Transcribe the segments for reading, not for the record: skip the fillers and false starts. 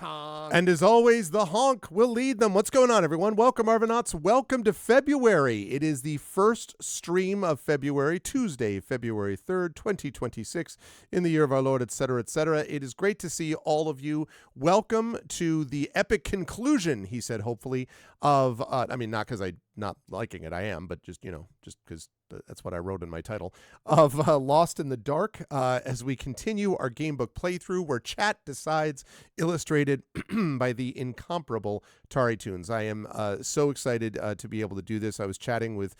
Honk. And as always, the honk will lead them. What's going on, everyone? Welcome, Arvanauts. Welcome to February. It is the first stream of February, Tuesday, February 3rd, 2026, in the year of our Lord, etc., etc. It is great to see all of you. Welcome to the epic conclusion, he said, hopefully, of, not because I'm not liking it, I am, but just because that's what I wrote in my title, of Lost in the Dark, as we continue our gamebook playthrough where chat decides, illustrated by the incomparable TariToons. I am so excited to be able to do this. I was chatting with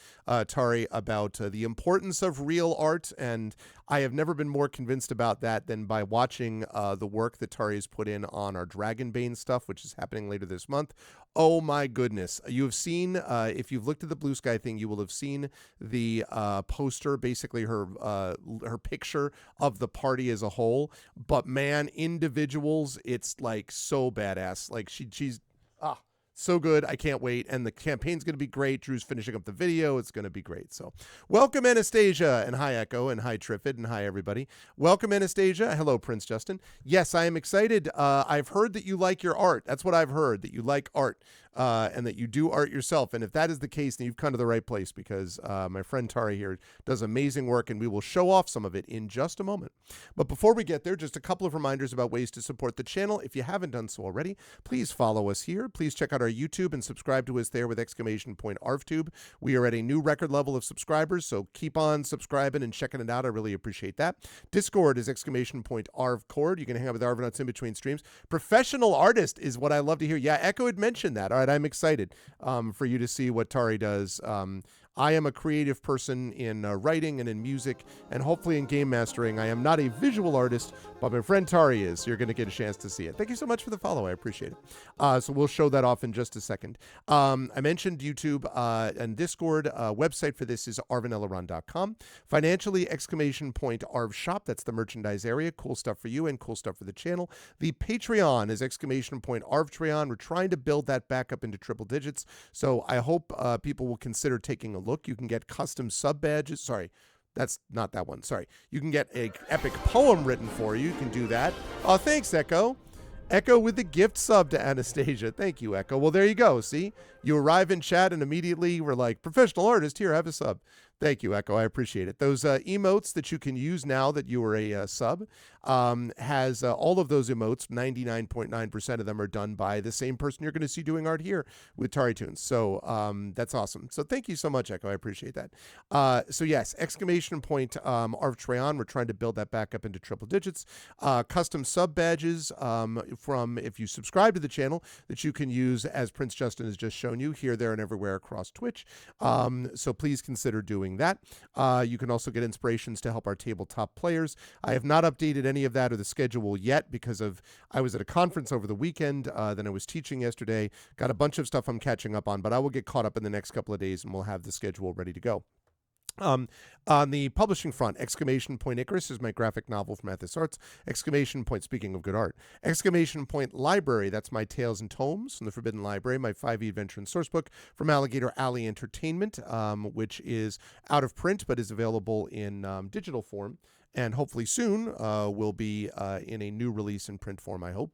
Tari about the importance of real art, and I have never been more convinced about that than by watching the work that Tari has put in on our Dragonbane stuff, which is happening later this month. Oh my goodness. You have seen, if you've looked at the Blue Sky thing, you will have seen the poster, basically her picture of the party as a whole. But man, individuals, it's like so badass. Like she's so good. I can't wait. And the campaign's going to be great. Drew's finishing up the video. It's going to be great. So welcome, Anastasia. And hi, Echo. And hi, Triffid. And hi, everybody. Welcome, Anastasia. Hello, Prince Justin. Yes, I am excited. I've heard that you like your art. That's what I've heard, that you like art. And that you do art yourself. And if that is the case, then you've come to the right place, because my friend Tari here does amazing work, and we will show off some of it in just a moment. But before we get there, just a couple of reminders about ways to support the channel. If you haven't done so already, please follow us here. Please check out our YouTube and subscribe to us there with !ArvTube. We are at a new record level of subscribers, so keep on subscribing and checking it out. I really appreciate that. Discord is !ArvCord. You can hang out with Arvanauts in between streams. Professional artist is what I love to hear. Yeah, Echo had mentioned that. All right, I'm excited for you to see what Tari does. I am a creative person in writing and in music, and hopefully in game mastering. I am not a visual artist, but my friend Tari is, so you're going to get a chance to see it. Thank you so much for the follow. I appreciate it. So we'll show that off in just a second. I mentioned YouTube and Discord. Website for this is arvanelaron.com. Financially, !Arv Shop. That's the merchandise area. Cool stuff for you and cool stuff for the channel. The Patreon is !ArvTreon. We're trying to build that back up into triple digits, so I hope people will consider taking a look. You can get custom sub badges. Sorry, that's not that one. Sorry. You can get an epic poem written for you. You can do that. Oh, thanks, Echo. Echo with the gift sub to Anastasia. Thank you, Echo. Well, there you go. See? You arrive in chat and immediately we're like, professional artist, here, have a sub. Thank you, Echo. I appreciate it. Those emotes that you can use now that you are a sub has all of those emotes. 99.9% of them are done by the same person you're going to see doing art here with TariToons. So that's awesome. So thank you so much, Echo. I appreciate that. So yes, !ArvTreon. We're trying to build that back up into triple digits. Custom sub badges from, if you subscribe to the channel, that you can use, as Prince Justin has just shown you, here, there, and everywhere across Twitch. So please consider doing that. You can also get inspirations to help our tabletop players. I have not updated any of that or the schedule yet because I was at a conference over the weekend, then I was teaching yesterday, got a bunch of stuff I'm catching up on, but I will get caught up in the next couple of days and we'll have the schedule ready to go. On the publishing front, !Icarus is my graphic novel from Athos Arts. Speaking of good art, !Library, that's my Tales and Tomes from the Forbidden Library, my 5e adventure and sourcebook from Alligator Alley Entertainment, which is out of print but is available in digital form. And hopefully soon will be in a new release in print form, I hope.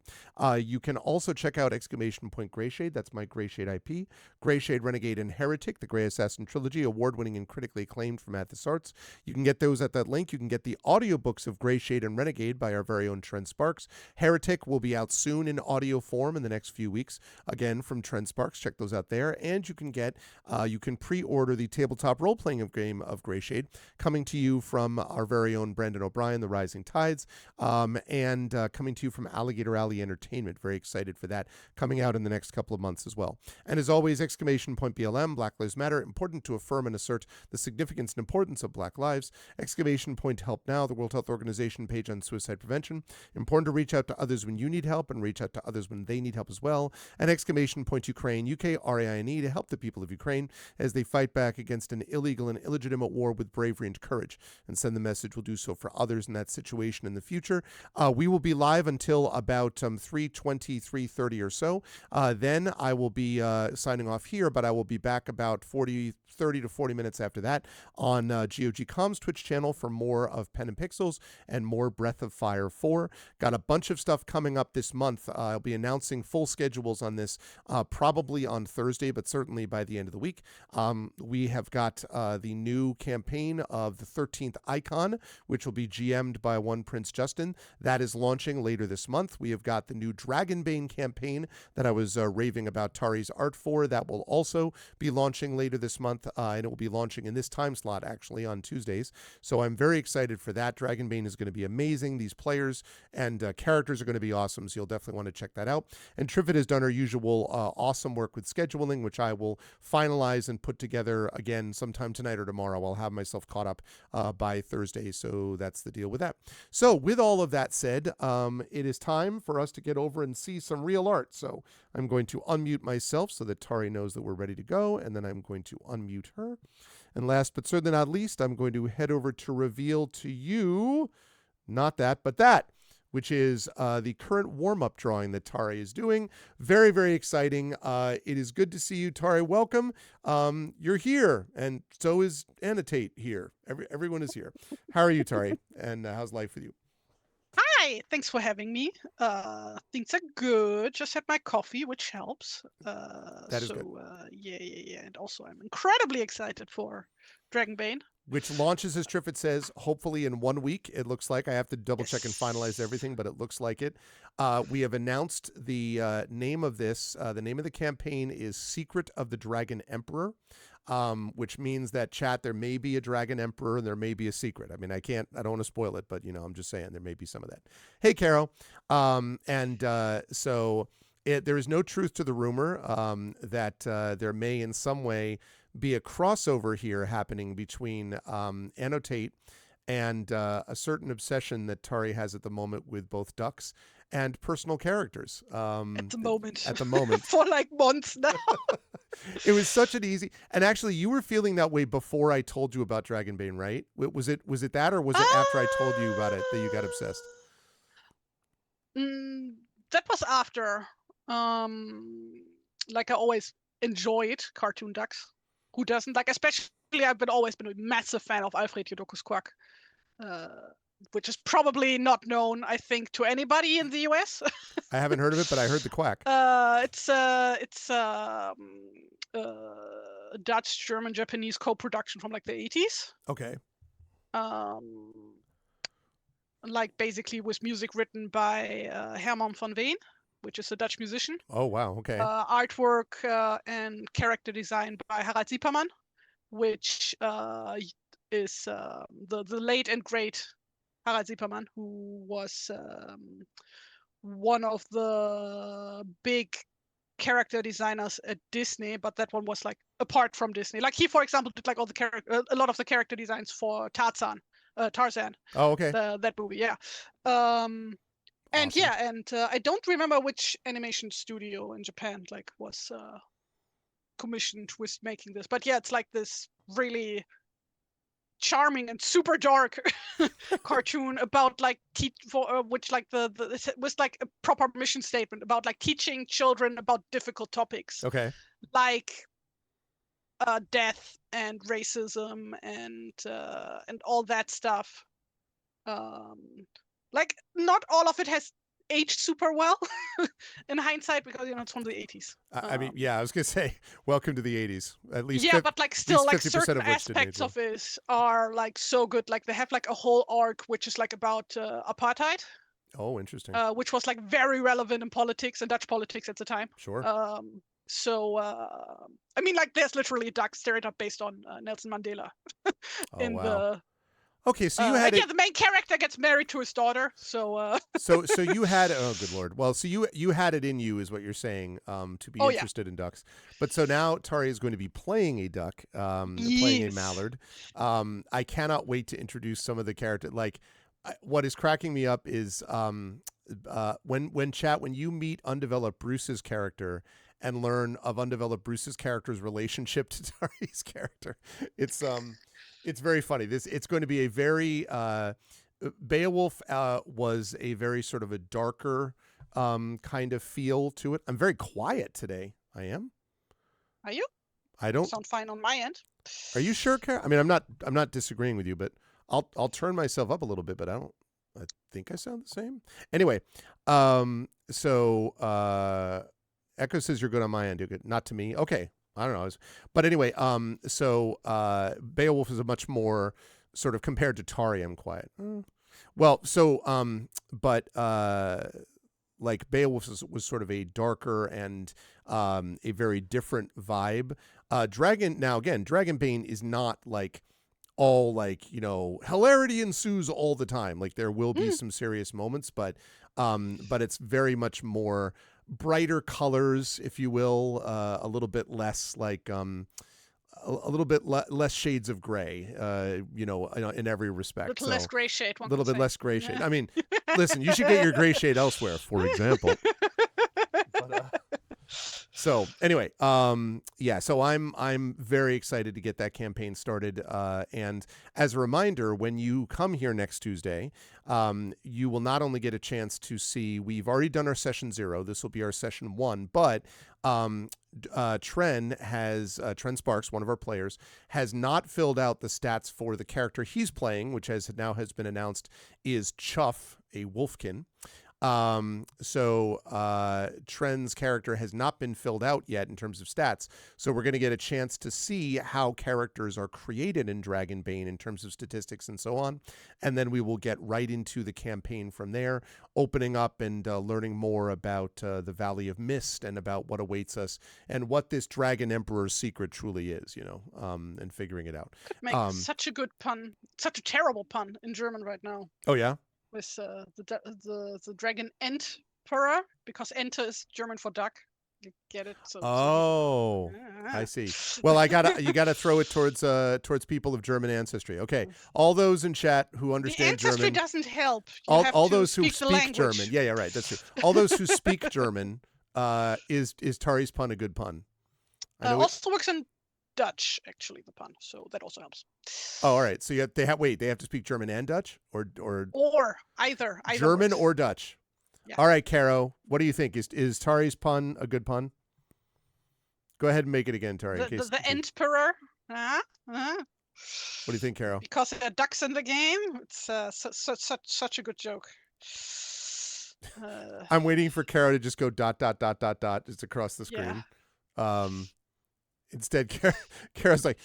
You can also check out !Greyshade. That's my Greyshade IP. Greyshade, Renegade, and Heretic, the Grey Assassin Trilogy, award-winning and critically acclaimed from Athos Arts. You can get those at that link. You can get the audiobooks of Greyshade and Renegade by our very own Trent Sparks. Heretic will be out soon in audio form in the next few weeks, again, from Trent Sparks. Check those out there. And you can pre-order the tabletop role-playing game of Greyshade, coming to you from our very own Brandon O'Brien, The Rising Tides, and coming to you from Alligator Alley Entertainment. Very excited for that, coming out in the next couple of months as well. And as always, !BLM, Black Lives Matter, important to affirm and assert the significance and importance of Black lives. !Help Now, the World Health Organization page on suicide prevention. Important to reach out to others when you need help and reach out to others when they need help as well. And !Ukraine, UKRAINE, to help the people of Ukraine as they fight back against an illegal and illegitimate war with bravery and courage. And send the message, we'll do so for others in that situation in the future. We will be live until about 3:20, 3:30 or so. Then I will be signing off here, but I will be back about 30 to 40 minutes after that on GOG.com's Twitch channel for more of Pen and Pixels and more Breath of Fire 4. Got a bunch of stuff coming up this month. I'll be announcing full schedules on this probably on Thursday, but certainly by the end of the week. We have got the new campaign of the 13th Icon, which will be GM'd by one Prince Justin. That is launching later this month. We have got the new Dragonbane campaign that I was raving about Tari's art for. That will also be launching later this month. And it will be launching in this time slot, actually, on Tuesdays. So I'm very excited for that. Dragonbane is going to be amazing. These players and characters are going to be awesome, so you'll definitely want to check that out. And Triffid has done her usual awesome work with scheduling, which I will finalize and put together again sometime tonight or tomorrow. I'll have myself caught up by Thursday, so that's the deal with that. So with all of that said, it is time for us to get over and see some real art. So I'm going to unmute myself so that Tari knows that we're ready to go, and then I'm going to unmute her. And last but certainly not least, I'm going to head over to reveal to you, not that, but that, which is the current warm-up drawing that Tari is doing. Very, very exciting. It is good to see you, Tari. Welcome. You're here, and so is Annotate here. Everyone is here. How are you, Tari? And how's life with you? Hi, thanks for having me. Things are good. Just had my coffee, which helps. That is good. Yeah. And also, I'm incredibly excited for Dragonbane, which launches, as Triffid says, hopefully in 1 week. It looks like. I have to double check and finalize everything, but it looks like it. We have announced the name of this. The name of the campaign is Secret of the Dragon Emperor. Which means that, chat, there may be a Dragon Emperor and there may be a secret. I mean, I don't want to spoil it, but, I'm just saying there may be some of that. Hey, Caro. So there is no truth to the rumor that there may in some way be a crossover here happening between Annotate and a certain obsession that Tari has at the moment with both ducks and personal characters. at the moment. For like months now. It was such an easy, and actually you were feeling that way before I told you about Dragonbane, right? Was it that, or was it after I told you about it that you got obsessed? That was after. Like, I always enjoyed cartoon ducks. Who doesn't? Like, especially I've always been a massive fan of Alfred Jodokus Quack, which is probably not known, I think, to anybody in the US. I haven't heard of it, but I heard the Quack. It's a Dutch, German, Japanese co-production from like the 80s. Okay. Like, basically was music written by Herman van Veen, which is a Dutch musician. Oh, wow. Okay. Artwork and character design by Harald Ziepermann, which is the late and great Harald Ziepermann, who was one of the big character designers at Disney, but that one was like apart from Disney. Like, he, for example, did like all the a lot of the character designs for Tarzan. Oh, okay. That movie, yeah. And awesome. yeah, and I don't remember which animation studio in Japan like was commissioned with making this, but yeah, it's like this really charming and super dark cartoon about like which like it was like a proper mission statement about like teaching children about difficult topics. Okay. Like death and racism and all that stuff. Like, not all of it has aged super well in hindsight, because it's from the 80s. I mean, yeah, I was gonna say, welcome to the 80s. At least, yeah, but like still, like certain of aspects of it are like so good. Like, they have like a whole arc which is like about apartheid. Oh, interesting. Which was like very relevant in politics and Dutch politics at the time. Sure. So I mean, like, there's literally a duck stereotype based on Nelson Mandela in the. Okay, so you had the main character gets married to his daughter. So so you had, oh good lord. Well, so you had it in you, is what you're saying, to be interested in ducks. But so now Tari is going to be playing a duck, playing a mallard. I cannot wait to introduce some of the character. Like, what is cracking me up is when you meet undeveloped Bruce's character and learn of undeveloped Bruce's character's relationship to Tari's character. It's very funny. It's going to be a very Beowulf was a very sort of a darker kind of feel to it. I'm very quiet today. I am. Are you? I don't. Sound fine on my end. Are you sure, Kara? I mean, I'm not disagreeing with you, but I'll turn myself up a little bit, but I think I sound the same. Anyway, so Echo says you're good on my end. You're good. Not to me. Okay. I don't know. But anyway, so Beowulf is a much more sort of compared to Tari, I'm quiet. Well, so but like Beowulf was sort of a darker and a very different vibe. Dragonbane is not like all like, you know, hilarity ensues all the time. Like there will be some serious moments, but it's very much more brighter colors, if you will, a little bit less like a little bit less shades of gray, you know, in every respect. A little less gray shade. A little bit less gray shade. I mean, listen, you should get your gray shade elsewhere, for example. But, so anyway, yeah, so I'm very excited to get that campaign started. And as a reminder, when you come here next Tuesday, you will not only get a chance to see, we've already done our session 0. This will be our session 1, but Tren Sparks, one of our players, has not filled out the stats for the character he's playing, which has been announced is Chuff, a wolfkin. So Tren's character has not been filled out yet in terms of stats. So we're going to get a chance to see how characters are created in Dragonbane in terms of statistics and so on. And then we will get right into the campaign from there, opening up and learning more about the Valley of Mist and about what awaits us and what this Dragon Emperor's secret truly is, you know, and figuring it out. Could make such a good pun, such a terrible pun in German right now. Oh, yeah? With the dragon Emperor, because enter is German for duck. You get it? So, I see. Well, you gotta throw it towards people of German ancestry. Okay, all those in chat who understand the ancestry German doesn't help. All those who speak German. Yeah, right. That's true. All those who speak German, is Tari's pun a good pun? Also works in Dutch, actually, the pun, so that also helps. Oh, all right. So they have to speak German and Dutch, or either German works. or Dutch. Yeah. All right, Caro, what do you think? Is Tari's pun a good pun? Go ahead and make it again, Tari. The Emperor. What do you think, Caro? Because there are ducks in the game. It's such a good joke. I'm waiting for Caro to just go ... just across the screen. Yeah. Instead, Kara's like,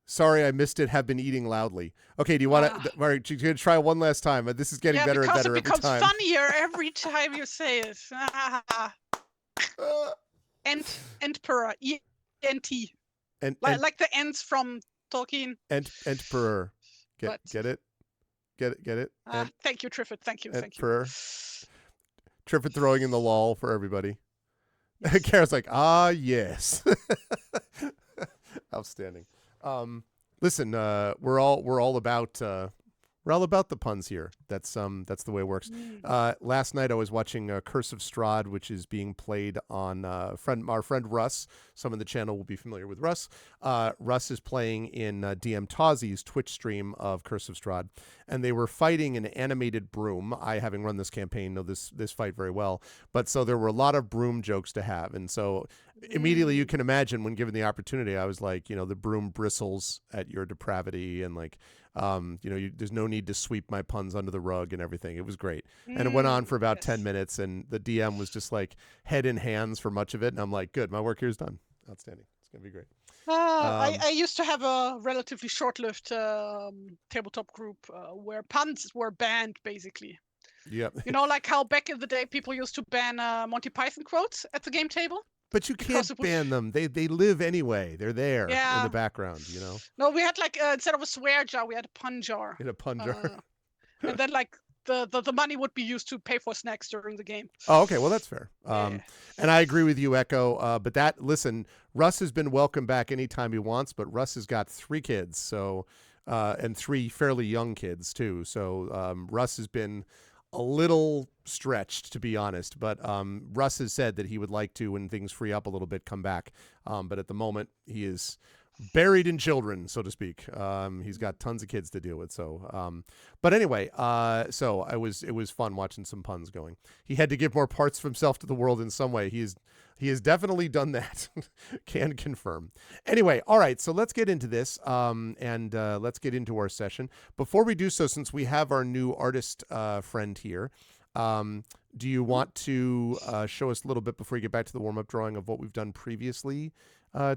sorry, I missed it. Have been eating loudly. Okay, do you want to? All right, you're gonna try one last time. This is getting better and better every time. It becomes funnier every time you say it. Emperor, E-N-T. Like the ends from Tolkien. Emperor. Get it? Get it? Thank you, Triffid. Thank you. Triffid throwing in the lol for everybody. Yes. Kara's like, yes. Outstanding. Listen, we're all about the puns here. That's the way it works. Last night I was watching Curse of Strahd, which is being played on our friend Russ. Some of the channel will be familiar with Russ. Russ is playing in DM Tazi's Twitch stream of Curse of Strahd, and they were fighting an animated broom. I, having run this campaign, know this fight very well. But so there were a lot of broom jokes to have, and so immediately you can imagine when given the opportunity, I was like, the broom bristles at your depravity, and like, there's no need to sweep my puns under the rug and everything. It was great. And it went on for about 10 minutes, and the DM was just like head in hands for much of it. And I'm like, good, my work here is done. Outstanding. It's going to be great. I used to have a relatively short-lived tabletop group where puns were banned, basically. Yep. Like how back in the day people used to ban Monty Python quotes at the game table. But you can't ban them. They live anyway. They're there in the background, No, we had instead of a swear jar, we had a pun jar. In a pun jar. And then the money would be used to pay for snacks during the game. Oh, okay. Well, that's fair. And I agree with you, Echo. But listen, Russ has been welcome back anytime he wants, but Russ has got 3 kids, so and 3 fairly young kids too. So Russ has been a little stretched, to be honest, but Russ has said that he would like to, when things free up a little bit, come back. But at the moment, he is buried in children, so to speak. He's got tons of kids to deal with. So, but anyway, so it was fun watching some puns going. He had to give more parts of himself to the world in some way. He has definitely done that. Can confirm. Anyway, all right. So let's get into this, and let's get into our session. Before we do so, since we have our new artist friend here, do you want to show us a little bit before we get back to the warm-up drawing of what we've done previously?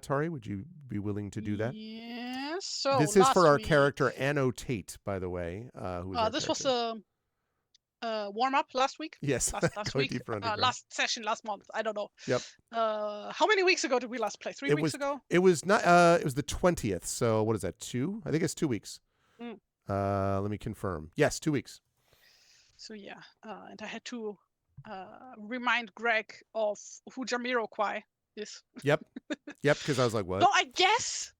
Tari, would you be willing to do that? Yes. So this is for our week, character Annotate, by the way. Who's this character? was a warm up last week. Yes, last week. Last session, last month. I don't know. Yep. How many weeks ago did we last play? 3 weeks ago. It was not. It was the 20th. So what is that? 2? I think it's 2 weeks. Let me confirm. Yes, 2 weeks. So yeah, and I had to remind Greg of who Jamiroquai is. Yep, because I was like, what? No, I guess,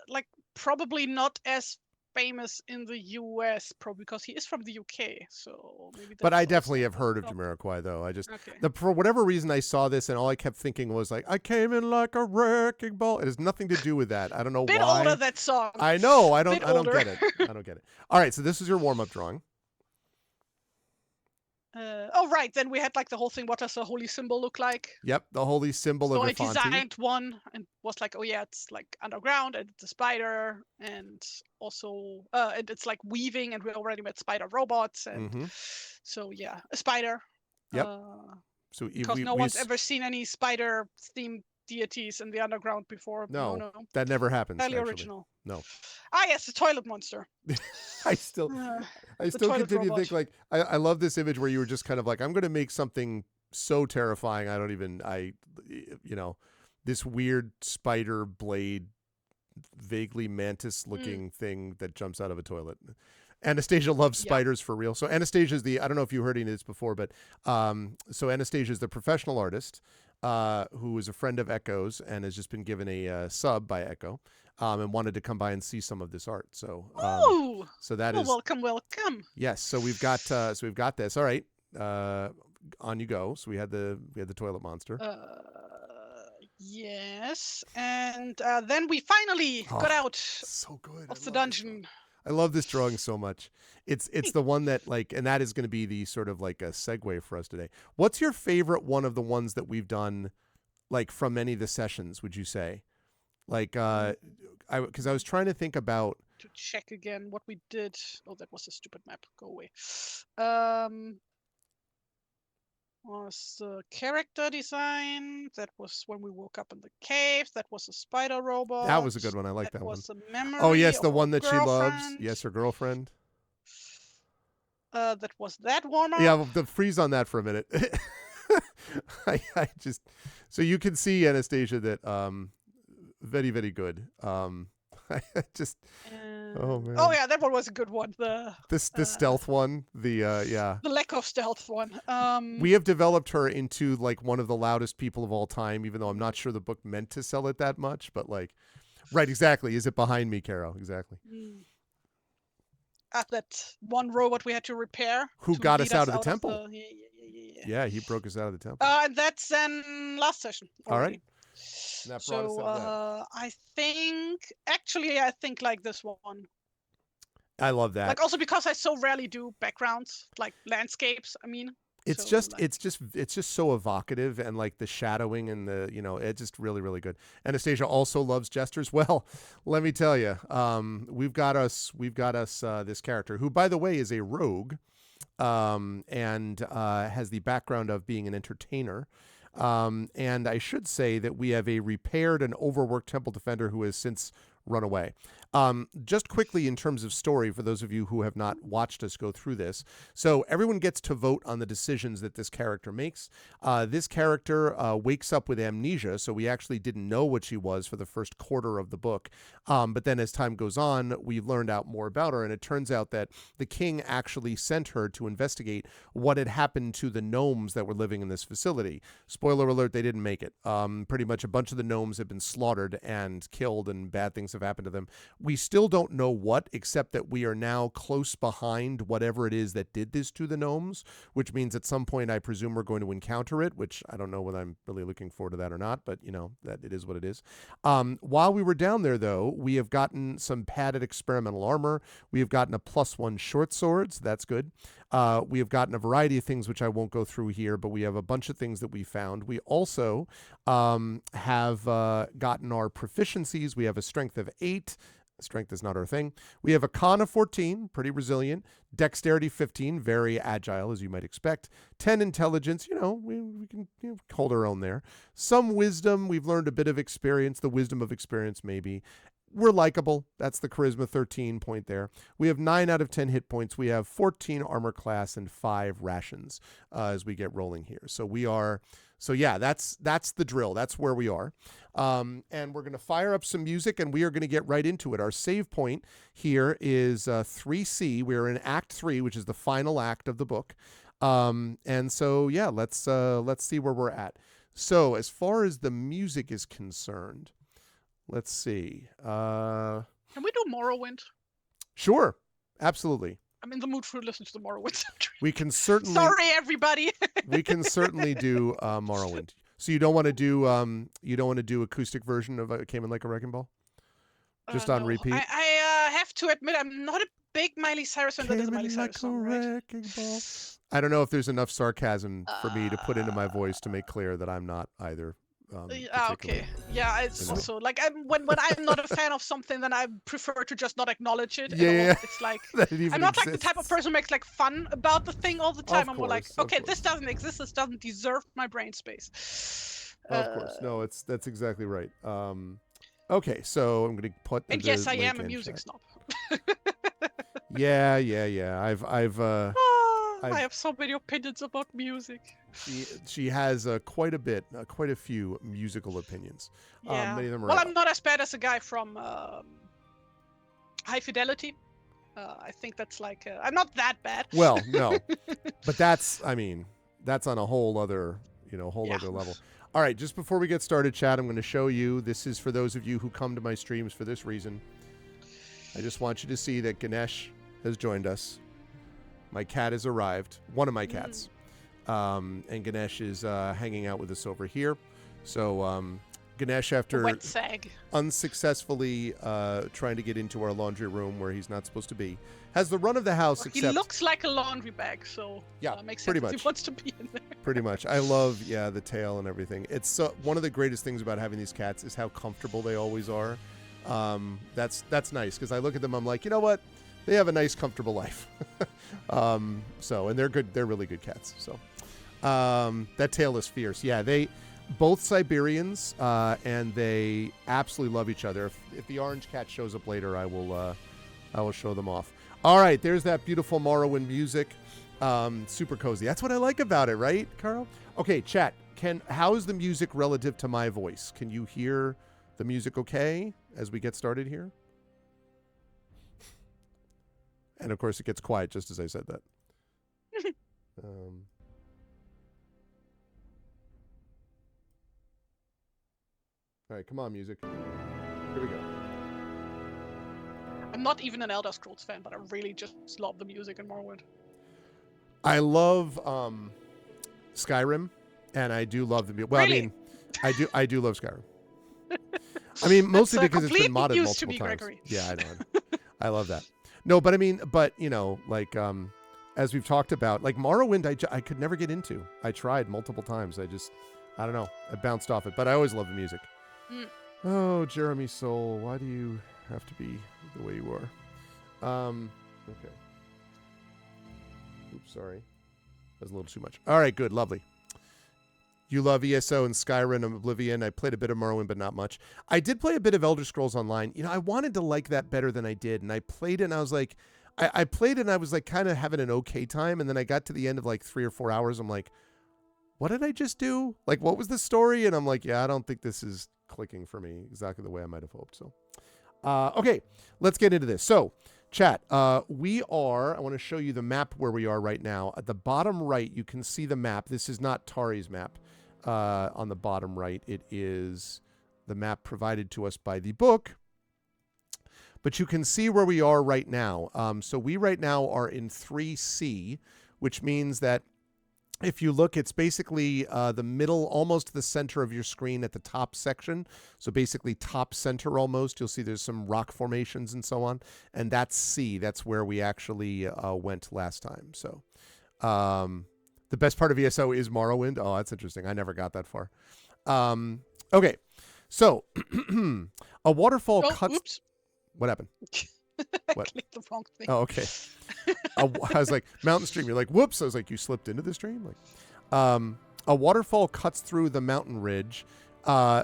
like probably not as famous in the US, probably because he is from the UK. So maybe. But I definitely have heard of Jamiroquai, though. I just for whatever reason I saw this and all I kept thinking was like, I came in like a wrecking ball. It has nothing to do with that. I don't know Bit why. older, that song. I know. I don't get it. I don't get it. All right, so this is your warm up drawing. Right, then we had like the whole thing. What does a holy symbol look like? Yep, the holy symbol of Irfanti. So I designed one and was like, oh yeah, it's like underground and it's a spider, and also and it's like weaving, and we already met spider robots, and so yeah, a spider. Yep. So because no one's ever seen any spider themed deities in the underground before. No, that never happens. Fairly original. No. Ah, yes, the toilet monster. I still continue to think like I love this image where you were just kind of like, I'm going to make something so terrifying. This weird spider blade, vaguely mantis looking thing that jumps out of a toilet. Anastasia loves spiders for real. So Anastasia is I don't know if you heard any of this before, but so Anastasia is the professional artist who is a friend of Echo's and has just been given a sub by Echo and wanted to come by and see some of this art. So so that is welcome. Yes, so we've got this. All right. On you go. So we had the toilet monster. Yes, and then we finally got out so good. of the dungeon. I love this drawing so much. It's the one that and that is going to be the sort of like a segue for us today. What's your favorite one of the ones that we've done, like from any of the sessions? Would you say, like, because I was trying to think about to check again what we did. Oh, that was a stupid map. Go away. Was the character design. That was when we woke up in the cave. That was a spider robot. That was a good one. I like that one. That was a memory. Oh yes, the one that she loves. Yes, her girlfriend. That was that warm-up. Yeah, the freeze on that for a minute. I just so you can see Anastasia that very very good. I just oh man. Oh yeah, that one was a good one. The stealth one. The lack of stealth one. We have developed her into like one of the loudest people of all time, even though I'm not sure the book meant to sell it that much. But like, right, exactly. Is it behind me, Caro? Exactly. At that one robot we had to repair. Who got us out of the temple? Yeah, he broke us out of the temple. And that's then last session. Already. All right. So I think like this one. I love that. Like also because I so rarely do backgrounds, like landscapes. I mean, it's just so evocative, and like the shadowing and the it's just really really good. Anastasia also loves jesters. Well, let me tell you, we've got us this character who, by the way, is a rogue, and has the background of being an entertainer. And I should say that we have a repaired and overworked temple defender who has since run away. Just quickly in terms of story, for those of you who have not watched us go through this. So everyone gets to vote on the decisions that this character makes. This character wakes up with amnesia, so we actually didn't know what she was for the first quarter of the book. But then as time goes on, we've learned out more about her, and it turns out that the king actually sent her to investigate what had happened to the gnomes that were living in this facility. Spoiler alert, they didn't make it. Pretty much a bunch of the gnomes have been slaughtered and killed, and bad things have happened to them. We still don't know what, except that we are now close behind whatever it is that did this to the gnomes, which means at some point I presume we're going to encounter it, which I don't know whether I'm really looking forward to that or not, but that it is what it is. While we were down there, though, we have gotten some padded experimental armor. We have gotten a +1 short swords. That's good. We have gotten a variety of things, which I won't go through here, but we have a bunch of things that we found. We also have gotten our proficiencies. We have a strength of 8. Strength is not our thing. We have a con of 14, pretty resilient. Dexterity 15, very agile, as you might expect. 10 intelligence, we can hold our own there. Some wisdom. We've learned a bit of experience, the wisdom of experience, maybe. We're likable. That's the charisma 13 point there. We have 9 out of 10 hit points. We have 14 armor class and 5 rations as we get rolling here. So we are... So yeah, that's the drill. That's where we are. And we're going to fire up some music, and we are going to get right into it. Our save point here is 3C. We're in Act 3, which is the final act of the book. And so, yeah, let's see where we're at. So as far as the music is concerned, let's see. Can we do Morrowind? Sure, absolutely. I'm in the mood for listening to the Morrowind soundtrack. We can certainly. Sorry, everybody. We can certainly do Morrowind. So you don't want to do acoustic version of It Came in Like a Wrecking Ball? Just on no. repeat? I have to admit, I'm not a big Miley Cyrus fan. That is a Miley Cyrus song, right? Ball. I don't know if there's enough sarcasm for me to put into my voice to make clear that I'm not either. Okay. Yeah, it's also like when I'm not a fan of something, then I prefer to just not acknowledge it. Yeah. It's like it I'm not like the type of person who makes like fun about the thing all the time. I'm more like, okay, this doesn't exist. This doesn't deserve my brain space. Of course, no, that's exactly right. Okay, so I'm gonna put. And yes, I am a music snob. Yeah. I have so many opinions about music. She has quite a few musical opinions. Yeah. Many of them are I'm not as bad as a guy from High Fidelity. I think that's like I'm not that bad. Well, no, but that's on a whole other other level. All right, just before we get started, chat, I'm going to show you. This is for those of you who come to my streams for this reason. I just want you to see that Ganesh has joined us. My cat has arrived. One of my cats. And Ganesh is hanging out with us over here. So Ganesh, after wet sag. Unsuccessfully trying to get into our laundry room where he's not supposed to be, has the run of the house. Well, he looks like a laundry bag, so yeah, makes pretty sense much. He wants to be in there. Pretty much. I love the tail and everything. It's one of the greatest things about having these cats is how comfortable they always are. That's nice because I look at them, I'm like, you know what? They have a nice, comfortable life. And they're good. They're really good cats. So that tail is fierce. Yeah, they both Siberians, and they absolutely love each other. If the orange cat shows up later, I will show them off. All right, there's that beautiful Morrowind music. Super cozy. That's what I like about it, right, Carl? Okay, chat. How is the music relative to my voice? Can you hear the music okay as we get started here? And, of course, it gets quiet just as I said that. All right, come on, music. Here we go. I'm not even an Elder Scrolls fan, but I really just love the music in Morrowind. I love Skyrim, and I do love the music. Well, really? I do love Skyrim. I mean, mostly because it's been modded multiple times. Gregory. Yeah, I know. I love that. No, but like as we've talked about, like Morrowind, I could never get into. I tried multiple times. I don't know. I bounced off it, but I always love the music. Oh, Jeremy Soul, why do you have to be the way you are? Okay. Oops, sorry. That was a little too much. All right, good, lovely. You love ESO and Skyrim and Oblivion. I played a bit of Morrowind, but not much. I did play a bit of Elder Scrolls Online. I wanted to like that better than I did, and I played it, and I was like, I played it, and I was like kind of having an okay time, and then I got to the end of like 3 or 4 hours. I'm like, what did I just do? Like, what was the story? And I'm like, yeah, I don't think this is clicking for me exactly the way I might have hoped. So, okay, let's get into this. So, chat, I want to show you the map where we are right now. At the bottom right, you can see the map. This is not Tari's map. On the bottom right, it is the map provided to us by the book. but you can see where we are right now. So we right now are in 3C, which means that if you look, it's basically the middle, almost the center of your screen at the top section. So basically top center almost. You'll see there's some rock formations and so on. And that's C. That's where we actually went last time. So the best part of ESO is Morrowind. Oh, that's interesting. I never got that far. Okay. So a waterfall cuts... Oops. What happened? I What? clicked the wrong thing. Oh, okay. I was like, mountain stream. You're like, whoops. I was like, you slipped into the stream? Like, a waterfall cuts through the mountain ridge,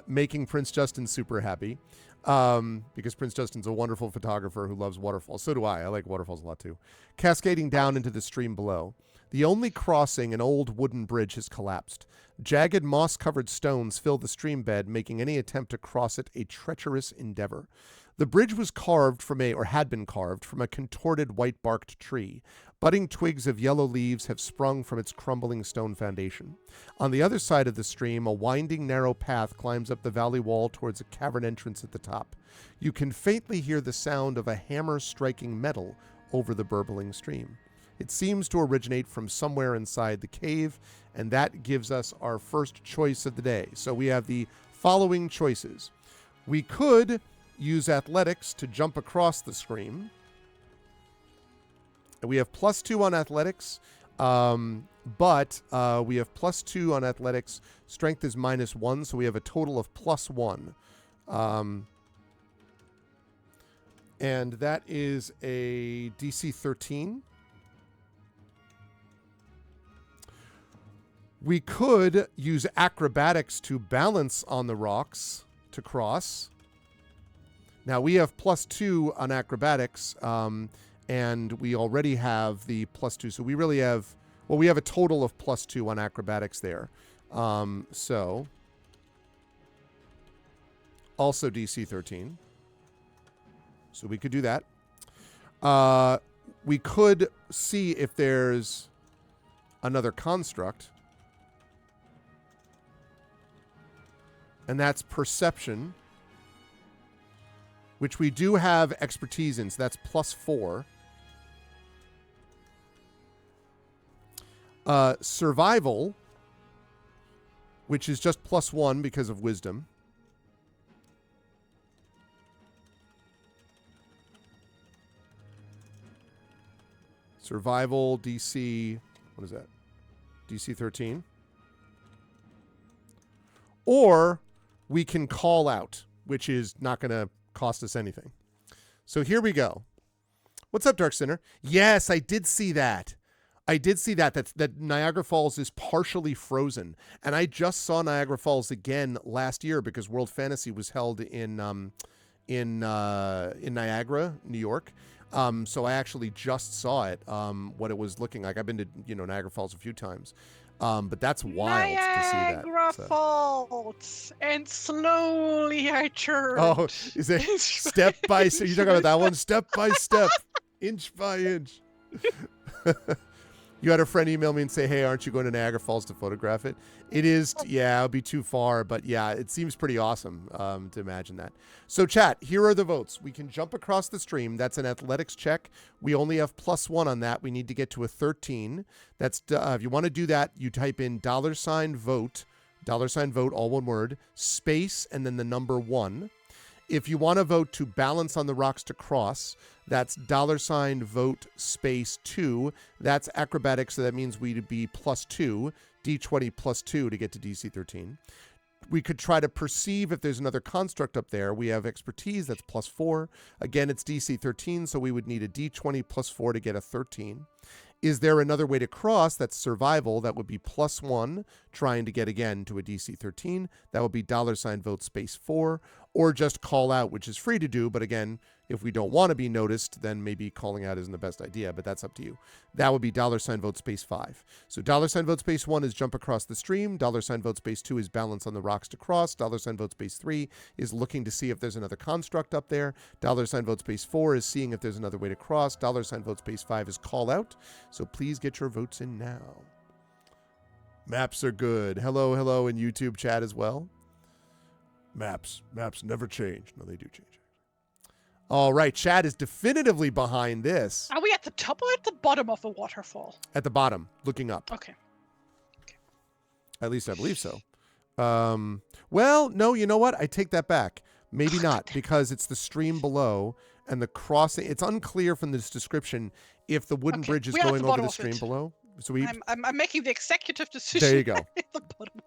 making Prince Justin super happy. Because Prince Justin's a wonderful photographer who loves waterfalls. So do I. I like waterfalls a lot too. Cascading down into the stream below. The only crossing, an old wooden bridge, has collapsed. Jagged moss-covered stones fill the stream bed, making any attempt to cross it a treacherous endeavor. The bridge was carved from had been carved from a contorted white-barked tree. Budding twigs of yellow leaves have sprung from its crumbling stone foundation. On the other side of the stream, a winding, narrow path climbs up the valley wall towards a cavern entrance at the top. You can faintly hear the sound of a hammer striking metal over the burbling stream. It seems to originate from somewhere inside the cave, and that gives us our first choice of the day. So we have the following choices. We could use athletics to jump across the stream. We have +2 on athletics, but we have +2 on athletics. Strength is -1, so we have a total of +1. And that is a DC 13. We could use acrobatics to balance on the rocks to cross. Now, we have +2 on acrobatics, and we already have the +2. So we really have, well, we have a total of +2 on acrobatics there. So, also DC 13. So we could do that. We could see if there's another construct. And that's perception, which we do have expertise in, so that's +4. Survival, which is just +1 because of wisdom. Survival, DC, what is that? DC 13. Or we can call out, which is not going to cost us anything. So here we go. What's up, Dark Sinner? Yes, I did see that. That Niagara Falls is partially frozen. And I just saw Niagara Falls again last year because World Fantasy was held in Niagara, New York. So I actually just saw it, what it was looking like. I've been to, Niagara Falls a few times. But that's wild to see that. Niagara Falls, and slowly I turned. Oh, is it step by step? You're talking about that one? Step by step, inch by inch. You had a friend email me and say, hey, aren't you going to Niagara Falls to photograph it? It is, yeah, it'll be too far, but yeah, it seems pretty awesome to imagine that. So chat, here are the votes. We can jump across the stream. That's an athletics check. We only have +1 on that. We need to get to a 13. That's if you want to do that, you type in $vote, $vote, all one word, space, and then the number 1. If you want to vote to balance on the rocks to cross, that's $vote space 2. That's acrobatics, so that means we'd be +2, D20 +2 to get to DC 13. We could try to perceive if there's another construct up there. We have expertise, that's +4. Again, it's DC 13, so we would need a D20 +4 to get a 13. Is there another way to cross? That's survival. That would be +1, trying to get again to a DC 13. That would be $vote space 4, or just call out, which is free to do. But again, if we don't want to be noticed, then maybe calling out isn't the best idea, but that's up to you. That would be $vote space 5. So $vote space 1 is jump across the stream. $vote space 2 is balance on the rocks to cross. $vote space 3 is looking to see if there's another construct up there. $vote space 4 is seeing if there's another way to cross. $vote space 5 is call out. So please get your votes in now. Maps are good. Hello in YouTube chat as well. Maps never change. No, they do change. All right, Chad is definitively behind this. Are we at the top or at the bottom of the waterfall? At the bottom, looking up. Okay. At least I believe so. Well, no, you know what? I take that back. Maybe not, because it's the stream below and the crossing. It's unclear from this description if the wooden bridge is going over the stream below. So I'm making the executive decision. There you go. At the bottom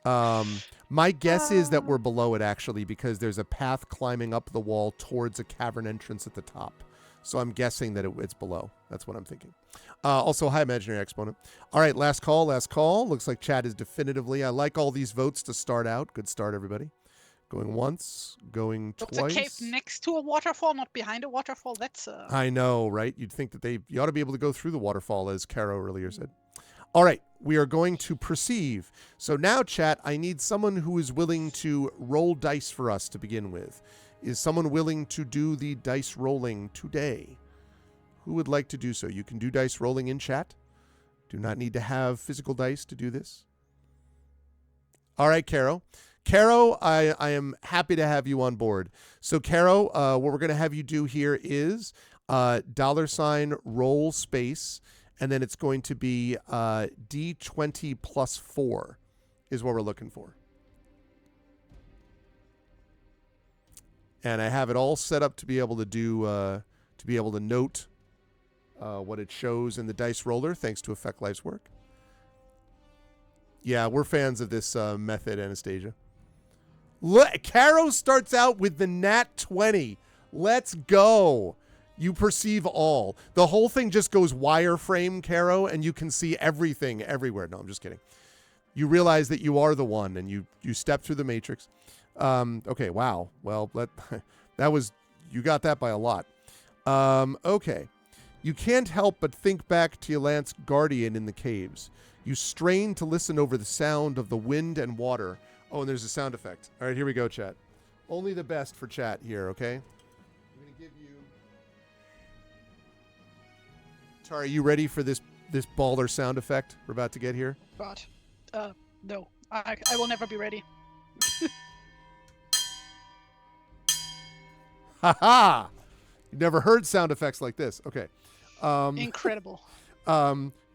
of it. My guess is that we're below it, actually, because there's a path climbing up the wall towards a cavern entrance at the top. So I'm guessing that it's below. That's what I'm thinking. Also, hi, Imaginary Exponent. All right, last call. Looks like chat is definitively. I like all these votes to start out. Good start, everybody. Going once, going twice. It's a cave next to a waterfall, not behind a waterfall. That's I know, right? You'd think that you ought to be able to go through the waterfall, as Caro earlier said. All right, we are going to perceive. So now, chat, I need someone who is willing to roll dice for us to begin with. Is someone willing to do the dice rolling today? Who would like to do so? You can do dice rolling in chat. Do not need to have physical dice to do this. All right, Caro. Caro, I am happy to have you on board. So, Caro, what we're going to have you do here is $ roll space, and then it's going to be D20 plus 4 is what we're looking for. And I have it all set up to be able to do, to be able to note what it shows in the dice roller, thanks to Effect Life's work. Yeah, we're fans of this method, Anastasia. Look, Caro starts out with the nat 20. Let's go. You perceive all. The whole thing just goes wireframe, Caro, and you can see everything everywhere. No, I'm just kidding. You realize that you are the one, and you step through the matrix. Okay, wow. Well, that was, you got that by a lot. Okay. You can't help but think back to your Lance Guardian in the caves. You strain to listen over the sound of the wind and water. Oh, and there's a sound effect. All right, here we go, chat. Only the best for chat here, okay? I'm going to give you... Tara, are you ready for this baller sound effect we're about to get here? God. No. I will never be ready. Ha-ha! You never heard sound effects like this. Okay. Incredible.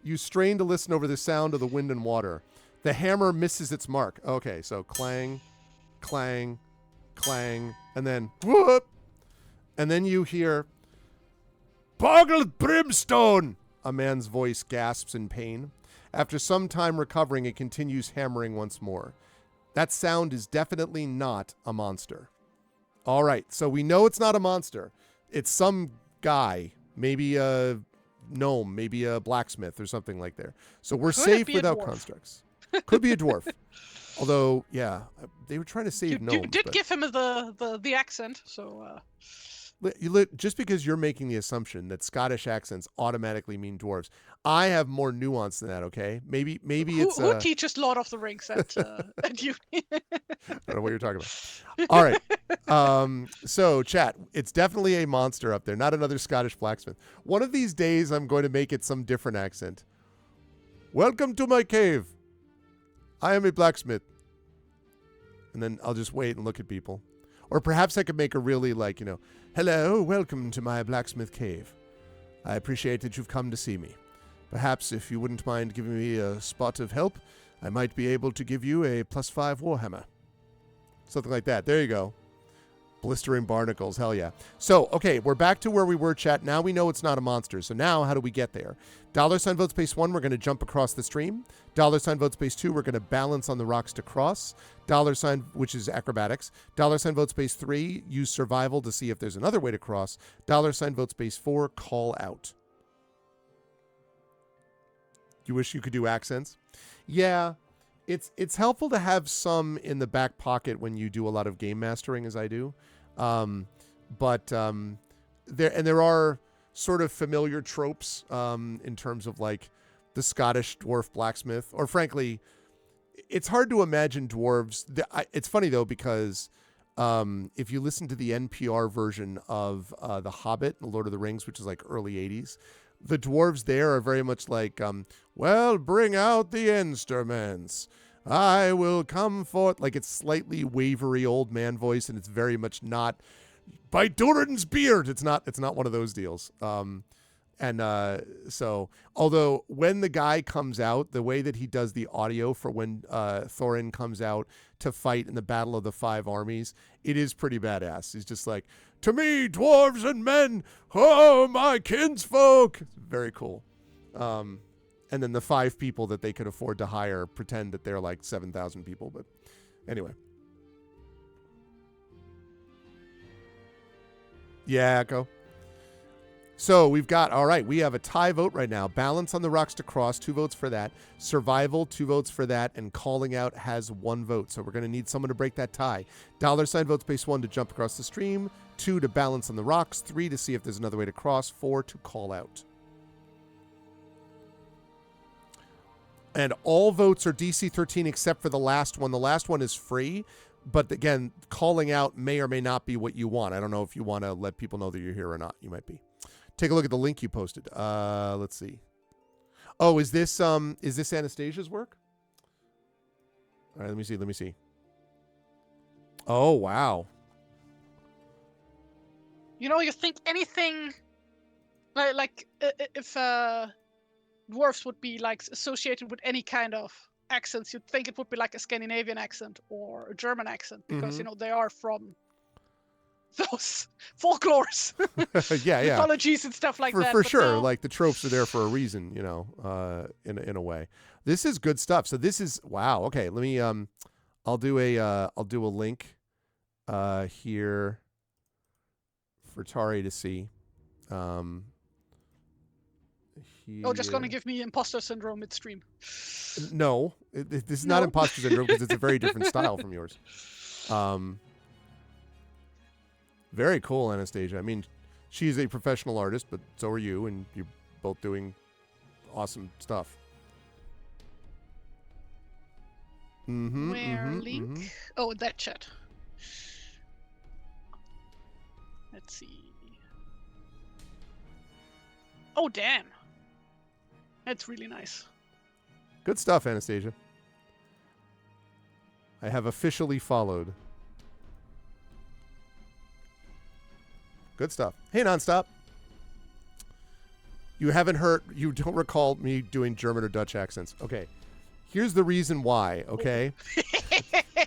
You strain to listen over the sound of the wind and water. The hammer misses its mark. Okay, so clang, clang, clang, and then whoop! And then you hear, "Boggled brimstone!" A man's voice gasps in pain. After some time recovering, it continues hammering once more. That sound is definitely not a monster. All right, so we know it's not a monster. It's some guy, maybe a gnome, maybe a blacksmith or something like that. So we're safe without constructs. Could be a dwarf. Although, yeah, they were trying to save gnomes. You did give him the accent, so... Just because you're making the assumption that Scottish accents automatically mean dwarves, I have more nuance than that, okay? Maybe it's... Who teaches Lord of the Rings at uni? I don't know what you're talking about. All right. So, chat, it's definitely a monster up there, not another Scottish blacksmith. One of these days, I'm going to make it some different accent. Welcome to my cave. I am a blacksmith. And then I'll just wait and look at people. Or perhaps I could make a really, like, hello, welcome to my blacksmith cave. I appreciate that you've come to see me. Perhaps if you wouldn't mind giving me a spot of help, I might be able to give you a +5 Warhammer. Something like that. There you go. Blistering barnacles. Hell yeah. So, okay, we're back to where we were, chat. Now we know it's not a monster. So now how do we get there? $ vote space 1, we're going to jump across the stream. $ vote space 2, we're going to balance on the rocks to cross. $, which is acrobatics. $ vote space 3, use survival to see if there's another way to cross. $ vote space 4, call out. You wish you could do accents? Yeah. It's helpful to have some in the back pocket when you do a lot of game mastering, as I do. But there are sort of familiar tropes in terms of like the Scottish dwarf blacksmith, or frankly, it's hard to imagine dwarves. It's funny though, because if you listen to the NPR version of The Hobbit, Lord of the Rings, which is like early 80s, the dwarves there are very much like, well, bring out the instruments. I will come forth. Like, it's slightly wavery old man voice, and it's very much not by Durin's beard. It's not one of those deals. So, although when the guy comes out, the way that he does the audio for when Thorin comes out to fight in the Battle of the Five Armies, it is pretty badass. He's just like, to me, dwarves and men, oh, my kinsfolk. Very cool. And then the 5 people that they could afford to hire pretend that they're like 7,000 people. But anyway. Yeah, go. So we have a tie vote right now. Balance on the rocks to cross, 2 votes for that. Survival, 2 votes for that. And calling out has 1 vote. So we're going to need someone to break that tie. $ vote space 1 to jump across the stream. 2 to balance on the rocks. 3 to see if there's another way to cross. 4 to call out. And all votes are DC 13 except for the last one. The last one is free. But again, calling out may or may not be what you want. I don't know if you want to let people know that you're here or not. You might be. Take a look at the link you posted. Let's see. Oh, is this Anastasia's work? All right, let me see. Oh, wow. You know, you think anything like if dwarves would be like associated with any kind of accents, you'd think it would be like a Scandinavian accent or a German accent because, you know, they are from those folklores, yeah, mythologies and stuff like that. For sure, no. like the tropes are there for a reason, you know, in a way. This is good stuff. So this is wow. Okay, let me I'll do a link here for Tari to see. Just gonna give me imposter syndrome midstream. No, this is not imposter syndrome because it's a very different style from yours. Very cool, Anastasia. I mean, she's a professional artist, but so are you, and you're both doing awesome stuff. Link? Oh, that chat. Let's see. Oh, damn. That's really nice. Good stuff, Anastasia. I have officially followed. Good stuff. Hey, Nonstop. You don't recall me doing German or Dutch accents. Okay. Here's the reason why, okay?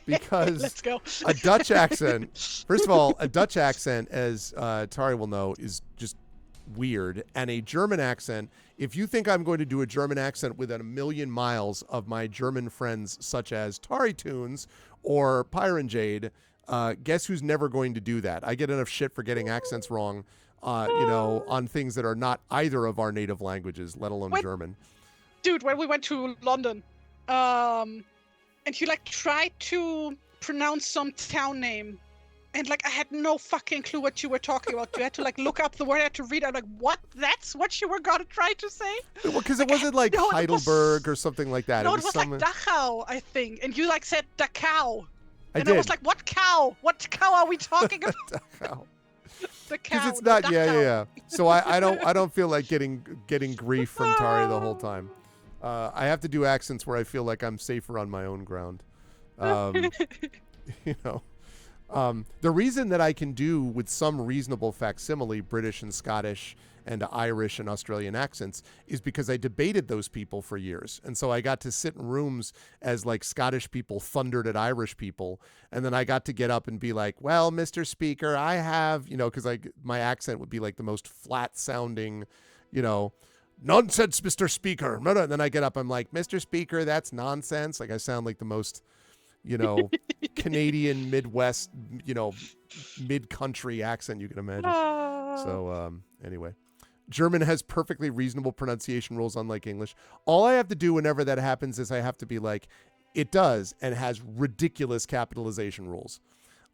Because let's go. A Dutch accent, first of all, a Dutch accent, as Tari will know, is just weird. And a German accent, if you think I'm going to do a German accent within 1,000,000 miles of my German friends, such as TariToons or Pyronjade, guess who's never going to do that? I get enough shit for getting accents wrong, on things that are not either of our native languages, let alone German. Dude, when we went to London, and you like tried to pronounce some town name, and like I had no fucking clue what you were talking about. You had to like look up the word, I had to read it. I'm like, what? That's what you were gonna try to say? Well, because it wasn't like Heidelberg or something like that. No, it was like Dachau, I think. And you like said Dachau. And I was like, what cow? What cow are we talking about? Dachau. The cow. Because it's not, yeah. So I don't feel like getting grief from Tari the whole time. I have to do accents where I feel like I'm safer on my own ground. You know, the reason that I can do with some reasonable facsimile British and Scottish and Irish and Australian accents is because I debated those people for years. And so I got to sit in rooms as like Scottish people thundered at Irish people. And then I got to get up and be like, well, Mr. Speaker, I have, you know, because my accent would be like the most flat sounding, you know, nonsense, Mr. Speaker. And then I get up, I'm like, Mr. Speaker, that's nonsense. Like I sound like the most, you know, Canadian Midwest, you know, mid-country accent you can imagine. So anyway. German has perfectly reasonable pronunciation rules, unlike English. All I have to do whenever that happens is I have to be like, it does, and has ridiculous capitalization rules.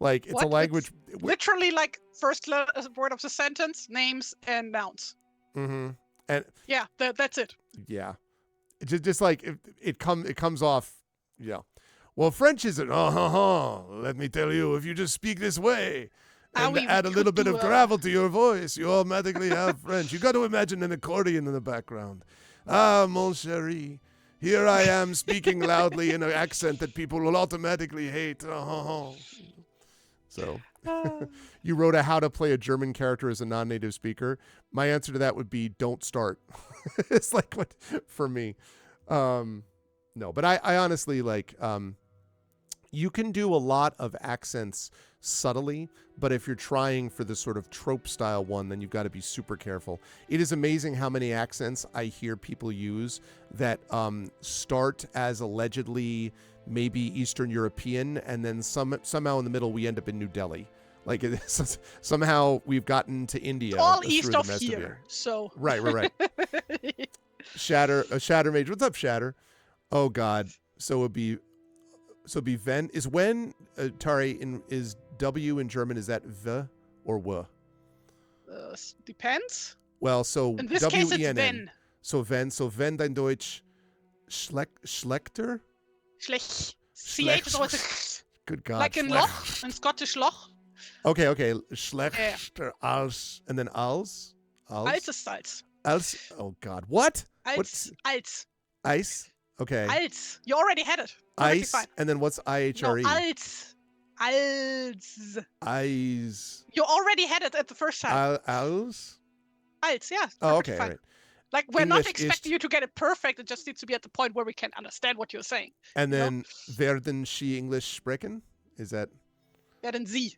Like, it's a language... It's literally like first word of the sentence, names, and nouns. Mm-hmm. And yeah, that's it. Yeah. Just like, it comes off, yeah. Well, French isn't, let me tell you, if you just speak this way... and add a little bit of gravel to your voice, you automatically have French. You got to imagine an accordion in the background. Ah, mon chéri, here I am speaking loudly in an accent that people will automatically hate. So You wrote a how to play a German character as a non-native speaker. My answer to that would be don't start. It's like what for me. No, but I honestly like you can do a lot of accents subtly, but if you're trying for the sort of trope style one, then you've got to be super careful. It is amazing how many accents I hear people use that start as allegedly maybe Eastern European, and then somehow in the middle we end up in New Delhi. Like somehow we've gotten to India. All east of here. So right. Shatter Mage. What's up, Shatter? Oh God. So it'd be Ven. Is when Tari is W in German? Is that V or W? Depends. Well, so in this W-E-N-N. case it's Ven. So Ven dein Deutsch Schlechter? Schlech. Good God. Like in Loch, in Scottish Loch. Okay. Schlechter als, and then als. Als. Oh God. What? Als. Ice. Okay. Als. You already had it. Ice. Fine. And then what's IHRE? No, als. Eyes. You already had it at the first time. Als? Yeah. Oh, okay. Fine. Right. Like, we're English not expecting you to get it perfect. It just needs to be at the point where we can understand what you're saying. And then, werden Sie English sprechen? Is that? Werden Sie.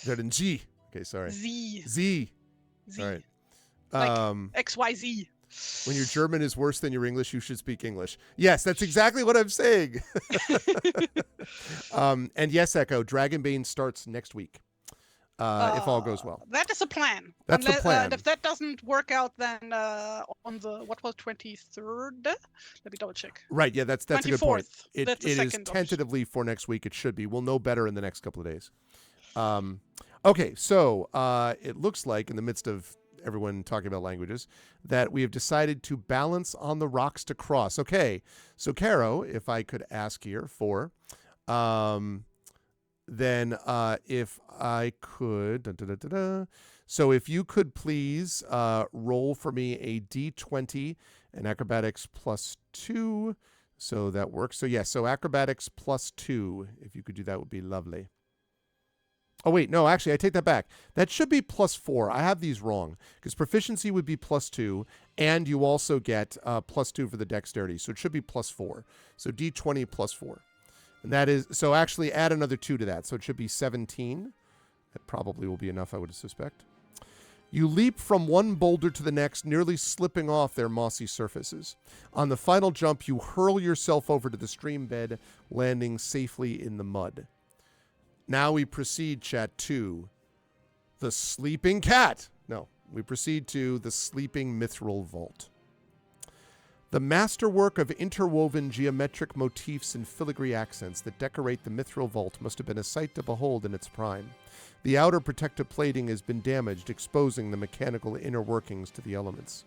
Werden Sie. Okay, sorry. Sie. All right. Like XYZ. When your German is worse than your English, you should speak English. Yes, that's exactly what I'm saying. And yes, Echo, Dragonbane starts next week. If all goes well. That is a plan. That's the plan. And if that doesn't work out, then on the, 23rd? Let me double check. Right, yeah, that's a good point. It is second tentatively for next week. It should be. We'll know better in the next couple of days. Okay, so it looks like in the midst of everyone talking about languages that we have decided to balance on the rocks to cross. Okay, so Caro, if I could ask here for... Then if I could, so if you could please roll for me a D20 and acrobatics +2, so that works. So yes, so acrobatics +2, if you could do that would be lovely. Oh wait, no, actually I take that back. That should be +4. I have these wrong because proficiency would be +2, and you also get +2 for the dexterity, so it should be +4. So D20 +4. And that is, so actually add another 2 to that. So it should be 17. That probably will be enough, I would suspect. You leap from one boulder to the next, nearly slipping off their mossy surfaces. On the final jump, you hurl yourself over to the stream bed, landing safely in the mud. Now we proceed, chat, to the sleeping cat. No, we proceed to the sleeping mithril vault. The masterwork of interwoven geometric motifs and filigree accents that decorate the mithril vault must have been a sight to behold in its prime. The outer protective plating has been damaged, exposing the mechanical inner workings to the elements.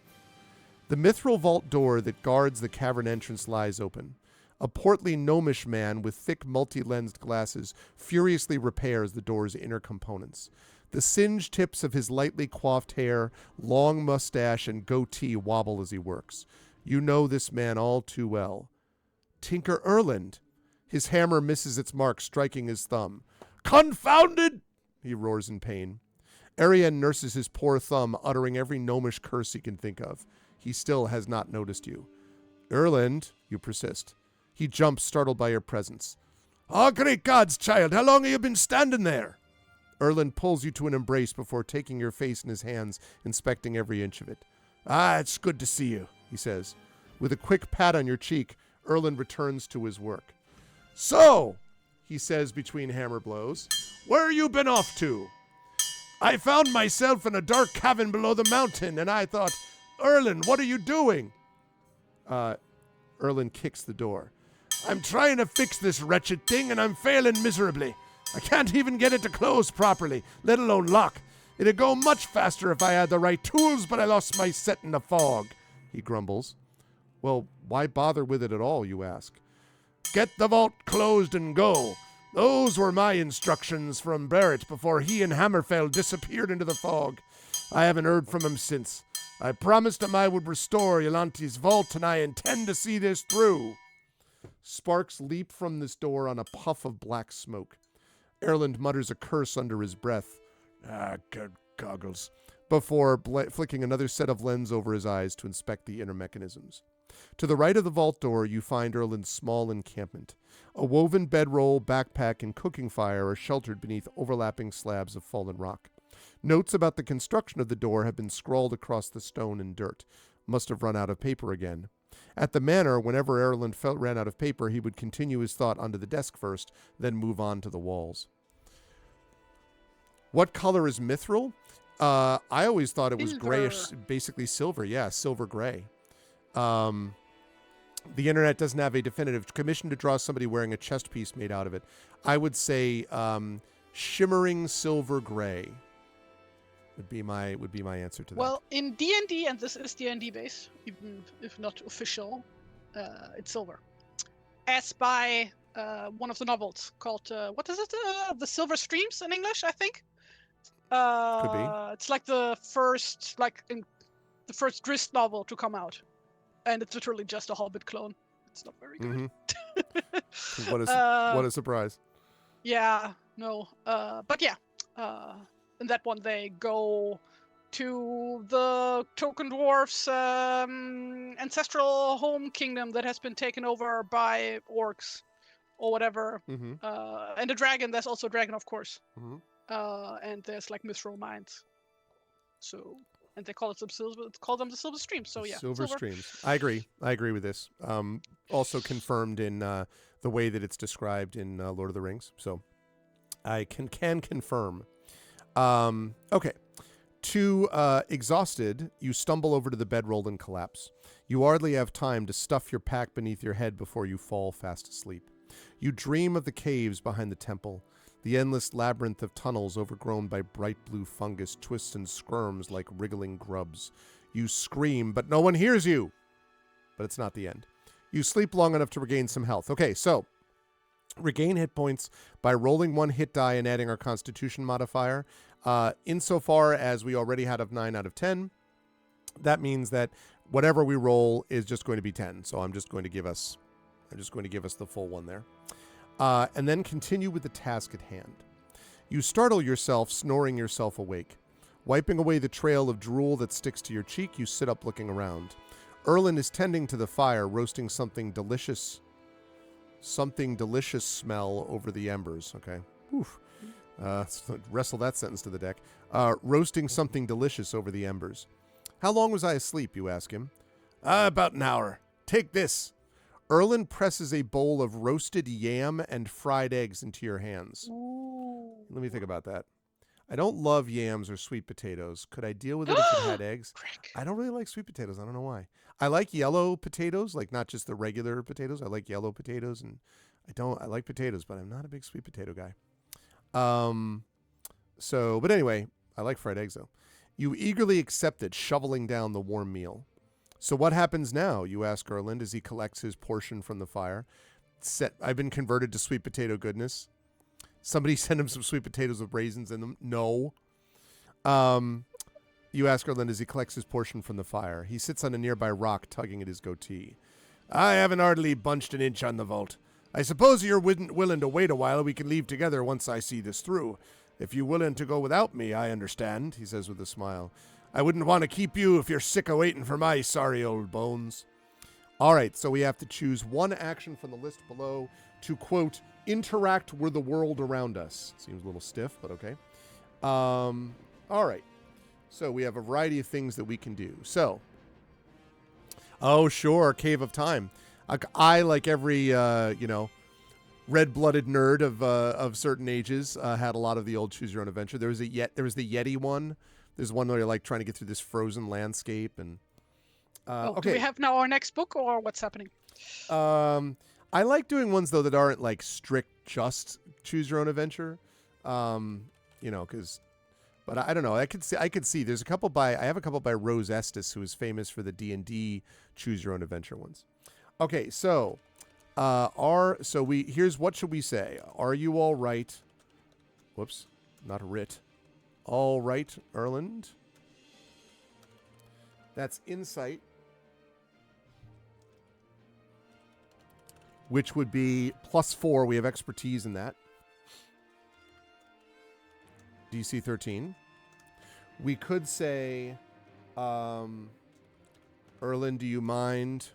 The mithril vault door that guards the cavern entrance lies open. A portly gnomish man with thick multi-lensed glasses furiously repairs the door's inner components. The singed tips of his lightly coiffed hair, long mustache, and goatee wobble as he works. You know this man all too well. Tinker Erland. His hammer misses its mark, striking his thumb. Confounded! He roars in pain. Ariane nurses his poor thumb, uttering every gnomish curse he can think of. He still has not noticed you. Erland, you persist. He jumps, startled by your presence. Ah, great gods, child, how long have you been standing there? Erland pulls you to an embrace before taking your face in his hands, inspecting every inch of it. Ah, it's good to see you, he says. With a quick pat on your cheek, Erland returns to his work. So, he says between hammer blows, where you been off to? I found myself in a dark cavern below the mountain, and I thought, Erland, what are you doing? Erland kicks the door. I'm trying to fix this wretched thing, and I'm failing miserably. I can't even get it to close properly, let alone lock. It'd go much faster if I had the right tools, but I lost my set in the fog, he grumbles. Well, why bother with it at all, you ask? Get the vault closed and go. Those were my instructions from Barrett before he and Hammerfell disappeared into the fog. I haven't heard from him since. I promised him I would restore Yolante's vault, and I intend to see this through. Sparks leap from this door on a puff of black smoke. Erland mutters a curse under his breath. Good goggles. Before flicking another set of lens over his eyes to inspect the inner mechanisms. To the right of the vault door, you find Erland's small encampment. A woven bedroll, backpack, and cooking fire are sheltered beneath overlapping slabs of fallen rock. Notes about the construction of the door have been scrawled across the stone and dirt. Must have run out of paper again. At the manor, whenever Erland ran out of paper, he would continue his thought onto the desk first, then move on to the walls. What color is mithril? I always thought it was grayish, basically silver. Yeah, silver gray. The internet doesn't have a definitive commission to draw somebody wearing a chest piece made out of it. I would say shimmering silver gray would be my answer to that. Well, in D&D, and this is D&D based, even if not official, it's silver. As by one of the novels called what is it? The Silver Streams in English, I think. Could be. It's like the first Grist novel to come out, and it's literally just a Hobbit clone. It's not very good. Mm-hmm. What a surprise! Yeah, no, but yeah, in that one they go to the Token Dwarfs' ancestral home kingdom that has been taken over by orcs or whatever, and a dragon. There's also a dragon, of course. And there's like mithril mines. So, and they call it the Silver Streams. So yeah, Silver Streams. I agree with this. Also confirmed in the way that it's described in Lord of the Rings. So I can confirm. Okay. Too exhausted, you stumble over to the bedroll and collapse. You hardly have time to stuff your pack beneath your head before you fall fast asleep. You dream of the caves behind the temple. The endless labyrinth of tunnels overgrown by bright blue fungus twists and squirms like wriggling grubs. You scream, but no one hears you. But it's not the end. You sleep long enough to regain some health. Okay, so regain hit points by rolling one hit die and adding our Constitution modifier. Insofar as we already had a 9 out of 10, that means that whatever we roll is just going to be 10. So I'm just going to give us the full one there. And then continue with the task at hand. You startle yourself, snoring yourself awake. Wiping away the trail of drool that sticks to your cheek, you sit up looking around. Erland is tending to the fire, roasting something delicious smell over the embers. Okay. Oof. Wrestle that sentence to the deck. Roasting something delicious over the embers. How long was I asleep, you ask him. About an hour. Take this. Erland presses a bowl of roasted yam and fried eggs into your hands. Ooh. Let me think about that. I don't love yams or sweet potatoes. Could I deal with it if it had eggs? I don't really like sweet potatoes. I don't know why. I like yellow potatoes, like not just the regular potatoes. I like yellow potatoes, and I like potatoes, but I'm not a big sweet potato guy. But anyway, I like fried eggs though. You eagerly accept it, shoveling down the warm meal. So what happens now, you ask Erland as he collects his portion from the fire. I've been converted to sweet potato goodness. Somebody send him some sweet potatoes with raisins in them. No. You ask Erland as he collects his portion from the fire. He sits on a nearby rock, tugging at his goatee. I haven't hardly bunched an inch on the vault. I suppose you're willing to wait a while. We can leave together once I see this through. If you're willing to go without me, I understand, he says with a smile. I wouldn't want to keep you if you're sick of waiting for my sorry old bones. All right, so we have to choose one action from the list below to, quote, interact with the world around us. Seems a little stiff, but okay. All right. So we have a variety of things that we can do. So, oh, sure, Cave of Time. I, like every, red-blooded nerd of certain ages, had a lot of the old Choose Your Own Adventure. There was the Yeti one. There's one where you're like trying to get through this frozen landscape, and okay. Do we have now our next book, or what's happening? I like doing ones though that aren't like strict just Choose Your Own Adventure, because. But I don't know. I could see. There's I have a couple by Rose Estes, who is famous for the D&D Choose Your Own Adventure ones. Okay, so here's what should we say? Are you all right? Whoops, not writ. All right, Erland. That's insight, which would be +4. We have expertise in that. DC 13. We could say, Erlen, do you mind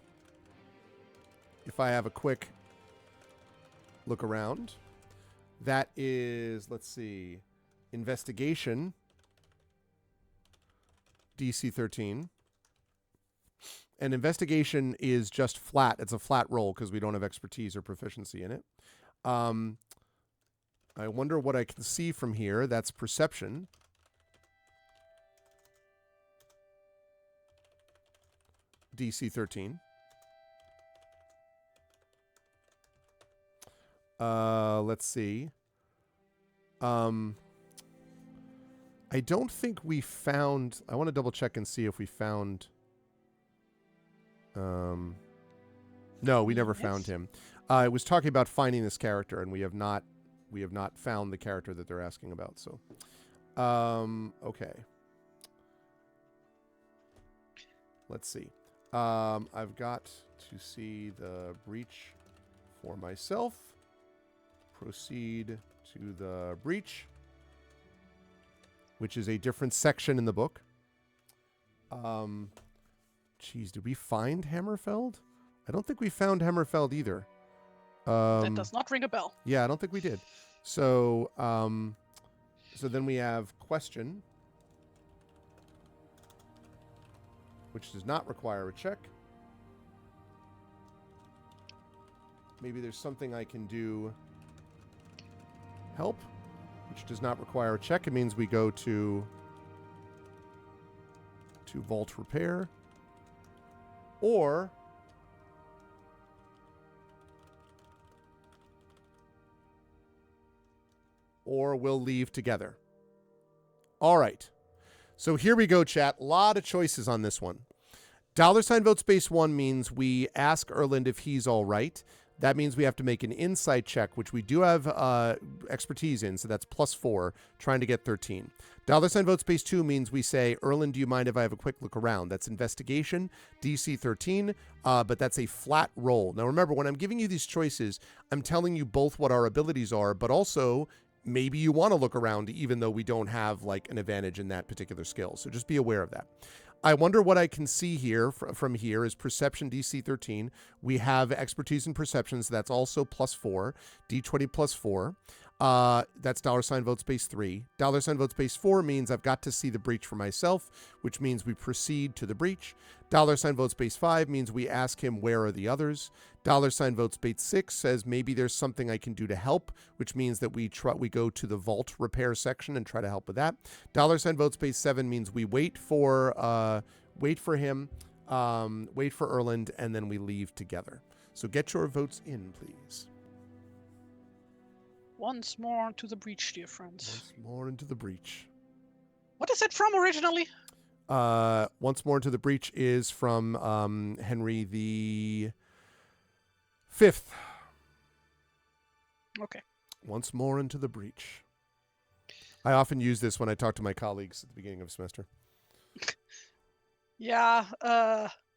if I have a quick look around? That is, let's see, investigation, DC 13. And investigation is just flat. It's a flat roll because we don't have expertise or proficiency in it. I wonder what I can see from here. That's perception. DC 13. Let's see. I don't think we found... I want to double check and see if we found... No, we never found him. I was talking about finding this character, and we have not found the character that they're asking about. So, okay. Let's see. I've got to see the breach for myself. Proceed to the breach, which is a different section in the book. Geez, did we find Hammerfeld? I don't think we found Hammerfeld either. That does not ring a bell. Yeah, I don't think we did. So, so then we have question, which does not require a check. Maybe there's something I can do. Help, which does not require a check. It means we go to vault repair. Or we'll leave together. All right. So here we go, chat. A lot of choices on this one. $ vote space 1 means we ask Erland if he's all right. That means we have to make an insight check, which we do have expertise in, so that's +4, trying to get 13. $ vote space 2 means we say, Erland, do you mind if I have a quick look around? That's investigation, DC 13, but that's a flat roll. Now remember, when I'm giving you these choices, I'm telling you both what our abilities are, but also maybe you want to look around even though we don't have like an advantage in that particular skill. So just be aware of that. I wonder what I can see here from here is perception DC 13. We have expertise in perception, so that's also +4. D20 +4. That's $ vote space 3. $ vote space 4 means I've got to see the breach for myself, which means we proceed to the breach. $ vote space 5 means we ask him where are the others. $ vote space 6 says maybe there's something I can do to help, which means that we go to the vault repair section and try to help with that. $ vote space 7 means we wait for him, wait for Erland, and then we leave together. So get your votes in, please. Once more to the breach, dear friends. Once more into the breach. What is it from originally? Once more into the breach is from Henry the Fifth. Okay. Once more into the breach. I often use this when I talk to my colleagues at the beginning of a semester. Yeah,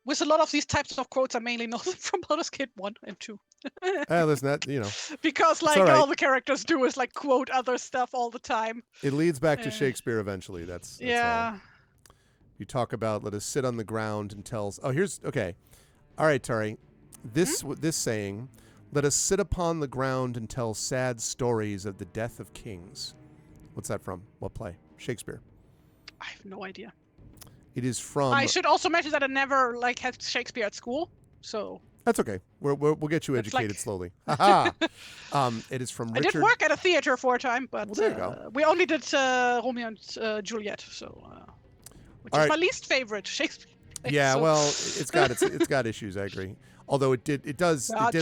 with a lot of these types of quotes, I mainly know them from Baldur's Gate 1 and 2. Listen, that, because like all the characters do is like quote other stuff all the time. It leads back to Shakespeare eventually. That's yeah. You talk about let us sit on the ground and tell. Oh, here's okay. All right, Tari. This saying, let us sit upon the ground and tell sad stories of the death of kings. What's that from? What play? Shakespeare. I have no idea. It is from. I should also mention that I never had Shakespeare at school, so. That's okay. We'll get you educated slowly. It is from Richard. I did work at a theater for a time, but well, there you go. We only did Romeo and Juliet, so which is my least favorite Shakespeare. Yeah, so. Well, it's got issues. I agree. Although it did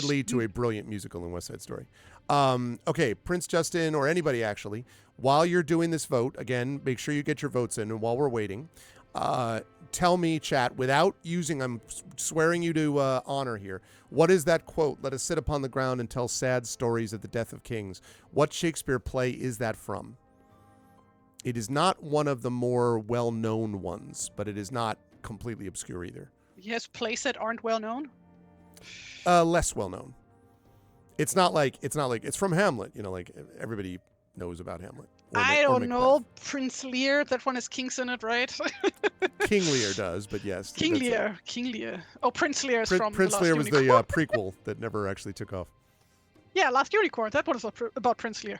lead to a brilliant musical in West Side Story. Okay, Prince Justin or anybody actually, while you're doing this vote, again, make sure you get your votes in, and while we're waiting. Tell me, chat, without using, I'm swearing you to honor here. What is that quote? Let us sit upon the ground and tell sad stories of the death of kings. What Shakespeare play is that from? It is not one of the more well-known ones, but it is not completely obscure either. He has plays that aren't well-known? Less well-known. It's not like it's from Hamlet, like everybody knows about Hamlet. I or don't Macbeth. know. Prince Lear, that one has kings in it, right? King Lear does, but yes. King Lear. Oh, Prince Lear is from The Prince Last Lear was Unicorn. the prequel that never actually took off. Yeah, Last Unicorn. That one is about Prince Lear.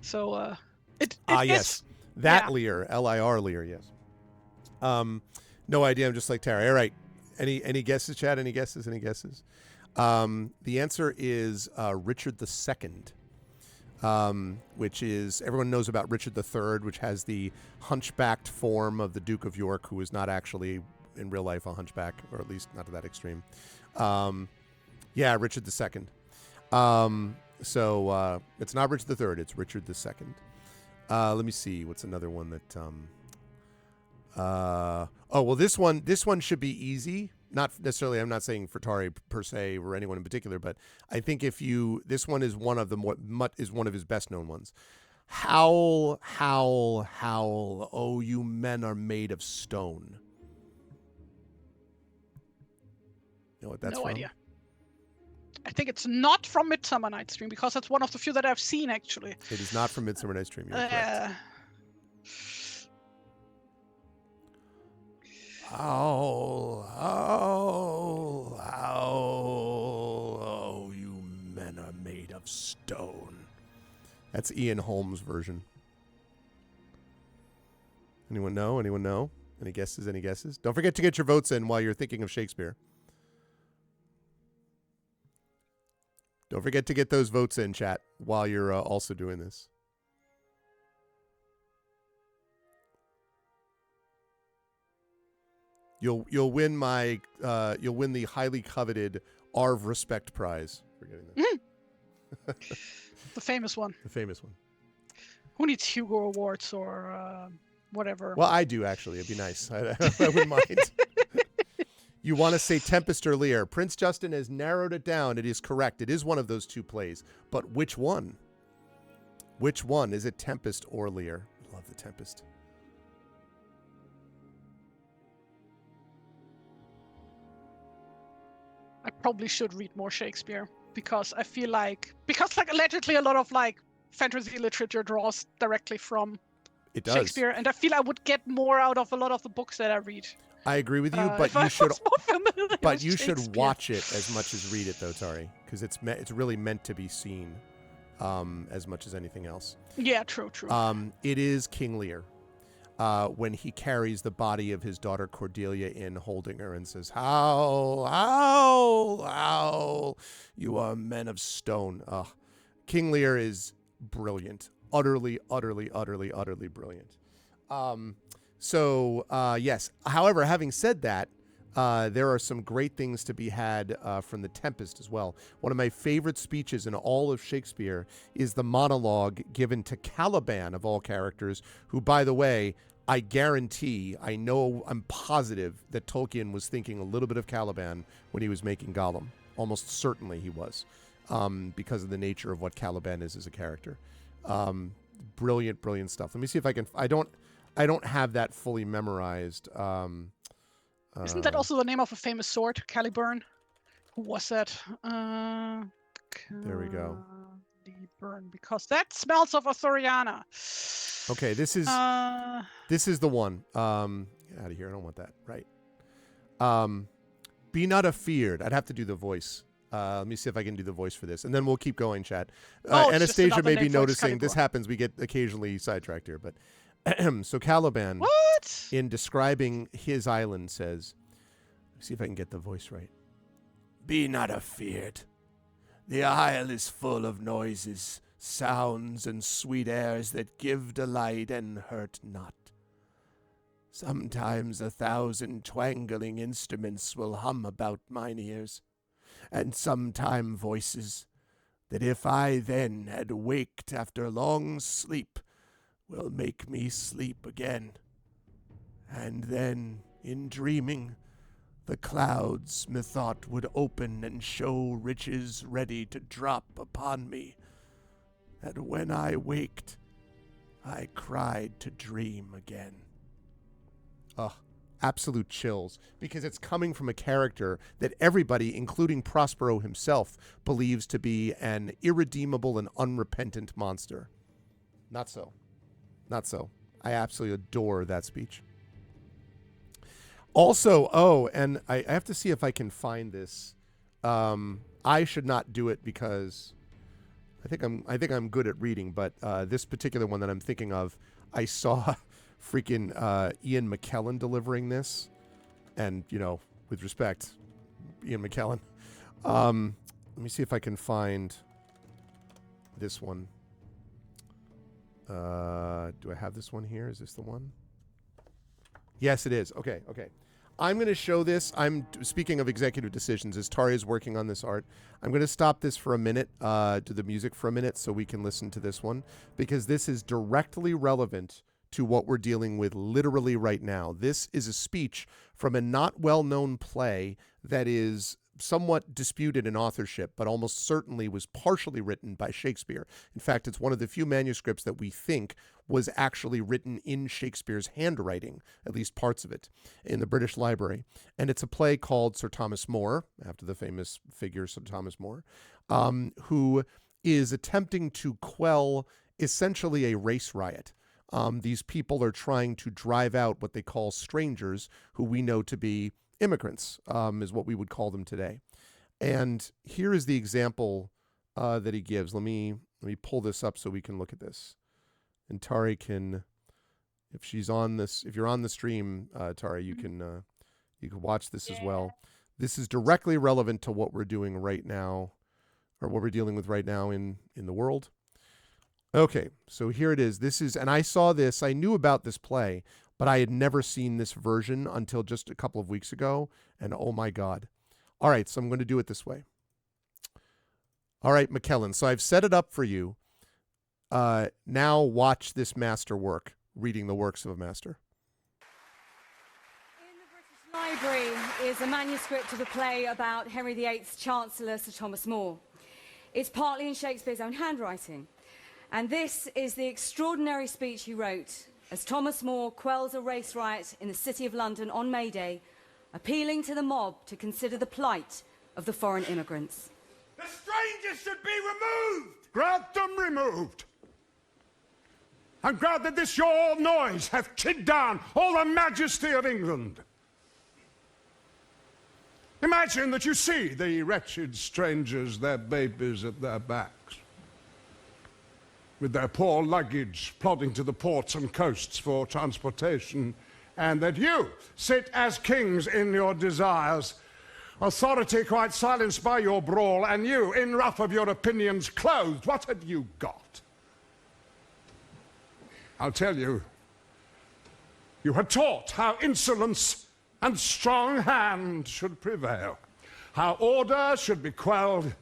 So it yes. That Lear, L-I-R Lear, yes. No idea. I'm just like Tara. All right. Any guesses, Chad? Any guesses? The answer is Richard II, which is, everyone knows about Richard III, which has the hunchbacked form of the Duke of York, who is not actually in real life a hunchback, or at least not to that extreme. Richard II. So it's not Richard III, it's Richard II. Let me see. What's another one that... this one should be easy. Not necessarily, I'm not saying for Tari per se or anyone in particular, but I think this one is one of his best known ones. Howl, howl, howl, oh, you men are made of stone. You know what that's from? No idea. I think it's not from Midsummer Night's Dream, because that's one of the few that I've seen, actually. It is not from Midsummer Night's Dream. You're correct. Howl, howl, howl, oh, you men are made of stone. That's Ian Holmes' version. Anyone know? Any guesses? Don't forget to get your votes in while you're thinking of Shakespeare. Don't forget to get those votes in, chat, while you're also doing this. You'll win the highly coveted Arv Respect Prize for getting that. The famous one. Who needs Hugo Awards or whatever? Well, I do, actually. It'd be nice. I wouldn't mind. You want to say Tempest or Lear. Prince Justin has narrowed it down. It is correct. It is one of those two plays. But which one? Which one? Is it Tempest or Lear? I love the Tempest. I probably should read more Shakespeare, because I feel like allegedly a lot of fantasy literature draws directly from Shakespeare, and I feel I would get more out of a lot of the books that I read. I agree with you, but you should watch it as much as read it, though, Tari, because it's really meant to be seen as much as anything else. Yeah, true. It is King Lear. When he carries the body of his daughter Cordelia in, holding her, and says, howl, howl, howl, you are men of stone. King Lear is brilliant. Utterly, utterly, utterly, utterly brilliant. Yes. However, having said that, there are some great things to be had from The Tempest as well. One of my favorite speeches in all of Shakespeare is the monologue given to Caliban, of all characters, who, by the way, I'm positive that Tolkien was thinking a little bit of Caliban when he was making Gollum. Almost certainly he was, because of the nature of what Caliban is as a character. Brilliant, brilliant stuff. Let me see if I can... I don't have that fully memorized. Isn't that also the name of a famous sword, Caliburn? Who was that? There we go. Caliburn, because that smells of Arthuriana. Okay, this is the one. Get out of here. I don't want that. Right. Be not afeard. I'd have to do the voice. Let me see if I can do the voice for this, and then we'll keep going, chat. Anastasia may be noticing this happens. We get occasionally sidetracked here, but so Caliban, in describing his island, says, let's see if I can get the voice right. Be not afeard. The isle is full of noises, sounds, and sweet airs that give delight and hurt not. Sometimes 1,000 twangling instruments will hum about mine ears, and sometime voices that if I then had waked after long sleep will make me sleep again. And then, in dreaming, the clouds, methought, would open and show riches ready to drop upon me. And when I waked, I cried to dream again. Absolute chills, because it's coming from a character that everybody, including Prospero himself, believes to be an irredeemable and unrepentant monster. Not so. not so. I absolutely adore that speech. Also, oh, and I have to see if I can find this. I should not do it because I think I'm good at reading, but this particular one that I'm thinking of, I saw freaking Ian McKellen delivering this, and with respect, Ian McKellen. Let me see if I can find this one. Do I have this one here? Is this the one? Yes, it is. Okay. I'm going to show this. I'm speaking of executive decisions. As Tari is working on this art, I'm going to stop this for a minute, do the music for a minute, so we can listen to this one, because this is directly relevant to what we're dealing with literally right now. This is a speech from a not well-known play that is somewhat disputed in authorship, but almost certainly was partially written by Shakespeare. In fact, it's one of the few manuscripts that we think was actually written in Shakespeare's handwriting, at least parts of it, in the British Library. And it's a play called Sir Thomas More, after the famous figure Sir Thomas More, who is attempting to quell essentially a race riot. These people are trying to drive out what they call strangers, who we know to be immigrants, is what we would call them today. And here is the example that he gives. Let me pull this up so we can look at this. And Tari can, if you're on the stream, Tari, you can watch this as well. This is directly relevant to what we're doing right now, or what we're dealing with right now in the world. Okay, so here it is. And I saw this, I knew about this play, but I had never seen this version until just a couple of weeks ago, and oh my God. All right, so I'm going to do it this way. All right, McKellen, so I've set it up for you. Now watch this master work, reading the works of a master. In the British Library is a manuscript of a play about Henry VIII's Chancellor, Sir Thomas More. It's partly in Shakespeare's own handwriting. And this is the extraordinary speech he wrote as Thomas More quells a race riot in the City of London on May Day, appealing to the mob to consider the plight of the foreign immigrants. The strangers should be removed! Grant them removed. And grant that this your noise hath chid down all the majesty of England. Imagine that you see the wretched strangers, their babies at their backs, with their poor luggage plodding to the ports and coasts for transportation, and that you sit as kings in your desires, authority quite silenced by your brawl, and you, in ruff of your opinions, clothed. What had you got? I'll tell you, you had taught how insolence and strong hand should prevail, how order should be quelled,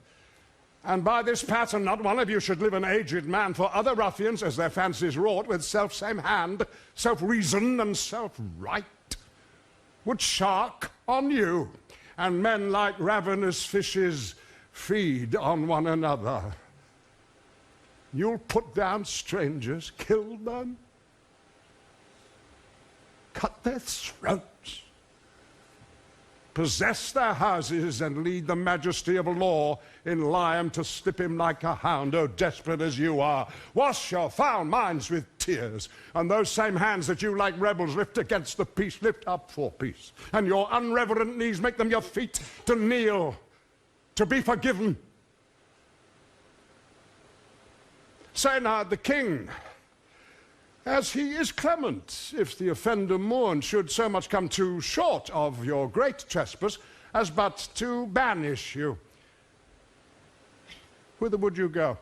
and by this pattern not one of you should live an aged man, for other ruffians, as their fancies wrought with self-same hand, self-reason and self-right, would shark on you, and men like ravenous fishes feed on one another. You'll put down strangers, kill them, cut their throats, possess their houses, and lead the majesty of law in Liam to slip him like a hound. Oh, desperate as you are, wash your foul minds with tears, and those same hands that you like rebels lift against the peace, lift up for peace, and your unreverent knees make them your feet to kneel, to be forgiven. Say now, the king, as he is clement, if the offender mourn, should so much come too short of your great trespass as but to banish you. Whither would you go?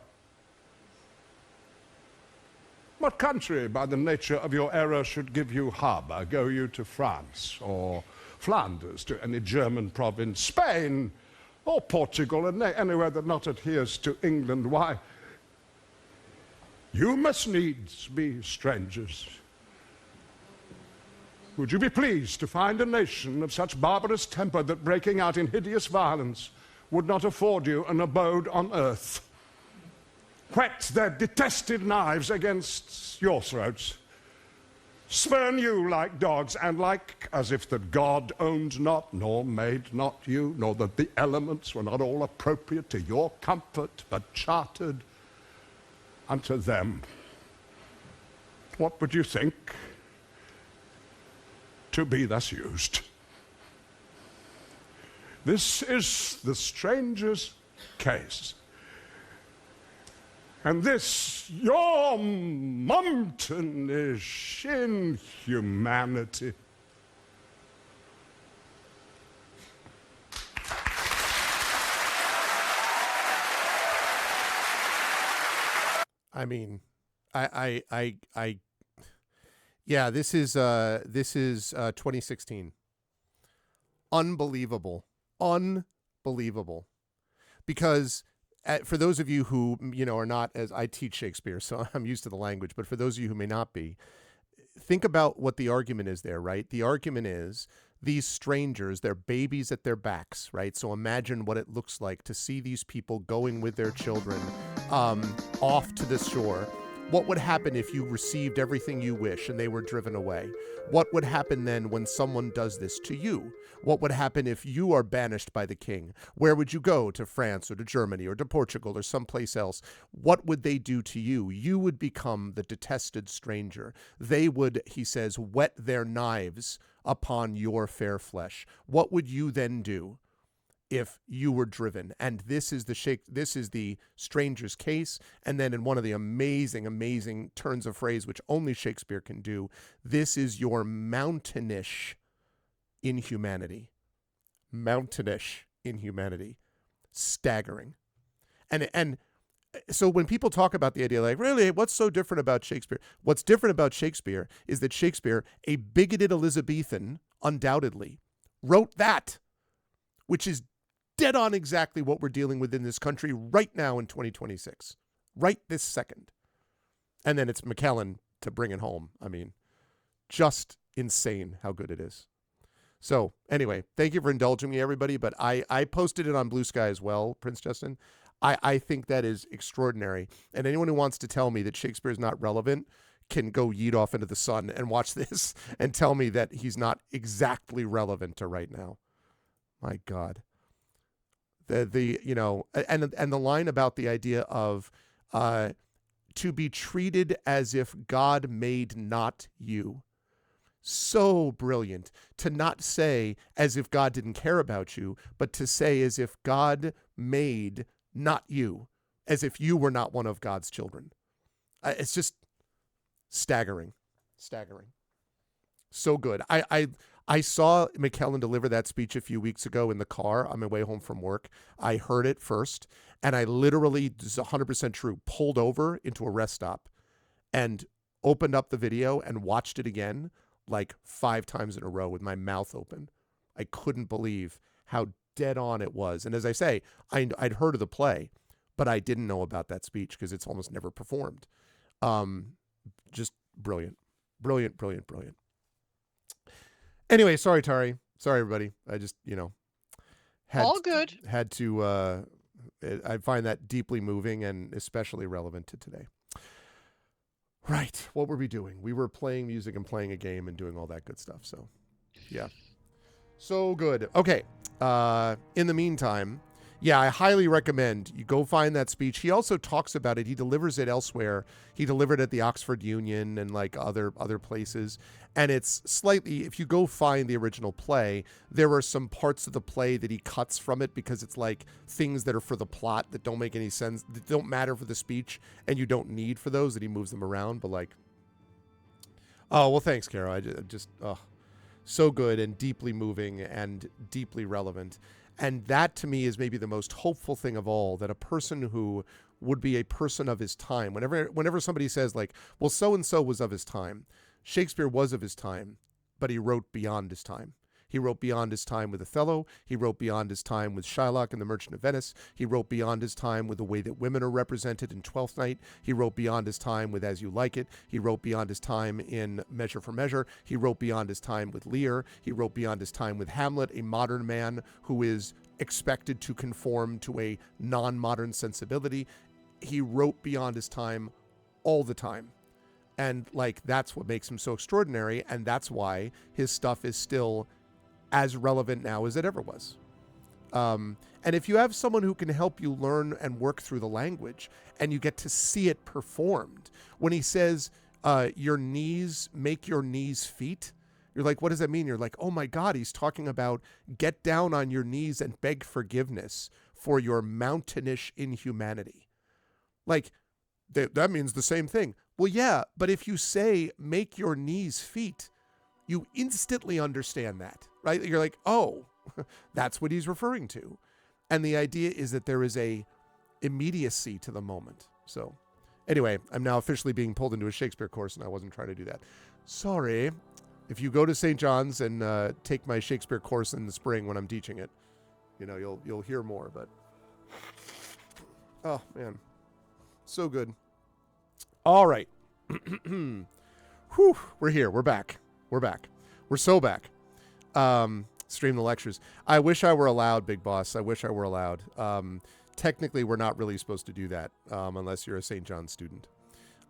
What country, by the nature of your error, should give you harbour? Go you to France, or Flanders, to any German province, Spain, or Portugal, and anywhere that not adheres to England? Why, you must needs be strangers. Would you be pleased to find a nation of such barbarous temper that breaking out in hideous violence would not afford you an abode on earth? Whet their detested knives against your throats, spurn you like dogs, and like as if that God owned not, nor made not you, nor that the elements were not all appropriate to your comfort, but chartered unto them. what would you think to be thus used? This is the stranger's case. And this, your mountainish inhumanity. I mean, yeah, this is 2016. Unbelievable. Because for those of you who, are not, as I teach Shakespeare, so I'm used to the language, but for those of you who may not be, think about what the argument is there, right? The argument is these strangers, they're babies at their backs, right? So imagine what it looks like to see these people going with their children off to the shore. What would happen if you received everything you wish and they were driven away? What would happen then when someone does this to you? What would happen if you are banished by the king? Where would you go? To France or to Germany or to Portugal or someplace else? What would they do to you? You would become the detested stranger. They would, he says, whet their knives upon your fair flesh. What would you then do if you were driven? And this is the stranger's case. And then in one of the amazing turns of phrase, which only Shakespeare can do, this is your mountainish inhumanity. Mountainish inhumanity. Staggering. And so when people talk about the idea, like, really, what's so different about Shakespeare? What's different about Shakespeare is that Shakespeare, a bigoted Elizabethan, undoubtedly, wrote that, which is dead on exactly what we're dealing with in this country right now in 2026, right this second. And then it's McKellen to bring it home. I mean, just insane how good it is. So anyway, thank you for indulging me, everybody. But I posted it on Blue Sky as well, Prince Justin. I think that is extraordinary. And anyone who wants to tell me that Shakespeare is not relevant can go yeet off into the sun and watch this and tell me that he's not exactly relevant to right now. My God. And the line about the idea of to be treated as if God made not you. So brilliant. To not say as if God didn't care about you, but to say as if God made not you, as if you were not one of God's children. It's just staggering. So good. I saw McKellen deliver that speech a few weeks ago in the car on my way home from work. I heard it first, and I literally, this is 100% true, pulled over into a rest stop and opened up the video and watched it again like 5 times in a row with my mouth open. I couldn't believe how dead on it was. And as I say, I'd heard of the play, but I didn't know about that speech because it's almost never performed. Just brilliant. Anyway, sorry, Tari. Sorry, everybody. I just, all good. Had to, I find that deeply moving and especially relevant to today. Right. What were we doing? We were playing music and playing a game and doing all that good stuff. So, yeah. So good. Okay. In the meantime, yeah, I highly recommend you go find that speech. He also talks about it. He delivers it elsewhere. He delivered it at the Oxford Union and like other places. And it's slightly, if you go find the original play, there are some parts of the play that he cuts from it because it's like things that are for the plot that don't make any sense, that don't matter for the speech, and you don't need for those, that he moves them around. But like, oh, well, thanks, Carol. I just so good and deeply moving and deeply relevant. And that, to me, is maybe the most hopeful thing of all, that a person who would be a person of his time, whenever somebody says, like, well, so-and-so was of his time, Shakespeare was of his time, but he wrote beyond his time. He wrote beyond his time with Othello. He wrote beyond his time with Shylock and the Merchant of Venice. He wrote beyond his time with the way that women are represented in Twelfth Night. He wrote beyond his time with As You Like It. He wrote beyond his time in Measure for Measure. He wrote beyond his time with Lear. He wrote beyond his time with Hamlet, a modern man who is expected to conform to a non-modern sensibility. He wrote beyond his time all the time. And like, that's what makes him so extraordinary. And that's why his stuff is still as relevant now as it ever was. And if you have someone who can help you learn and work through the language, and you get to see it performed, when he says, your knees make your knees feet. You're like, what does that mean? You're like, oh my God, he's talking about get down on your knees and beg forgiveness for your mountainish inhumanity. Like, that means the same thing. Well, yeah, but if you say make your knees feet, you instantly understand that, right? You're like, oh, that's what he's referring to. And the idea is that there is a immediacy to the moment. So anyway, I'm now officially being pulled into a Shakespeare course, and I wasn't trying to do that. Sorry. If you go to St. John's and take my Shakespeare course in the spring when I'm teaching it, you'll hear more. But oh man, so good. All right, whew, we're here. We're back. We're so back. Stream the lectures. I wish I were allowed, Big Boss. I wish I were allowed. Technically, we're not really supposed to do that unless you're a St. John's student.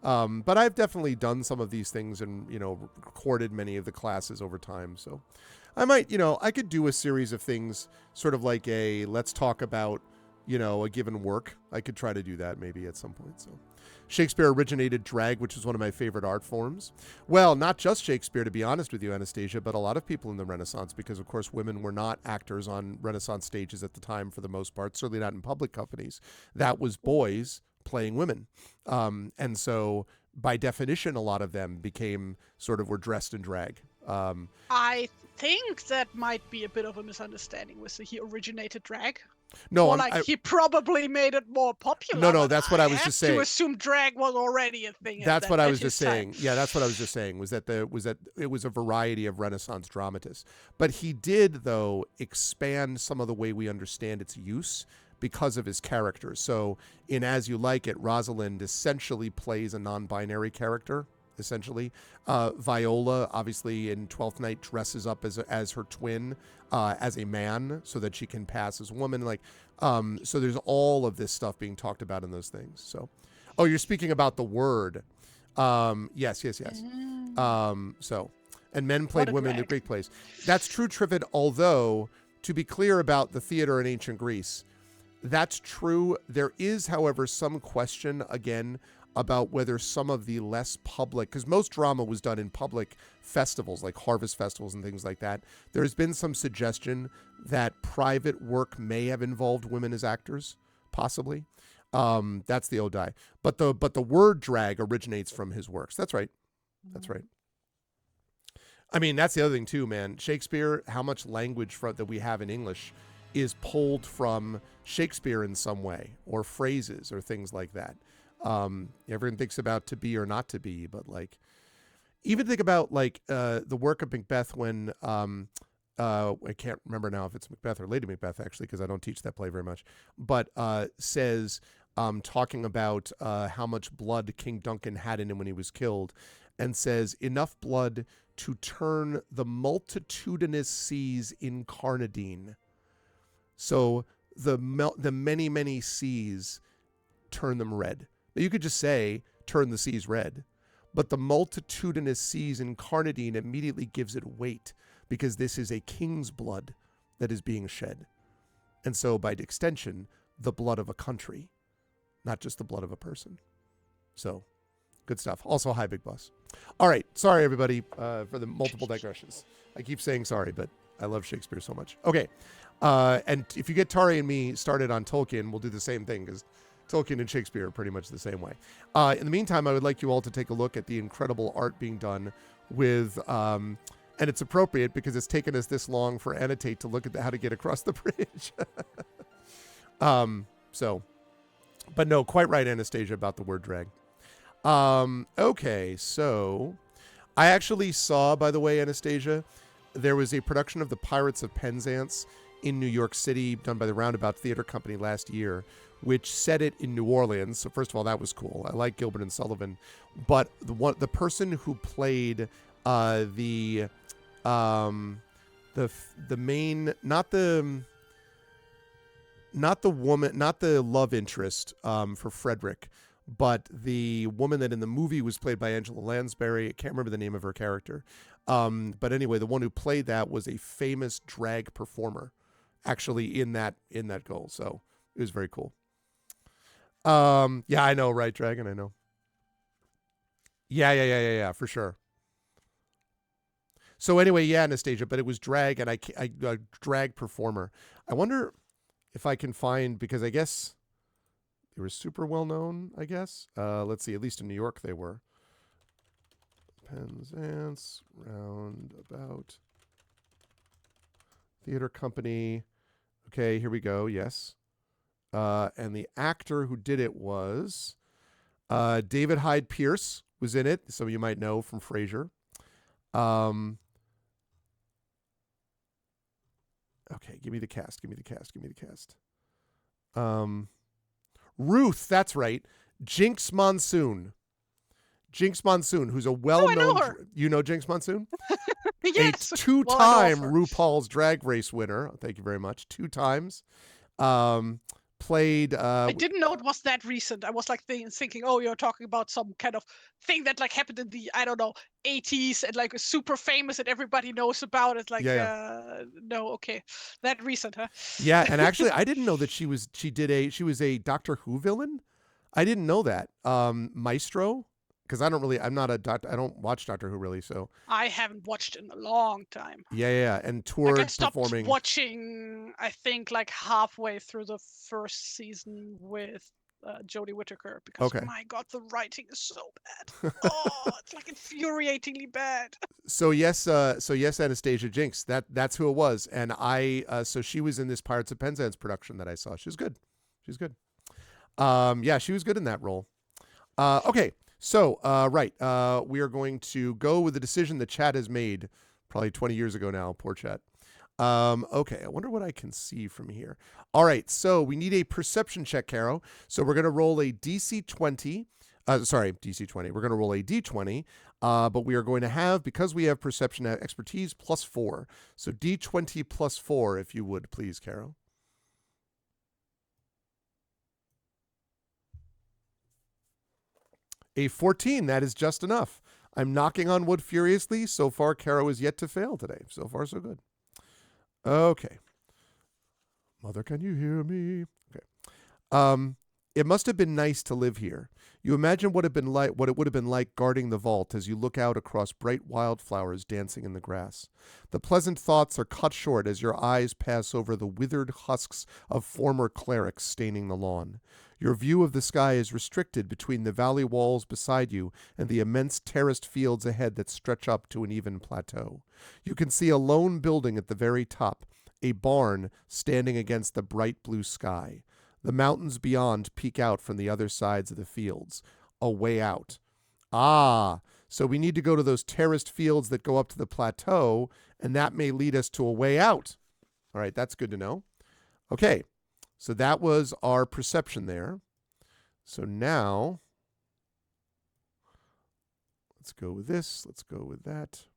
But I've definitely done some of these things and, recorded many of the classes over time. So I might, I could do a series of things sort of like let's talk about, a given work. I could try to do that maybe at some point. So Shakespeare originated drag, which is one of my favorite art forms. Well, not just Shakespeare, to be honest with you, Anastasia, but a lot of people in the Renaissance, because of course women were not actors on Renaissance stages at the time for the most part, certainly not in public companies. That was boys playing women. And so by definition, a lot of them became were dressed in drag. I think that might be a bit of a misunderstanding with he originated drag. No, he probably made it more popular. No, that's what I was just saying. To assume drag was already a thing. That's what I was just saying. Yeah, that's what I was just saying. Was that it was a variety of Renaissance dramatists, but he did though expand some of the way we understand its use because of his character. So in As You Like It, Rosalind essentially plays a non-binary character. Essentially, Viola, obviously in Twelfth Night, dresses up as her twin, as a man, so that she can pass as a woman. So there's all of this stuff being talked about in those things. So, oh, you're speaking about the word. Yes. So, and men played women in the Greek plays. That's true, Trivid. Although, to be clear about the theater in ancient Greece, that's true. There is, however, some question again about whether some of the less public, because most drama was done in public festivals like harvest festivals and things like that. There's been some suggestion that private work may have involved women as actors, possibly. That's the Odai. But the word drag originates from his works. That's right. That's right. I mean, that's the other thing too, man. Shakespeare, how much language that we have in English is pulled from Shakespeare in some way, or phrases or things like that. Everyone thinks about to be or not to be, but even think about the work of Macbeth when I can't remember now if it's Macbeth or Lady Macbeth actually, because I don't teach that play very much, but says talking about how much blood King Duncan had in him when he was killed, and says enough blood to turn the multitudinous seas incarnadine. So the many seas turn them red. You could just say, turn the seas red. But the multitudinous seas incarnadine immediately gives it weight, because this is a king's blood that is being shed. And so, by extension, the blood of a country, not just the blood of a person. So, good stuff. Also, hi, Big Boss. All right. Sorry, everybody, for the multiple digressions. I keep saying sorry, but I love Shakespeare so much. Okay. And if you get Tari and me started on Tolkien, we'll do the same thing, because Tolkien and Shakespeare are pretty much the same way. In the meantime, I would like you all to take a look at the incredible art being done with, and it's appropriate because it's taken us this long for Annotate to look at how to get across the bridge. But no, quite right, Anastasia, about the word drag. Okay, so I actually saw, by the way, Anastasia, there was a production of The Pirates of Penzance in New York City done by the Roundabout Theater Company last year, which set it in New Orleans. So first of all, that was cool. I like Gilbert and Sullivan, but the person who played the main, not the woman, not the love interest for Frederick, but the woman that in the movie was played by Angela Lansbury. I can't remember the name of her character. But anyway, the one who played that was a famous drag performer, actually in that goal. So it was very cool. Yeah, I know, right, Dragon? I know. Yeah, for sure. So anyway, yeah, Anastasia, but it was drag, and I drag performer. I wonder if I can find, because I guess they were super well known. I guess. Let's see. At least in New York, they were. Penzance Roundabout Theater Company. Okay, here we go. Yes. And the actor who did it was David Hyde Pierce was in it. Some of you might know from Frasier. Okay, give me the cast. Ruth, that's right. Jinx Monsoon. Who's a well-known... I know her. You know Jinx Monsoon? Yes. A two-time RuPaul's Drag Race winner. Thank you very much. 2 times. Played... I didn't know it was that recent. I was like thinking, oh, you're talking about some kind of thing that like happened in the, I don't know, 80s and like was super famous and everybody knows about it. Like, no, okay. That recent, huh? Yeah, and actually I didn't know that she was a Doctor Who villain. I didn't know that. Maestro, because I don't watch Doctor Who really, so I haven't watched in a long time. Yeah, and toured like I stopped performing. watching, I think, like halfway through the first season with Jodie Whittaker because my God, the writing is so bad. Oh, it's like infuriatingly bad. So yes, Anastasia Jinx. That's who it was, and so she was in this Pirates of Penzance production that I saw. She was good. Yeah, she was good in that role. Okay. So, we are going to go with the decision that Chat has made probably 20 years ago now. Poor Chat. Okay, I wonder what I can see from here. All right, so we need a perception check, Caro. So we're going to roll a DC 20. DC 20. We're going to roll a D20, but we are going to have, because we have perception expertise, +4. So D20 +4, if you would, please, Caro. A 14, that is just enough. I'm knocking on wood furiously. So far, Caro is yet to fail today. So far, so good. Okay. Mother, can you hear me? Okay. It must have been nice to live here. You imagine what it would have been like guarding the vault as you look out across bright wildflowers dancing in the grass. The pleasant thoughts are cut short as your eyes pass over the withered husks of former clerics staining the lawn. Your view of the sky is restricted between the valley walls beside you and the immense terraced fields ahead that stretch up to an even plateau. You can see a lone building at the very top, a barn standing against the bright blue sky. The mountains beyond peek out from the other sides of the fields. A way out. Ah, so we need to go to those terraced fields that go up to the plateau, and that may lead us to a way out. All right, that's good to know. Okay, so that was our perception there. So now, let's go with this. Let's go with that.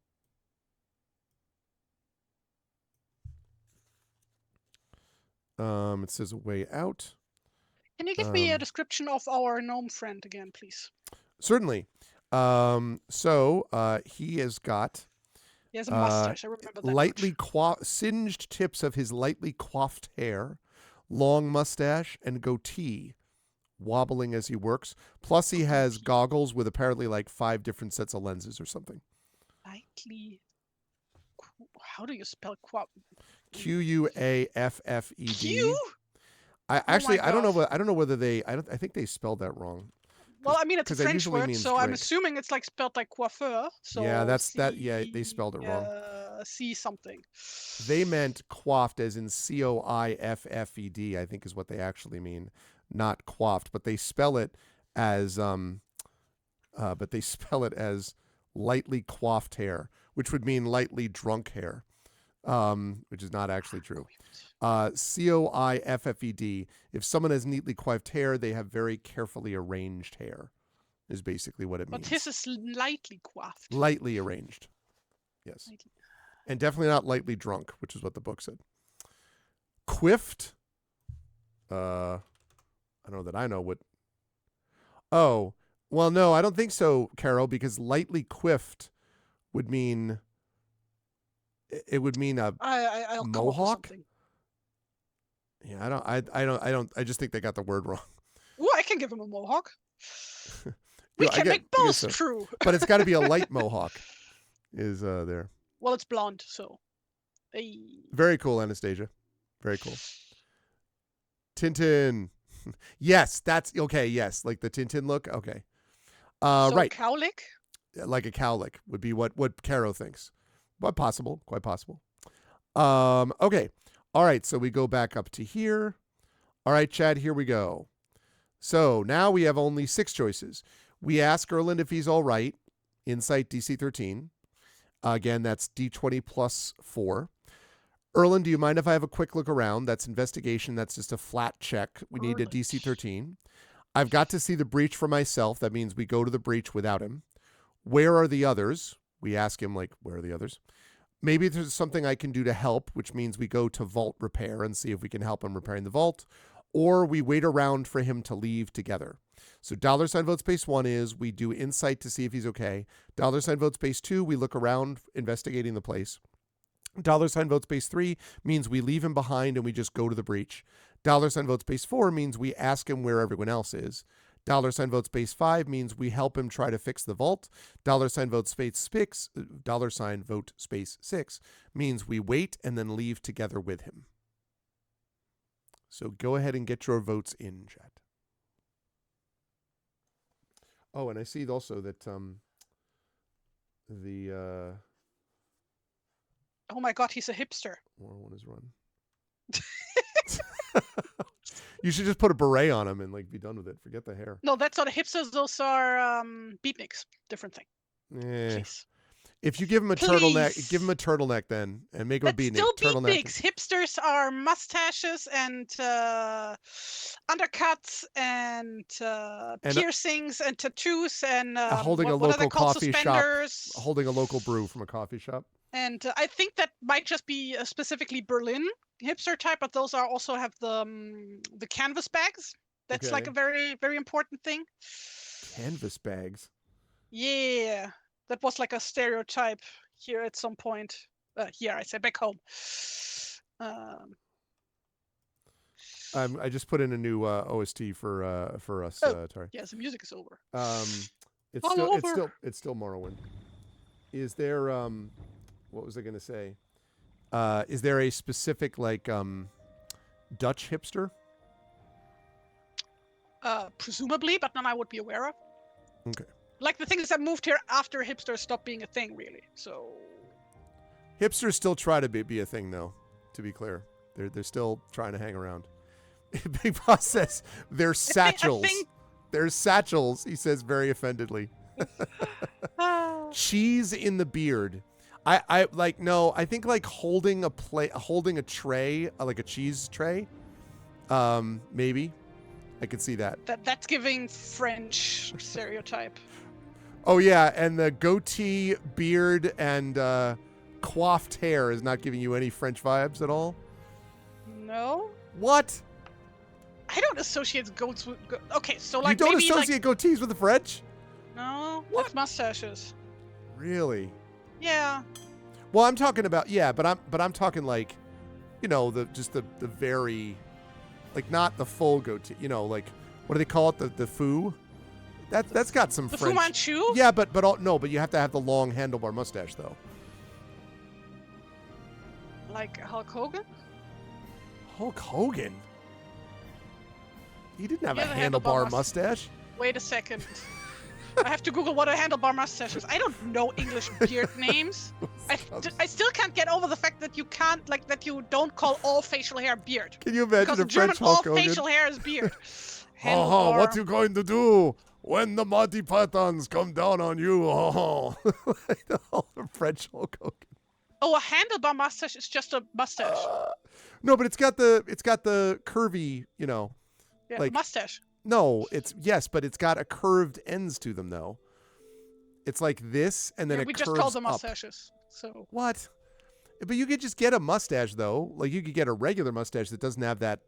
It says a way out. Can you give me a description of our gnome friend again, please? Certainly. So he has got... He has a mustache, I remember that lightly singed tips of his lightly coiffed hair, long mustache, and goatee, wobbling as he works. Plus he has goggles with apparently like 5 different sets of lenses or something. Lightly... How do you spell quaff? Quaffed. Q? I don't know whether they... I think they spelled that wrong. Well, I mean, it's a French word, so I'm assuming it's like spelled like coiffeur. So yeah, yeah, they spelled it wrong. C something. They meant coiffed as in Coiffed, I think is what they actually mean, not coiffed. But they spell it as lightly coiffed hair, which would mean lightly drunk hair, which is not actually true. Coiffed. If someone has neatly coiffed hair, they have very carefully arranged hair, is basically what it means. But his is lightly coiffed. Lightly arranged. Yes. Lightly. And definitely not lightly drunk, which is what the book said. Quiffed. I don't know that I know what. Oh, well, no, I don't think so, Carol, because lightly quiffed would mean. It would mean a I'll mohawk. Yeah, I just think they got the word wrong. Ooh, I can give him a mohawk. We I can make I guess both so. true. But it's got to be a light mohawk. Is there? Well, it's blonde, so. Hey. Very cool, Anastasia. Very cool. Tintin. Yes, that's okay. Yes, like the Tintin look. Okay. So Right. cowlick? Like a cowlick would be what Caro thinks. But possible, quite possible. Okay. All right, so we go back up to here. All right, Chad, here we go. So now we have only 6 choices. We ask Erland if he's all right. Insight DC 13. Again, that's D20 plus 4. Erland, do you mind if I have a quick look around? That's investigation. That's just a flat check. We need a DC 13. I've got to see the breach for myself. That means we go to the breach without him. Where are the others? We ask him, like, where are the others? Maybe there's something I can do to help, which means we go to vault repair and see if we can help him repairing the vault. Or we wait around for him to leave together. So $ vote space 1 is we do insight to see if he's okay. $ vote space 2, we look around investigating the place. $ vote space 3 means we leave him behind and we just go to the breach. $ vote space 4 means we ask him where everyone else is. $ vote space 5 means we help him try to fix the vault. $ vote space 6, $ vote space 6 means we wait and then leave together with him. So go ahead and get your votes in, chat. Oh, and I see also that Oh my god, he's a hipster. one is run. You should just put a beret on him and like be done with it. Forget the hair. No, that's not a hipster. Those are beatniks. Different thing. Please. If you give him a turtleneck, give him a turtleneck then, and make him a beatnik. Still Turtleneck. beatniks. Hipsters are mustaches and undercuts and piercings and tattoos and holding a what are they local called? coffee Suspenders. shop, holding a local brew from a coffee shop. And I think that might just be specifically Berlin hipster type, but those are also have the canvas bags. That's like a very, very important thing. Canvas bags. Yeah, that was like a stereotype here at some point. Here, I say back home. I just put in a new OST for us, Tari. Yes, the music is over. It's still Morrowind. Is there what was I going to say? Is there a specific like Dutch hipster? Presumably, but none I would be aware of. Okay. Like the things that moved here after hipsters stopped being a thing, really. So hipsters still try to be a thing, though. To be clear, they're still trying to hang around. Big Boss says they're satchels. They're satchels. He says very offendedly. Cheese in the beard. I like no. I think like holding a tray, like a cheese tray. Maybe. I could see that. That's giving French stereotype. Oh yeah, and the goatee, beard, and coiffed hair is not giving you any French vibes at all? No. What? I don't associate goats with... Okay, so like you don't maybe associate goatees with the French? No, what? That's mustaches. Really? Yeah. Well, I'm talking about but I'm talking like, you know, the very, like not the full goatee. You know, like what do they call it? The foo. That's got some the French. Fu Manchu? Yeah, but you have to have the long handlebar mustache though. Like Hulk Hogan? Hulk Hogan? He didn't have a handlebar mustache. Wait a second. I have to Google what a handlebar mustache is. I don't know English beard names. I still can't get over the fact that you can't, like, that you don't call all facial hair beard. Can you imagine because a in German, French Hulk Hogan? all facial hair is beard. Oh, what you going to do when the Monty Pythons come down on you? Oh, like the French Hulk Hogan. Oh, a handlebar mustache is just a mustache. No, but it's got the curvy, you know. Yeah, like mustache. No, but it's got a curved ends to them though. It's like this, and then it we curves just call them up. mustaches. So what? But you could just get a mustache though. Like you could get a regular mustache that doesn't have that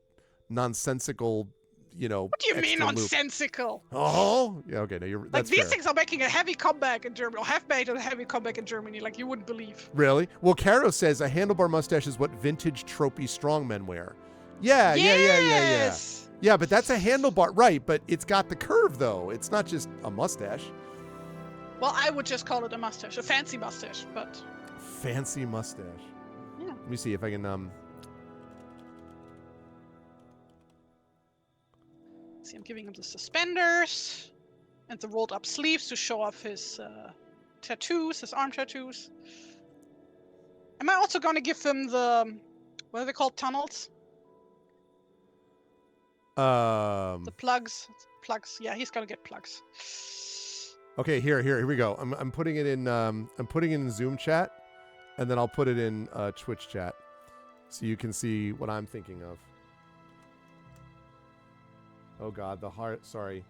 nonsensical, you know. What do you mean loop. nonsensical? Oh, yeah. Okay, no, like that's these fair. things are making a heavy comeback in Germany, or have made a heavy comeback in Germany, like you wouldn't believe. Really? Well, Caro says a handlebar mustache is what vintage tropey strongmen wear. Yeah. Yeah, but that's a handlebar, right? But it's got the curve though. It's not just a mustache. Well, I would just call it a mustache, a fancy mustache, but Fancy mustache. yeah. Let me see if I can See, I'm giving him the suspenders and the rolled up sleeves to show off his tattoos, his arm tattoos. Am I also going to give him the, what are they called, tunnels? The plugs. Plugs. Yeah, he's going to get plugs. Okay, here we go. I'm putting it in Zoom chat, and then I'll put it in Twitch chat, so you can see what I'm thinking of. Oh God, the heart. Sorry,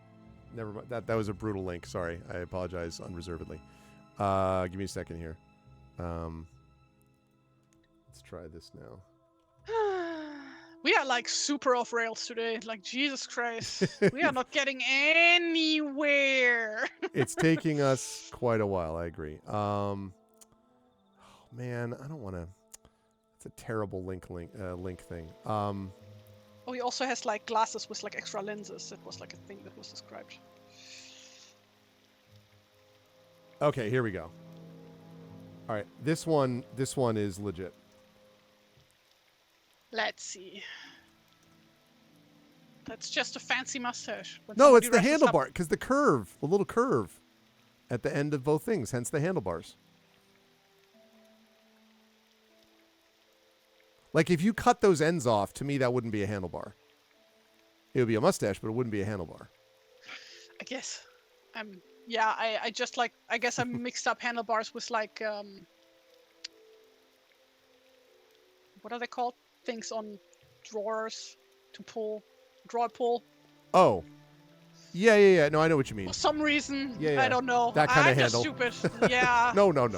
never mind. That was a brutal link. Sorry, I apologize unreservedly. Give me a second here. Let's try this now. We are like super off rails today. Like, Jesus Christ. We are not getting anywhere. It's taking us quite a while. I agree. Oh, man, I don't want to. It's a terrible link thing. Oh, he also has like glasses with like extra lenses. That was like a thing that was described. Okay, here we go. All right, this one is legit. Let's see. That's just a fancy mustache. When No, it's the somebody dresses up- handlebar, because the curve, the little curve at the end of both things, hence the handlebars. Like, if you cut those ends off, to me, that wouldn't be a handlebar. It would be a mustache, but it wouldn't be a handlebar. I guess. Yeah, I just like, I guess I mixed up handlebars with like, what are they called? Things on drawers to pull, drawer pull. Oh. Yeah. No, I know what you mean. For some reason, Yeah. I don't know. That kind of I'm just handle. stupid. Yeah. No, not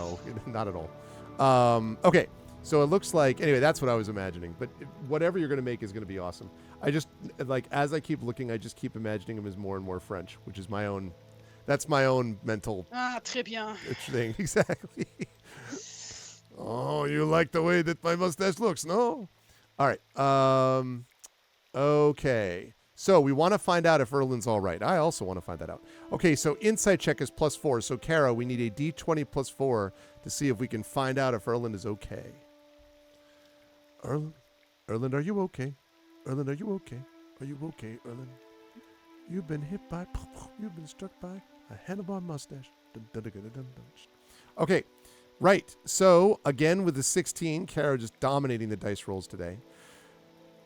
at all. Okay, so it looks like, anyway, that's what I was imagining. But whatever you're going to make is going to be awesome. I just, like, as I keep looking, I just keep imagining him as more and more French, which is my own, that's my own mental Très bien. thing. Exactly. Oh, you like the way that my mustache looks, no? All right. Okay. So we want to find out if Erlin's all right. I also want to find that out. Okay, so insight check is +4. So, Kara, we need a D20 +4 to see if we can find out if Erlin is okay. Erlin, are you okay? Erlin, are you okay? Are you okay, Erlin? You've been hit by, you've been struck by a handlebar mustache. Okay, right. So, again, with the 16, Kara just dominating the dice rolls today.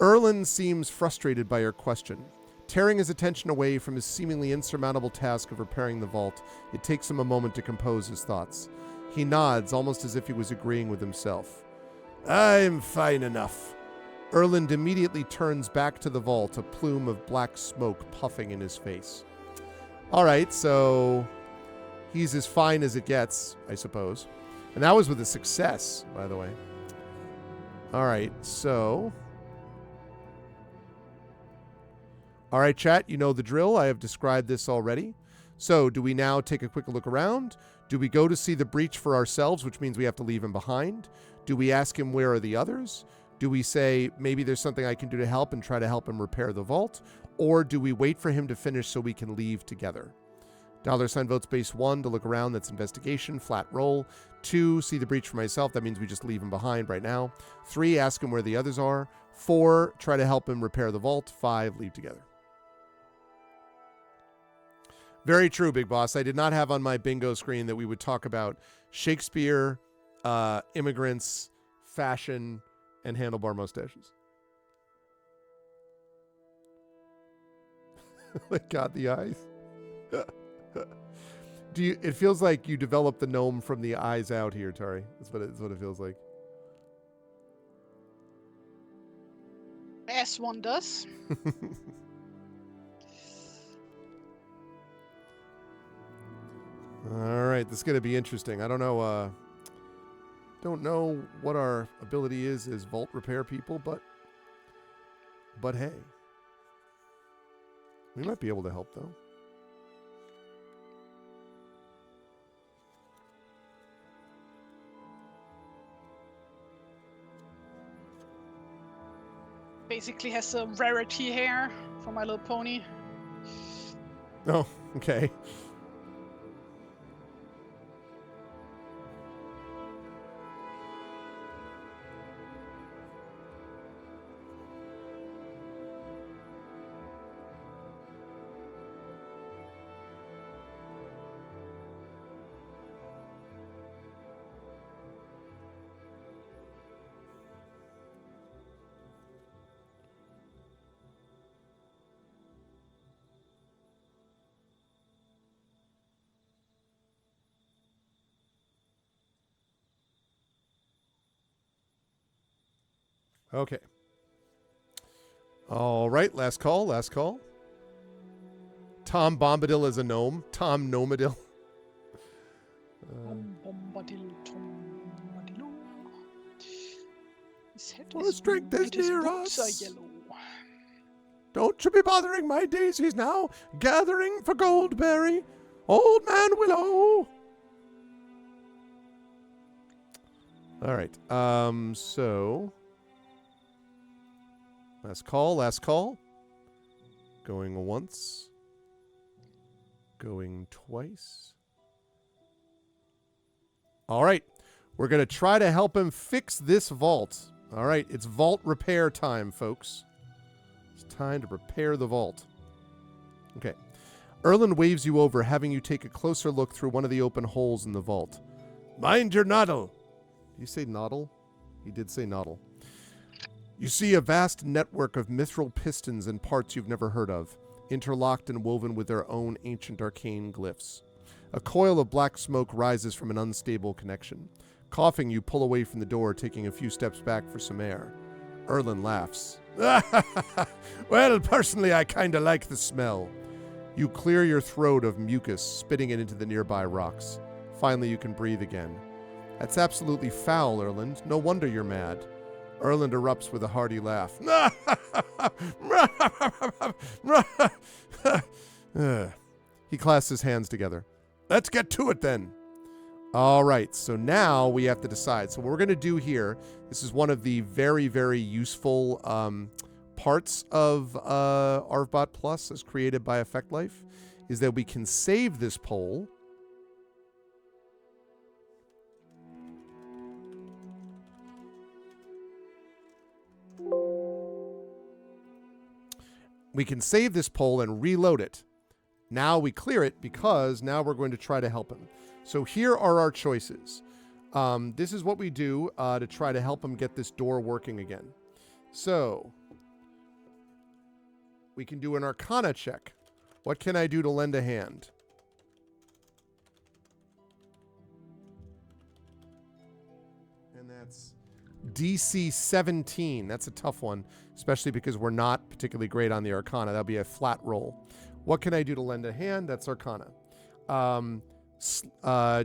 Erlin seems frustrated by her question. Tearing his attention away from his seemingly insurmountable task of repairing the vault, it takes him a moment to compose his thoughts. He nods, almost as if he was agreeing with himself. I'm fine enough. Erland immediately turns back to the vault, a plume of black smoke puffing in his face. All right, so he's as fine as it gets, I suppose. And that was with a success, by the way. All right, so... All right, chat, you know the drill. I have described this already. So do we now take a quick look around? Do we go to see the breach for ourselves, which means we have to leave him behind? Do we ask him where are the others? Do we say maybe there's something I can do to help and try to help him repair the vault? Or do we wait for him to finish so we can leave together? $ vote space 1 to look around. That's investigation, flat roll. 2, see the breach for myself. That means we just leave him behind right now. 3, ask him where the others are. 4, try to help him repair the vault. 5, leave together. Very true, Big Boss. I did not have on my bingo screen that we would talk about Shakespeare, immigrants, fashion, and handlebar mustaches. My God, the eyes. It feels like you developed the gnome from the eyes out here, Tari. That's what it feels like. As one does. All right, this is going to be interesting. I don't know what our ability is as vault repair people, but hey. We might be able to help, though. Basically has a rarity hair for My Little Pony. Oh, okay. Okay. All right, last call, last call. Tom Bombadil is a gnome. Tom Gnomadil. Bombadil, Bombadillo. His head For is strength blue is and his near boots us. are yellow. Don't you be bothering my daisies now. Gathering for Goldberry. Old Man Willow. All right. So last call, last call. Going once. Going twice. All right. We're going to try to help him fix this vault. All right. It's vault repair time, folks. It's time to repair the vault. Okay. Erland waves you over, having you take a closer look through one of the open holes in the vault. Mind your noddle. Did you say noddle? He did say noddle. You see a vast network of mithril pistons and parts you've never heard of, interlocked and woven with their own ancient arcane glyphs. A coil of black smoke rises from an unstable connection. Coughing, you pull away from the door, taking a few steps back for some air. Erland laughs. Well, personally, I kinda like the smell. You clear your throat of mucus, spitting it into the nearby rocks. Finally, you can breathe again. That's absolutely foul, Erland. No wonder you're mad. Erland erupts with a hearty laugh. He clasps his hands together. Let's get to it then. All right, so now we have to decide. So what we're going to do here, this is one of the very, very useful parts of ArvBot Plus as created by Effect Life, is that we can save this poll. We can save this poll and reload it. Now we clear it because now we're going to try to help him. So here are our choices. This is what we do to try to help him get this door working again. So we can do an Arcana check. What can I do to lend a hand? And that's DC 17. That's a tough one, especially because we're not particularly great on the Arcana. That'll be a flat roll. What can I do to lend a hand? That's Arcana.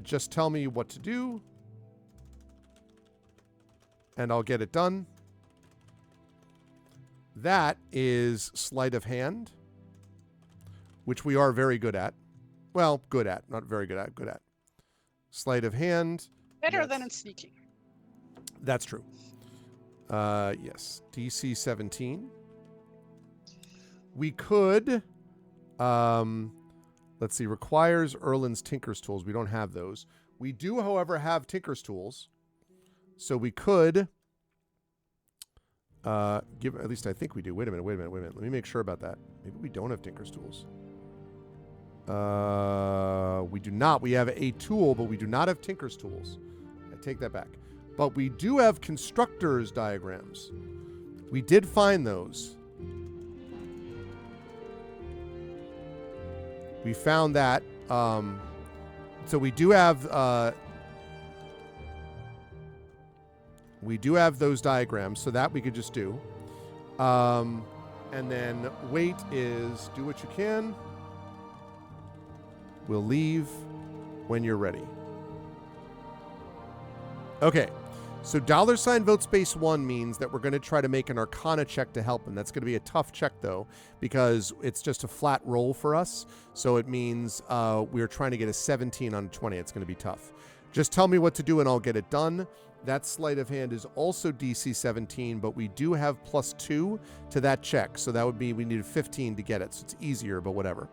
Just tell me what to do, and I'll get it done. That is Sleight of Hand, which we are very good at. Well, good at. Not very good at. Good at. Sleight of Hand. Better than in sneaking. That's true. Yes. DC 17. We could... let's see. Requires Erland's Tinker's Tools. We don't have those. We do, however, have Tinker's Tools. So we could... give, at least I think we do. Wait a minute. Let me make sure about that. Maybe we don't have Tinker's Tools. We do not. We have a tool, but we do not have Tinker's Tools. I take that back. But we do have Constructor's Diagrams. We did find those. We found that. So we do have those diagrams, so that we could just do. And then wait is do what you can. We'll leave when you're ready. Okay. So $vote space 1 means that we're going to try to make an Arcana check to help him. That's going to be a tough check, though, because it's just a flat roll for us. So it means we're trying to get a 17 on a 20. It's going to be tough. Just tell me what to do and I'll get it done. That sleight of hand is also DC 17, but we do have +2 to that check. So that would be, we needed 15 to get it. So it's easier, but whatever.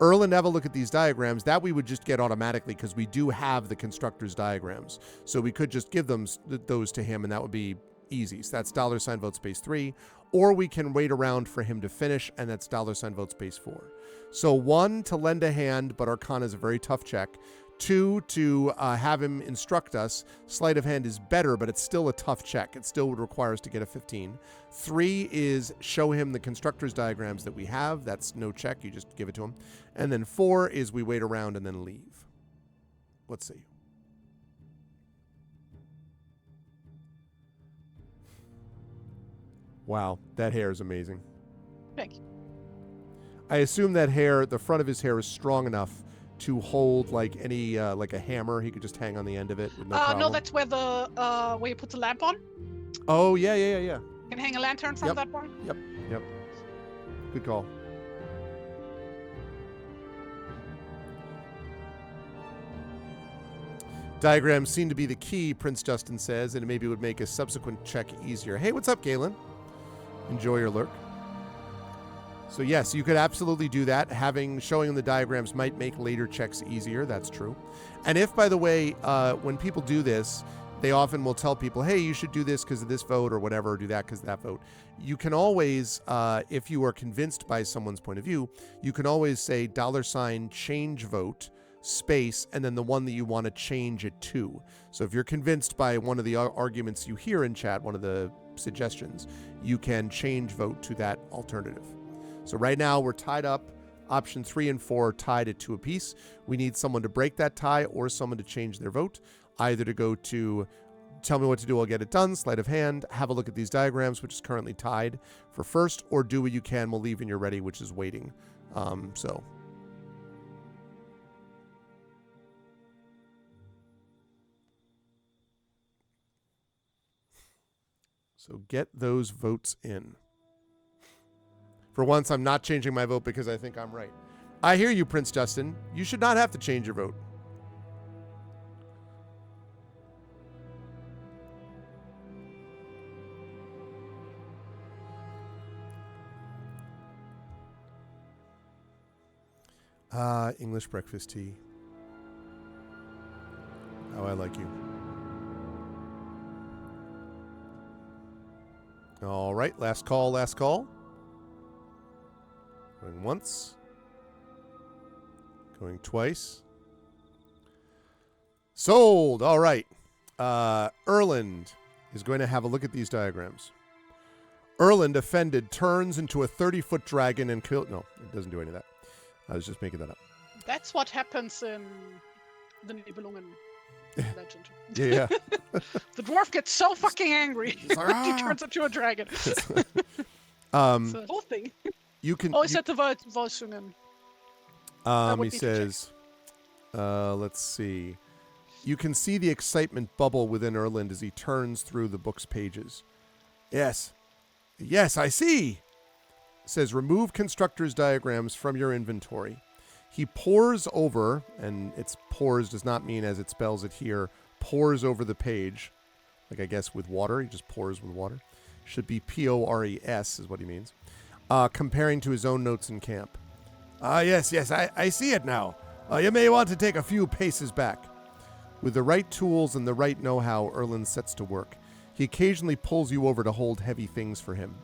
Erland, have a look at these diagrams. That we would just get automatically because we do have the constructor's diagrams. So we could just give them those to him and that would be easy. So that's $ vote space 3. Or we can wait around for him to finish and that's $ vote space 4. So 1, to lend a hand, but Arcana is a very tough check. 2, to have him instruct us. Sleight of hand is better, but it's still a tough check. It still would require us to get a 15. 3 is show him the constructor's diagrams that we have. That's no check. You just give it to him. And then 4 is we wait around and then leave. Let's see. Wow, that hair is amazing. Thank you. I assume that hair, the front of his hair is strong enough to hold like any like a hammer. He could just hang on the end of it with no problem. No, that's where the where you put the lamp on. Oh yeah. You can hang a lantern from that one. Yep. Good call. Diagrams seem to be the key, Prince Justin says, and it maybe would make a subsequent check easier. Hey, what's up, Galen? Enjoy your lurk. So yes, you could absolutely do that. Showing them the diagrams might make later checks easier. That's true. And if, by the way, when people do this, they often will tell people, hey, you should do this because of this vote or whatever, or do that because of that vote. You can always, if you are convinced by someone's point of view, you can always say $change vote space and then the one that you want to change it to. So if you're convinced by one of the arguments you hear in chat, one of the suggestions, you can change vote to that alternative. So right now we're tied up. Option 3 and 4 are tied at 2 apiece. We need someone to break that tie or someone to change their vote, either to go to tell me what to do, I'll get it done, sleight of hand, have a look at these diagrams, which is currently tied for first, or do what you can, we'll leave when you're ready, which is waiting. So get those votes in. For once, I'm not changing my vote because I think I'm right. I hear you, Prince Justin. You should not have to change your vote. English breakfast tea. How I like you. All right, last call. Going once. Going twice. Sold. All right. Erland is going to have a look at these diagrams. Erland, offended, turns into a 30-foot dragon and kills... No, it doesn't do any of that. I was just making that up. That's what happens in the Nibelungen legend. Yeah. The dwarf gets so fucking angry he turns into a dragon. It's the whole thing. You can. Oh, is that the Volsungen? He says, let's see. You can see the excitement bubble within Erland as he turns through the book's pages. Yes, I see. Says, remove constructor's diagrams from your inventory. He pores over, and it's pores does not mean as it spells it here, pours over the page. Like, I guess with water. He just pours with water. Should be P-O-R-E-S is what he means. Comparing to his own notes in camp. Yes, I see it now. You may want to take a few paces back. With the right tools and the right know-how, Erland sets to work. He occasionally pulls you over to hold heavy things for him.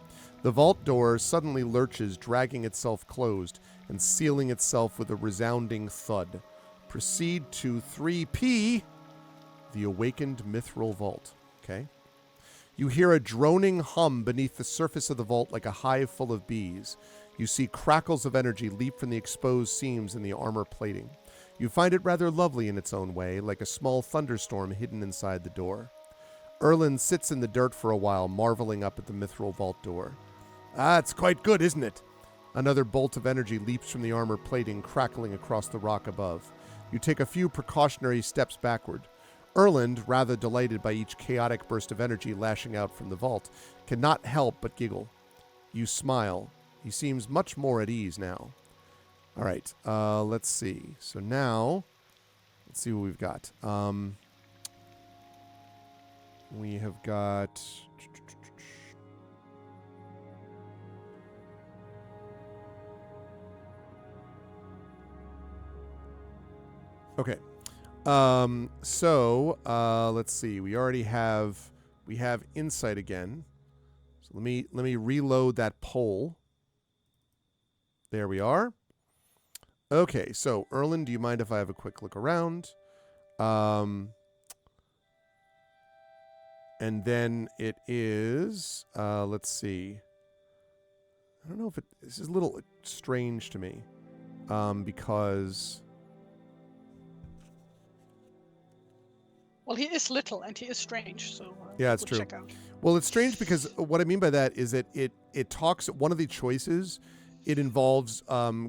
The vault door suddenly lurches, dragging itself closed and sealing itself with a resounding thud. Proceed to 3P, the awakened mithril vault. Okay. You hear a droning hum beneath the surface of the vault like a hive full of bees. You see crackles of energy leap from the exposed seams in the armor plating. You find it rather lovely in its own way, like a small thunderstorm hidden inside the door. Erland sits in the dirt for a while, marveling up at the mithril vault door. It's quite good, isn't it? Another bolt of energy leaps from the armor plating, crackling across the rock above. You take a few precautionary steps backward. Erland, rather delighted by each chaotic burst of energy lashing out from the vault, cannot help but giggle. You smile. He seems much more at ease now. All right, let's see. So now, let's see what we've got. We have got... Okay. Let's see. We have insight again. So let me reload that poll. There we are. Okay, so Erlen, do you mind if I have a quick look around? And then it is, let's see. I don't know if this is a little strange to me, because... Well, he is little and he is strange, so yeah, it's we'll true. check out. Well, it's strange because what I mean by that is that it talks, one of the choices, it involves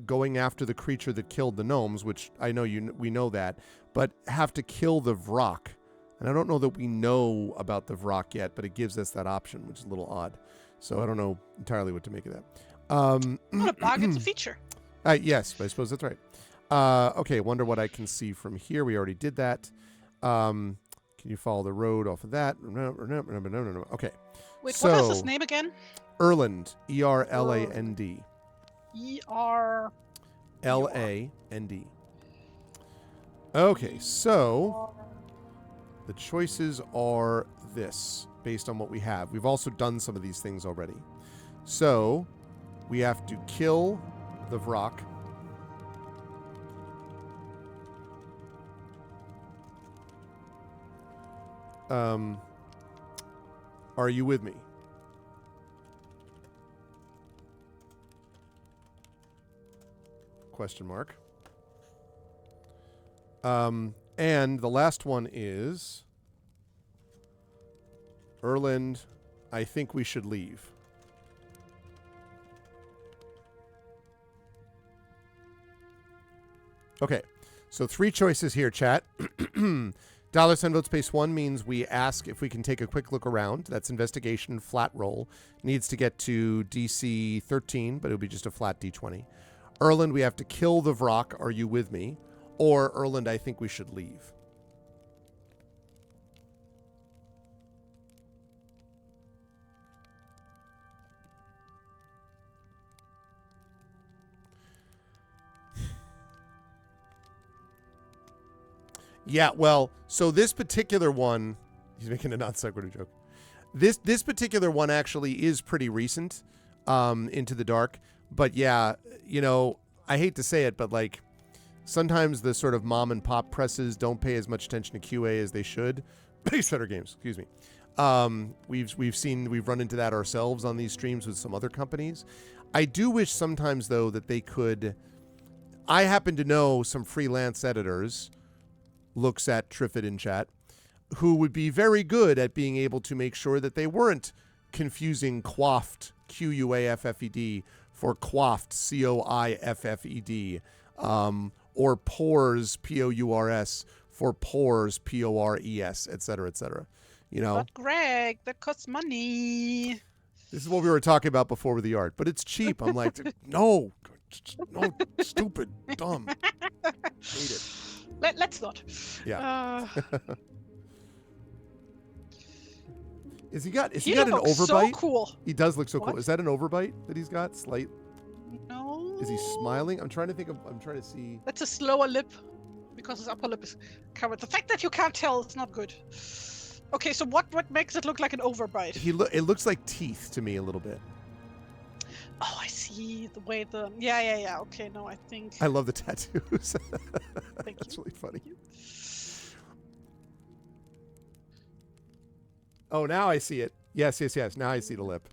going after the creature that killed the gnomes, which I know we know that, but have to kill the Vrak. And I don't know that we know about the Vrak yet, but it gives us that option, which is a little odd. So I don't know entirely what to make of that. Not a bug, it's a feature. Yes, I suppose that's right. Okay, wonder what I can see from here. We already did that. Can you follow the road off of that? No. Okay. Wait, so, what is his name again? Erland. E-R-L-A-N-D. E-R-L-A-N-D. Okay, so the choices are this, based on what we have. We've also done some of these things already. So we have to kill the Vrak. Are you with me? Question mark. And the last one is Erland, I think we should leave. Okay. So 3 choices here, chat. $10 vote space 1 means we ask if we can take a quick look around. That's investigation, flat roll. Needs to get to DC 13, but it'll be just a flat D20. Erland, we have to kill the Vrak. Are you with me? Or Erland, I think we should leave. Yeah, well, so this particular one, he's making a non sequitur joke. This particular one actually is pretty recent, Into the Dark. But yeah, you know, I hate to say it, but like sometimes the sort of mom and pop presses don't pay as much attention to QA as they should. Better Games, excuse me. We've run into that ourselves on these streams with some other companies. I do wish sometimes though that they could. I happen to know some freelance editors. Looks at Triffid in chat, who would be very good at being able to make sure that they weren't confusing quaffed, Q-U-A-F-F-E-D, for coiffed, C-O-I-F-F-E-D, or pores, P-O-U-R-S, for pores, P-O-R-E-S, et cetera, you know? But Greg, that costs money. This is what we were talking about before with the art, but it's cheap. I'm like, no, stupid, dumb. Hate it. Let's not. Yeah. Is he got an looks overbite? so cool. He does look so What? cool. Is that an overbite that he's got? Slight. No. Is he smiling? I'm trying to see. That's a slower lip because his upper lip is covered. The fact that you can't tell is not good. Okay, so what makes it look like an overbite? It looks like teeth to me a little bit. Oh, I see the way the yeah. Okay, no, I think. I love the tattoos. Thank That's you. really funny. Oh, now I see it. Yes. Now I see the lip.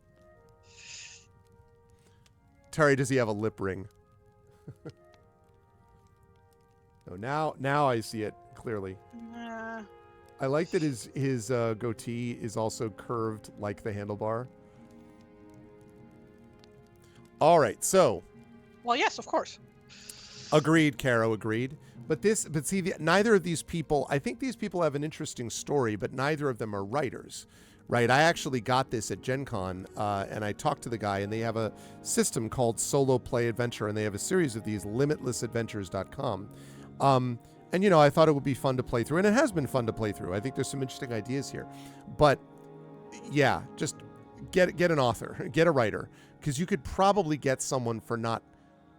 Terry, does he have a lip ring? No, now I see it clearly. I like that his goatee is also curved like the handlebar. All right, so. Well, yes, of course. Agreed, Caro, agreed. But see, neither of these people, I think these people have an interesting story, but neither of them are writers, right? I actually got this at Gen Con, and I talked to the guy, and they have a system called Solo Play Adventure, and they have a series of these, limitlessadventures.com. And And, you know, I thought it would be fun to play through, and it has been fun to play through. I think there's some interesting ideas here. But, yeah, just get an author, get a writer, because you could probably get someone for not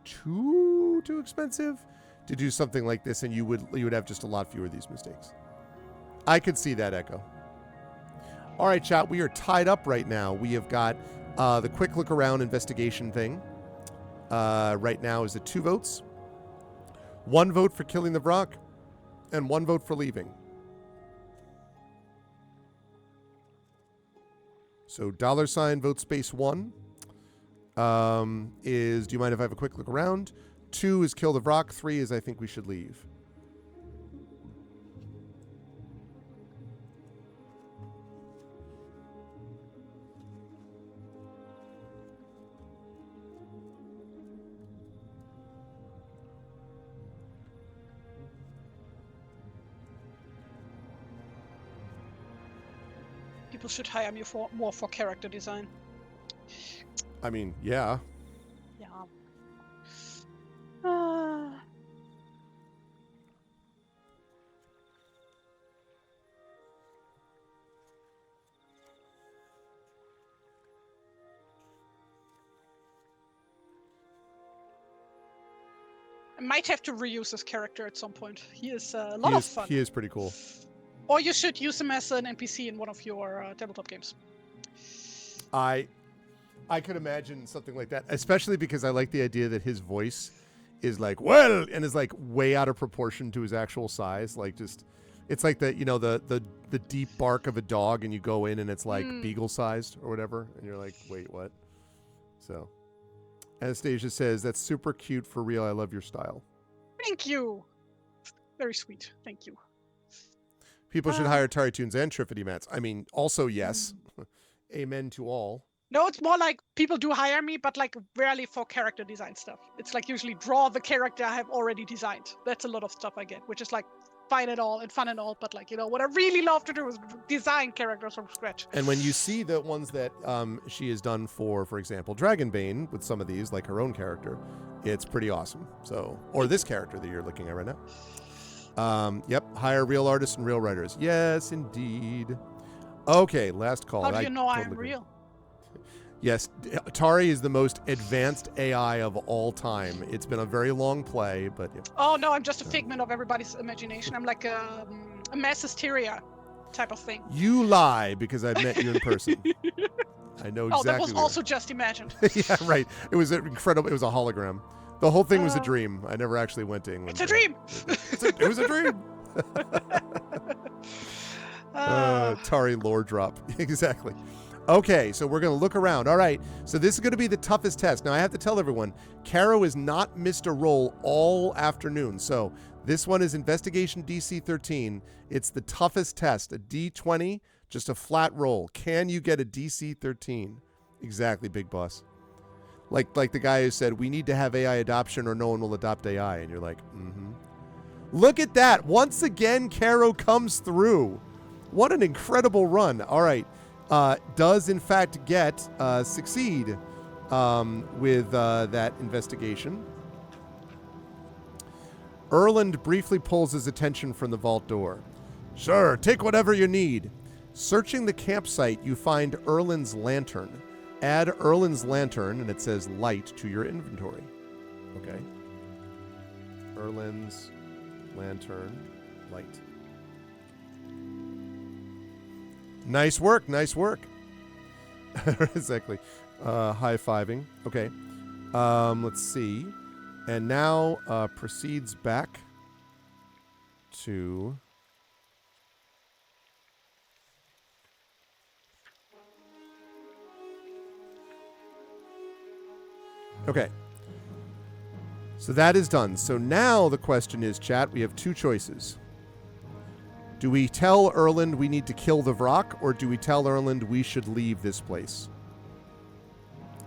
too expensive to do something like this, and you would have just a lot fewer of these mistakes. I could see that, Echo. All right, chat, we are tied up right now. We have got the quick look around investigation thing. Right now is at 2 votes. 1 vote for killing the Vrock, and 1 vote for leaving. So $ vote space 1 is, do you mind if I have a quick look around? 2 is kill the Vrock. 3 is I think we should leave. People should hire me more for character design. I mean, yeah. Yeah. I might have to reuse this character at some point. He is a lot of fun. He is pretty cool. Or you should use him as an NPC in one of your tabletop games. I could imagine something like that, especially because I like the idea that his voice is like, well, and is like way out of proportion to his actual size. Like just, it's like the, you know, the deep bark of a dog, and you go in and it's like beagle sized or whatever. And you're like, wait, what? So Anastasia says, that's super cute for real. I love your style. Thank you. Very sweet. Thank you. People should hire TariToons and Triffity Mats. I mean, also, yes. Amen to all. No, it's more like people do hire me, but like rarely for character design stuff. It's like usually draw the character I have already designed. That's a lot of stuff I get, which is like fine and all and fun and all. But like, you know, what I really love to do is design characters from scratch. And when you see the ones that she has done for example, Dragonbane with some of these, like her own character, it's pretty awesome. So, or this character that you're looking at right now. Yep, hire real artists and real writers. Yes, indeed. Okay, last call. How do you know I'm real? Yes, Tari is the most advanced AI of all time. It's been a very long play, but... Yeah. Oh, no, I'm just a figment of everybody's imagination. I'm like a mass hysteria type of thing. You lie, because I've met you in person. I know exactly. Oh, that was also just imagined. Yeah, right. It was incredible. It was a hologram. The whole thing was a dream. I never actually went to England. It's a dream! It was a dream! Tari lore drop. Exactly. Okay, so we're going to look around. All right, so this is going to be the toughest test. Now, I have to tell everyone, Caro has not missed a roll all afternoon. So this one is Investigation DC 13. It's the toughest test, a D20, just a flat roll. Can you get a DC 13? Exactly, Big Boss. Like the guy who said, we need to have AI adoption or no one will adopt AI. And you're like, mm-hmm. Look at that. Once again, Caro comes through. What an incredible run. All right. Does, in fact, succeed with that investigation. Erland briefly pulls his attention from the vault door. Sure, take whatever you need. Searching the campsite, you find Erland's lantern. Add Erland's lantern, and it says light, to your inventory. Okay. Erland's lantern, light. Nice work, nice work. Exactly. High-fiving. Okay. Let's see. And now proceeds back to... Okay. So that is done. So now the question is, chat, we have two choices. Do we tell Erland we need to kill the Vrock, or do we tell Erland we should leave this place?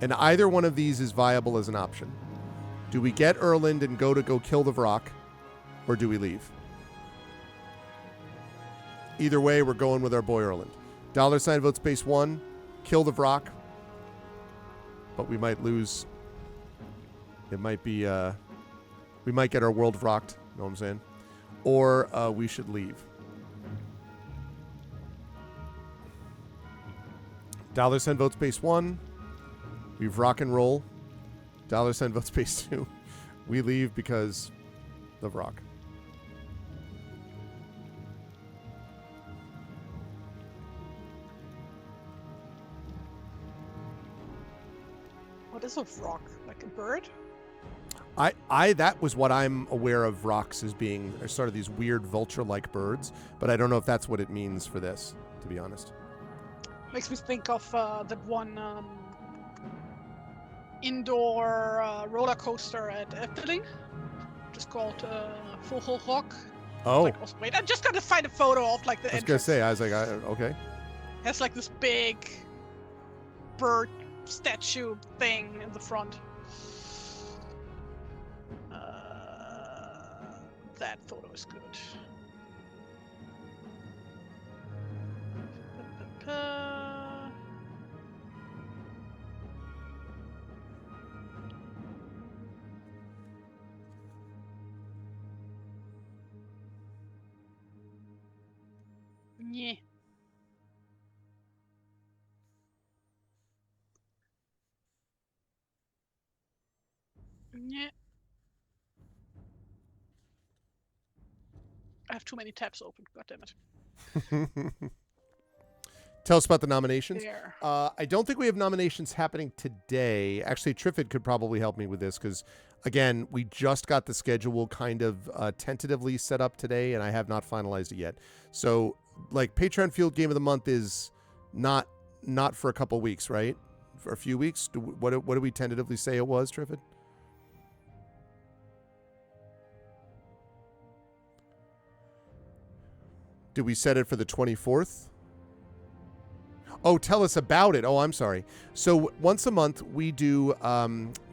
And either one of these is viable as an option. Do we get Erland and go kill the Vrock, or do we leave? Either way, we're going with our boy Erland. $ vote space 1, kill the Vrock, but we might lose. It might be, we might get our world Vrocked, know what I'm saying? or we should leave. $1 vote space 1. We've rock and roll. $1 vote space 2. We leave because of rock. What is a rock? Like a bird? That was what I'm aware of rocks as being sort of these weird vulture-like birds, but I don't know if that's what it means for this, to be honest. Makes me think of that one indoor roller coaster at Efteling, just called Vogel Rock. Oh. Like, wait, I'm just gonna find a photo of like the I was entrance. gonna say, I was like, okay. It has like this big bird statue thing in the front. That photo is good. Yeah. Yeah. I have too many tabs open. God damn it. Tell us about the nominations. There. I don't think we have nominations happening today. Actually, Triffid could probably help me with this because, again, we just got the schedule kind of tentatively set up today, and I have not finalized it yet. So, like, Patreon Field Game of the Month is not for a couple weeks, right? For a few weeks. What do we tentatively say it was, Triffid? Did we set it for the 24th? Oh, tell us about it. Oh, I'm sorry. So once a month, we do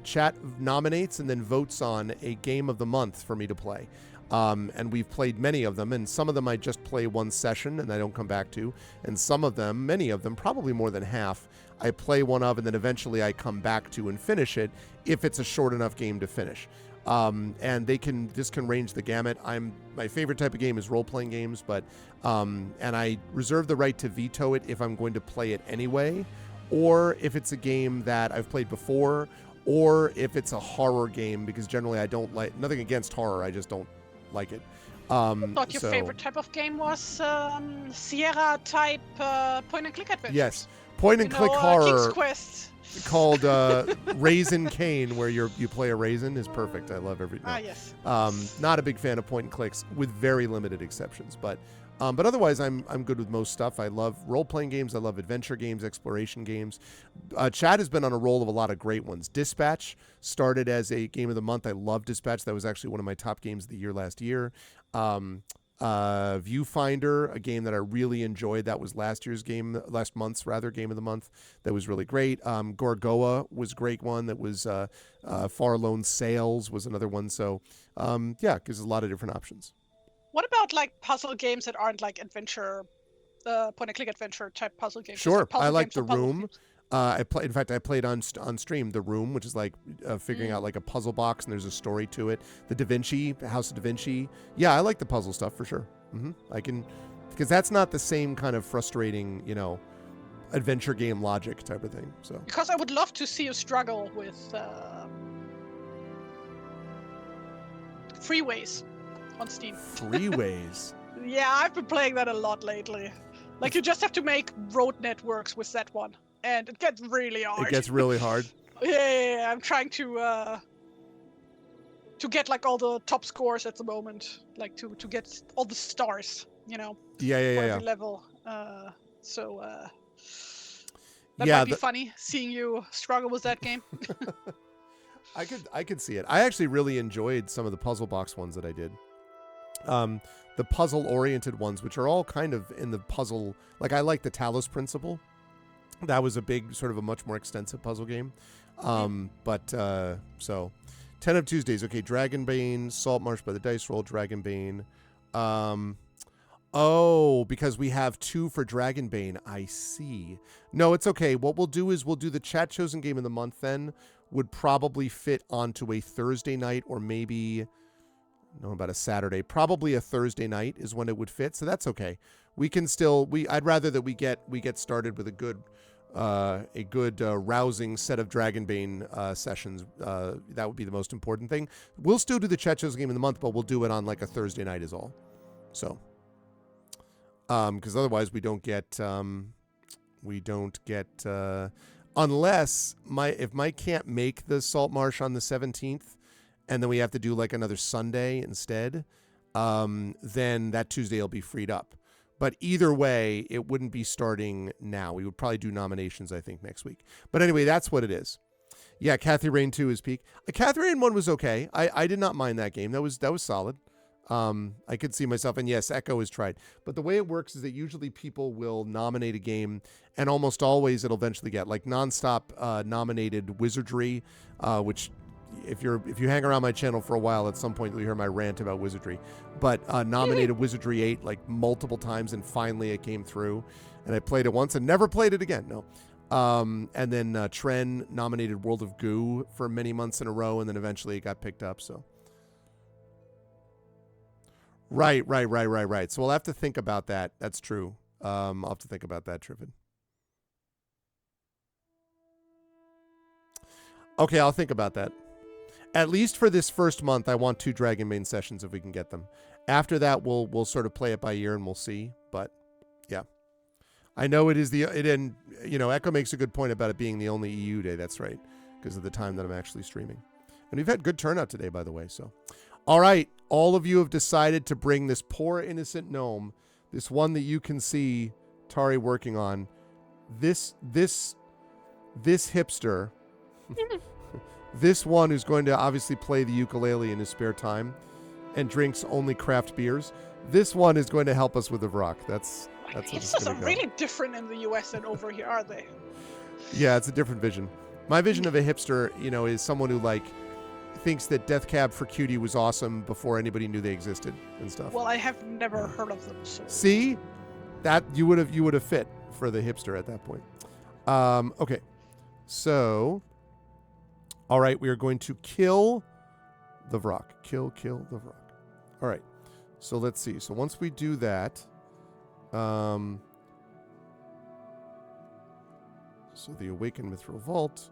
chat nominates and then votes on a game of the month for me to play. And we've played many of them, and some of them I just play one session and I don't come back to. And some of them, many of them, probably more than half, I play one of and then eventually I come back to and finish it if it's a short enough game to finish. And this can range the gamut. My favorite type of game is role-playing games, but and I reserve the right to veto it if I'm going to play it anyway, or if it's a game that I've played before, or if it's a horror game, because generally I don't like, nothing against horror, I just don't like it. I thought your favorite type of game was Sierra type point-and-click adventures. Yes, point-and-click horror. King's Quest. Called Raisin Cane, where you play a raisin, is perfect. I love every. No. Yes. Not a big fan of point and clicks, with very limited exceptions. But otherwise, I'm good with most stuff. I love role playing games. I love adventure games, exploration games. Chad has been on a roll of a lot of great ones. Dispatch started as a game of the month. I love Dispatch. That was actually one of my top games of the year last year. Viewfinder, a game that I really enjoyed. That was last month's game of the month. That was really great. Gorgoa was a great one. That was Far Lone Sails was another one. So yeah, gives a lot of different options. What about like puzzle games that aren't like adventure, point-and-click adventure type puzzle games? Sure, Like I like The puzzle Room. games? I played on stream The Room, which is like figuring out like a puzzle box and there's a story to it. The Da Vinci, House of Da Vinci. Yeah, I like the puzzle stuff for sure. I can, because that's not the same kind of frustrating, adventure game logic type of thing. So because I would love to see you struggle with Freeways on Steam. Freeways. Yeah, I've been playing that a lot lately. Like you just have to make road networks with that one, and it gets really hard. It gets really hard. Yeah, I'm trying to get like all the top scores at the moment, like to get all the stars, for every level. So that might be funny seeing you struggle with that game. I could see it. I actually really enjoyed some of the puzzle box ones that I did. The puzzle-oriented ones, which are all kind of in the puzzle. Like, I like the Talos Principle. That was a big, sort of a much more extensive puzzle game. So, 10 of Tuesdays. Okay, Dragonbane, Saltmarsh by the Dice Roll, Dragonbane. Because we have 2 for Dragonbane. I see. No, it's okay. What we'll do is we'll do the Chat Chosen Game of the Month then. Would probably fit onto a Thursday night or maybe... know about a Saturday. Probably a Thursday night is when it would fit, so that's okay. We can still I'd rather that we get started with a good rousing set of Dragonbane sessions. That would be the most important thing. We'll still do the Chechos game in the month, but we'll do it on like a Thursday night is all. So, because otherwise we don't get unless if Mike can't make the Salt Marsh on the 17th, and then we have to do like another Sunday instead, then that Tuesday will be freed up. But either way, it wouldn't be starting now. We would probably do nominations, I think, next week. But anyway, that's what it is. Yeah, Kathy Rain 2 is peak. Kathy Rain 1 was okay. I did not mind that game. That was solid. I could see myself, and yes, Echo is tried. But the way it works is that usually people will nominate a game, and almost always it'll eventually get like Nonstop nominated Wizardry, which if you hang around my channel for a while, at some point you'll hear my rant about Wizardry. But nominated Wizardry 8 like multiple times, and finally it came through, and I played it once and never played it again. No. And then Tren nominated World of Goo for many months in a row, and then eventually it got picked up. So. Right. So we'll have to think about that. That's true. I'll have to think about that, Triffid. Okay, I'll think about that. At least for this first month, I want 2 Dragonbane sessions if we can get them. After that, we'll sort of play it by ear and we'll see. But yeah, I know and Echo makes a good point about it being the only EU day. That's right, because of the time that I'm actually streaming. And we've had good turnout today, by the way. So, all right, all of you have decided to bring this poor innocent gnome, this one that you can see Tari working on, this hipster. This one who's going to obviously play the ukulele in his spare time and drinks only craft beers. This one is going to help us with the Vrock. That's Hipsters are really different in the US than over here, are they? Yeah, it's a different vision. My vision of a hipster, is someone who thinks that Death Cab for Cutie was awesome before anybody knew they existed and stuff. Well, I have never heard of them. So. See, that you would have fit for the hipster at that point. Okay, so. All right, we are going to kill the Vrock. Kill the Vrock. All right, so let's see. So once we do that, so the Awakened Mithril Vault.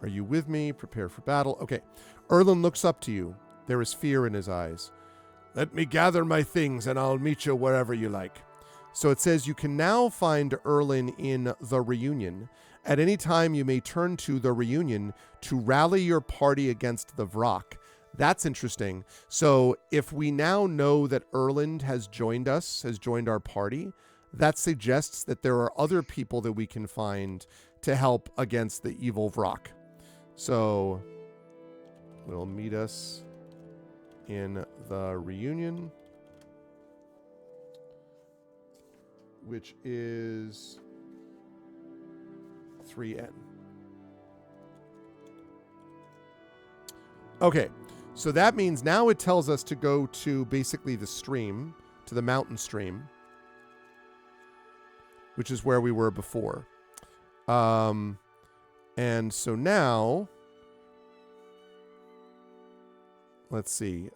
Are you with me? Prepare for battle. Okay, Erlen looks up to you. There is fear in his eyes. Let me gather my things and I'll meet you wherever you like. So it says you can now find Erlen in the Reunion. At any time, you may turn to the Reunion to rally your party against the Vrock. That's interesting. So if we now know that Erland has joined us, has joined our party, that suggests that there are other people that we can find to help against the evil Vrock. So we'll meet us in the Reunion, which is 3N. Okay, so that means now it tells us to go to basically the stream, to the mountain stream, which is where we were before. And so now, let's see.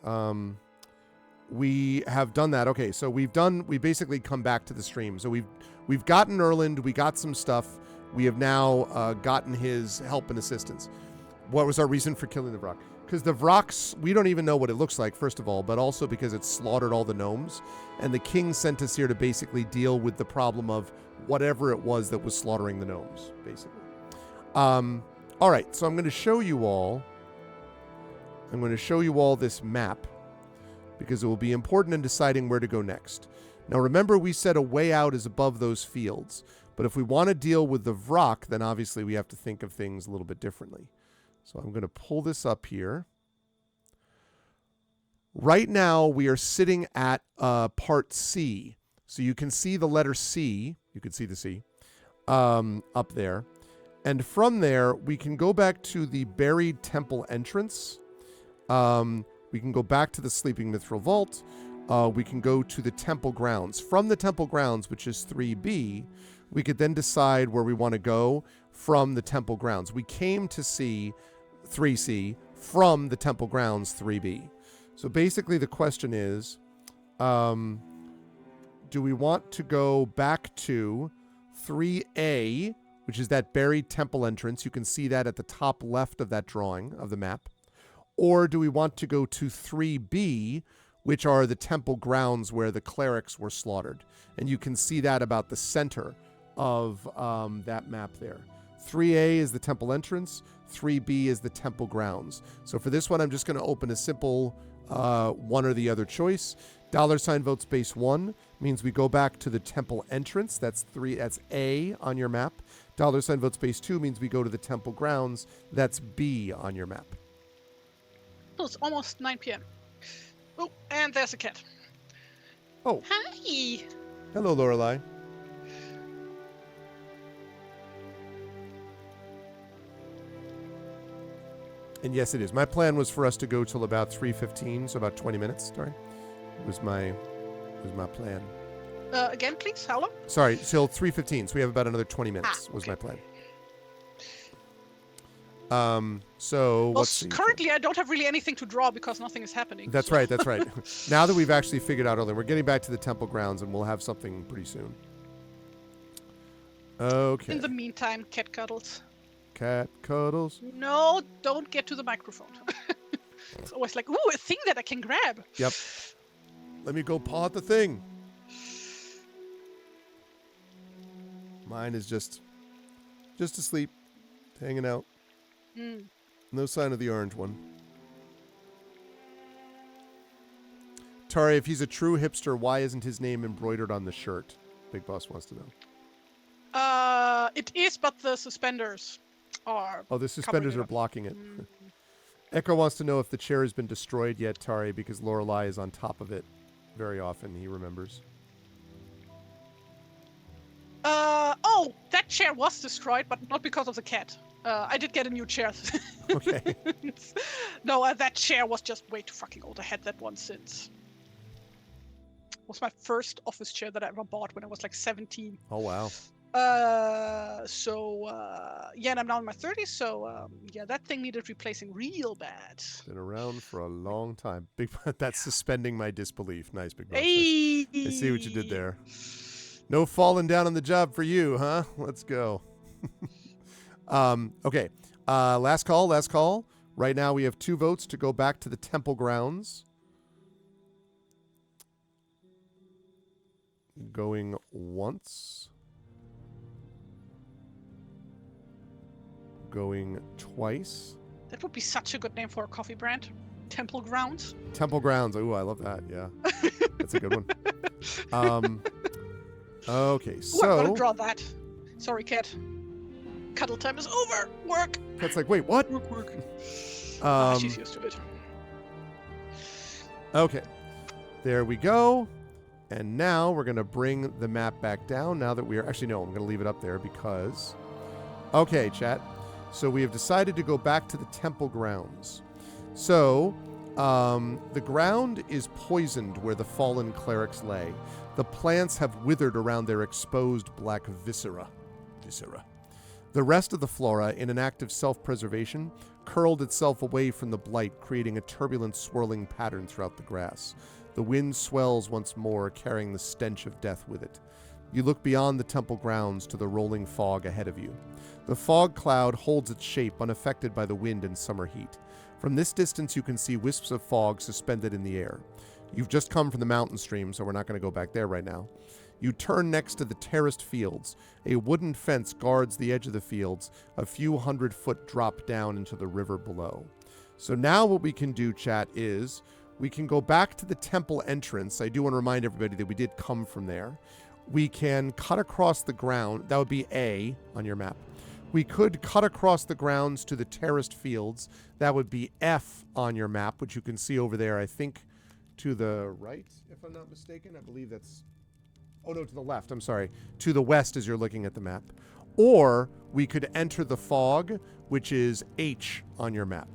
We have done that. Okay, so we basically come back to the stream. So we've gotten Erland, we got some stuff. We have now gotten his help and assistance. What was our reason for killing the Vrock? Because the Vrocks, we don't even know what it looks like, first of all, but also because it slaughtered all the gnomes. And the king sent us here to basically deal with the problem of whatever it was that was slaughtering the gnomes, basically. All right, so I'm going to show you all this map because it will be important in deciding where to go next. Now, remember, we said a way out is above those fields. But if we want to deal with the Vrock, then obviously we have to think of things a little bit differently. So I'm going to pull this up here. Right now, we are sitting at part C. So you can see the letter C. You can see the C up there. And from there, we can go back to the buried temple entrance. We can go back to the Sleeping Mithril Vault. We can go to the temple grounds. From the temple grounds, which is 3B, we could then decide where we want to go from the temple grounds. We came to see 3C from the temple grounds 3B. So basically the question is, do we want to go back to 3A, which is that buried temple entrance? You can see that at the top left of that drawing of the map. Or do we want to go to 3B, which are the temple grounds where the clerics were slaughtered? And you can see that about the center of that map there. 3A is the temple entrance. 3B is the temple grounds. So for this one, I'm just going to open a simple one or the other choice. $vote space 1 means we go back to the temple entrance. That's A on your map. $vote space 2 means we go to the temple grounds. That's B on your map. So it's almost 9 p.m. Oh, and there's a cat. Oh. Hi. Hello, Lorelei. And yes, it is. My plan was for us to go till about 3:15, so about 20 minutes. Sorry, was my plan. Again, please. How long? Sorry, till 3:15. So we have about another 20 minutes. Was my plan. So Well, let's see. currently I don't have really anything to draw because nothing is happening. That's right. That's right. Now that we've actually figured out all that, we're getting back to the temple grounds, and we'll have something pretty soon. Okay. In the meantime, cat cuddles. Cat cuddles. No, don't get to the microphone. It's always like, ooh, a thing that I can grab. Yep. Let me go paw at the thing. Mine is just asleep, hanging out. Mm. No sign of the orange one. Tari, if he's a true hipster, why isn't his name embroidered on the shirt? Big Boss wants to know. It is, but the suspenders are. Oh, the suspenders are blocking it. Echo wants to know if the chair has been destroyed yet, Tari, because Lorelei is on top of it very often, he remembers. Oh, that chair was destroyed, but not because of the cat. I did get a new chair. Okay. No, that chair was just way too fucking old. I had that one since. It was my first office chair that I ever bought when I was like 17. Oh, wow. Yeah, and I'm now in my 30s, so yeah, that thing needed replacing real bad. Been around for a long time. Big that's suspending my disbelief. Nice, Big Boss. Hey! I see what you did there. No falling down on the job for you, huh? Let's go. Okay. Last call. Right now we have 2 votes to go back to the temple grounds. Going once. Going twice. That would be such a good name for a coffee brand. Temple Grounds. Temple Grounds. Ooh, I love that. Yeah. That's a good one. Okay, so... Ooh, I'm gonna draw that. Sorry, cat. Cuddle time is over. Work. Cat's like, wait, what? Work. She's used to it. Okay. There we go. And now we're going to bring the map back down now that we are... Actually, no, I'm going to leave it up there because... Okay, chat. So we have decided to go back to the temple grounds. So, the ground is poisoned where the fallen clerics lay. The plants have withered around their exposed black viscera. The rest of the flora, in an act of self-preservation, curled itself away from the blight, creating a turbulent, swirling pattern throughout the grass. The wind swells once more, carrying the stench of death with it. You look beyond the temple grounds to the rolling fog ahead of you. The fog cloud holds its shape unaffected by the wind and summer heat. From this distance you can see wisps of fog suspended in the air. You've just come from the mountain stream, so we're not going to go back there right now. You turn next to the terraced fields. A wooden fence guards the edge of the fields, a few 100-foot drop down into the river below. So now what we can do, chat, is we can go back to the temple entrance. I do want to remind everybody that we did come from there. We can cut across the ground. That would be A on your map. We could cut across the grounds to the terraced fields. That would be F on your map, which you can see over there, I think, to the right, if I'm not mistaken. I believe that's... Oh, no, to the left. I'm sorry. To the west as you're looking at the map. Or we could enter the fog, which is H on your map.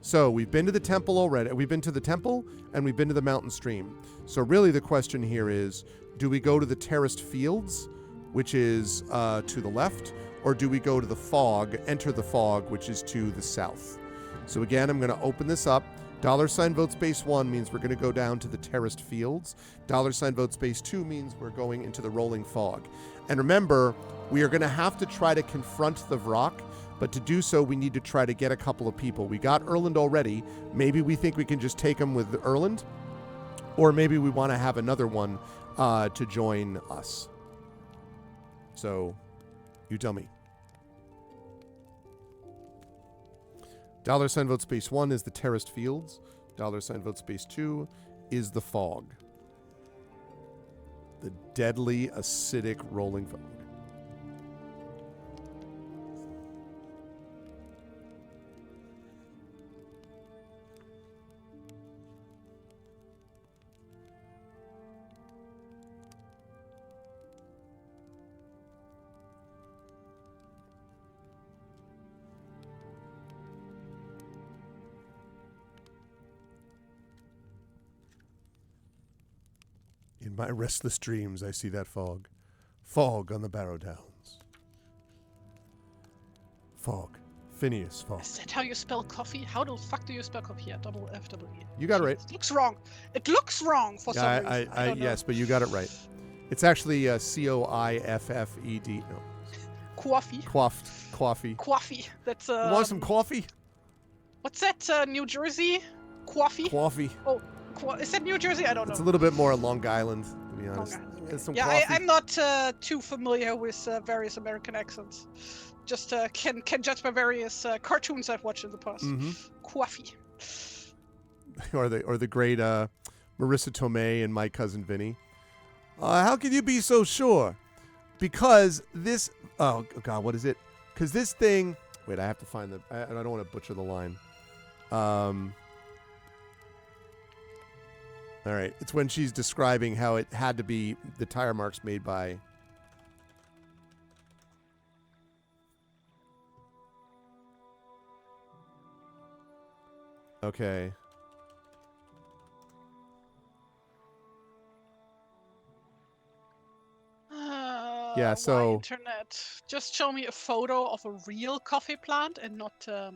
So we've been to the temple already. We've been to the temple, and we've been to the mountain stream. So really the question here is, do we go to the terraced fields, which is to the left, or do we go to the fog, enter the fog, which is to the south? So again, I'm going to open this up. $vote space 1 means we're going to go down to the terraced fields. $vote space 2 means we're going into the rolling fog. And remember, we are going to have to try to confront the Vrak, but to do so, we need to try to get a couple of people. We got Erland already. Maybe we think we can just take him with Erland, or maybe we want to have another one to join us. So, you tell me. $vote space 1 is the terraced fields. $vote space 2 is the fog. The deadly acidic rolling fog. In my restless dreams, I see that fog. Fog on the Barrow Downs. Fog. Phineas Fog. Is that how you spell coffee? How the fuck do you spell coffee? Yeah, double F, double E. You got it right. It looks wrong. It looks wrong for some reason. I don't know. Yes, but you got it right. It's actually Coiffed. No. Coffee. Coffee. Coffee. That's You want some coffee? What's that? New Jersey? Coffee. Coffee. Oh, is that New Jersey? I don't know. It's a little bit more Long Island, to be honest. Island. Some Yeah, coffee. I'm not too familiar with various American accents. Just can judge by various cartoons I've watched in the past. Mm-hmm. Coffee. or the great Marissa Tomei and My Cousin Vinny. How can you be so sure? Because this... Oh, God, what is it? Because this thing... Wait, I have to find the... I don't want to butcher the line. All right. It's when she's describing how it had to be the tire marks made by... Okay. Yeah, so... Why internet? Just show me a photo of a real coffee plant and not a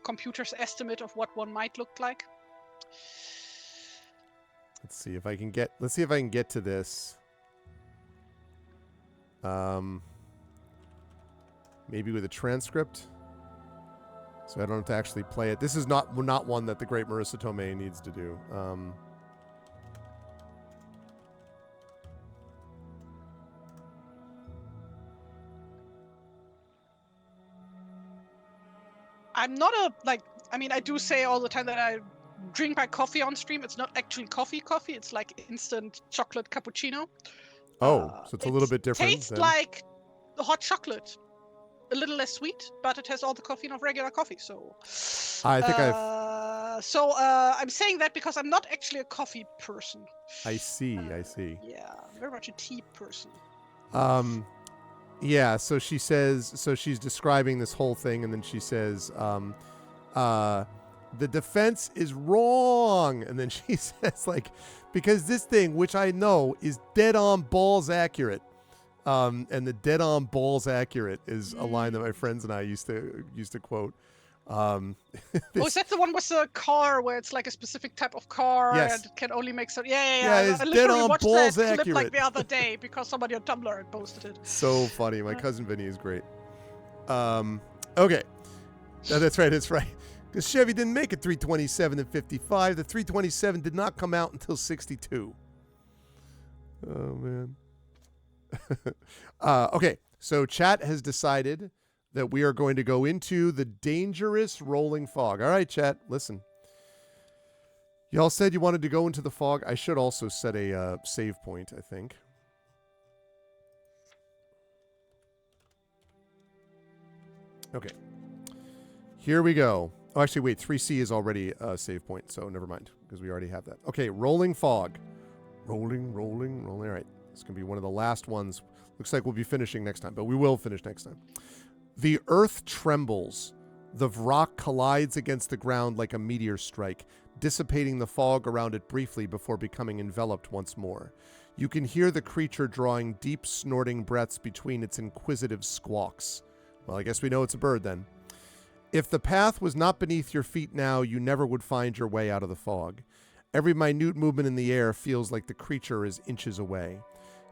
computer's estimate of what one might look like. Let's see if I can get... Let's see if I can get to this. Maybe with a transcript. So I don't have to actually play it. This is not one that the great Marissa Tomei needs to do. I'm not I do say all the time that I drink my coffee on stream. It's not actually coffee. It's like instant chocolate cappuccino. Oh, so it's a little bit different. Tastes like hot chocolate. A little less sweet, but it has all the caffeine of regular coffee. So I think I'm saying that because I'm not actually a coffee person. I see. Yeah, I'm very much a tea person. Yeah, so she says, so she's describing this whole thing, and then she says, the defense is wrong. And then she says, like, because this thing, which I know is dead on balls accurate. And the dead on balls accurate is a line that my friends and I used to quote. Is that the one with the car where it's like a specific type of car Yes. and it can only make some? Yeah. It's I dead literally on watched balls that clip accurate. like the other day because somebody on Tumblr had posted it. So funny. My cousin Vinny is great. Okay. No, that's right. Because Chevy didn't make it 327 and 55. The 327 did not come out until 62. Oh, man. Okay. So chat has decided that we are going to go into the dangerous rolling fog. All right, chat, listen. Y'all said you wanted to go into the fog. I should also set a save point, I think. Okay. Here we go. Oh, actually, wait. 3C is already a save point, so never mind, because we already have that. Okay, rolling fog. Rolling. All right. This is going to be one of the last ones. Looks like we'll be finishing next time, but we will finish next time. The earth trembles. The Vrak collides against the ground like a meteor strike, dissipating the fog around it briefly before becoming enveloped once more. You can hear the creature drawing deep, snorting breaths between its inquisitive squawks. Well, I guess we know it's a bird then. If the path was not beneath your feet now, you never would find your way out of the fog. Every minute movement in the air feels like the creature is inches away.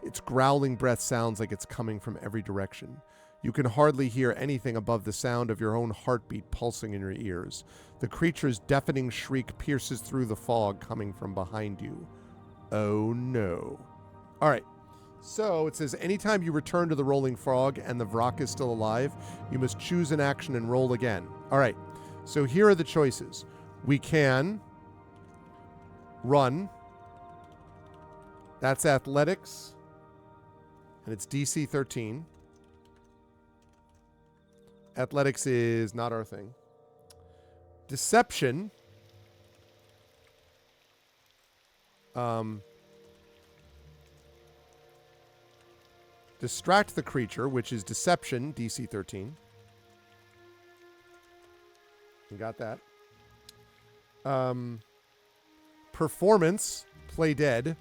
Its growling breath sounds like it's coming from every direction. You can hardly hear anything above the sound of your own heartbeat pulsing in your ears. The creature's deafening shriek pierces through the fog coming from behind you. Oh no. All right. So it says anytime you return to the rolling frog and the Vrak is still alive, you must choose an action and roll again. All right. So here are the choices. We can run. That's athletics. And it's DC 13. Athletics is not our thing. Deception. Distract the creature, which is deception, DC 13. You got that. Performance, play dead.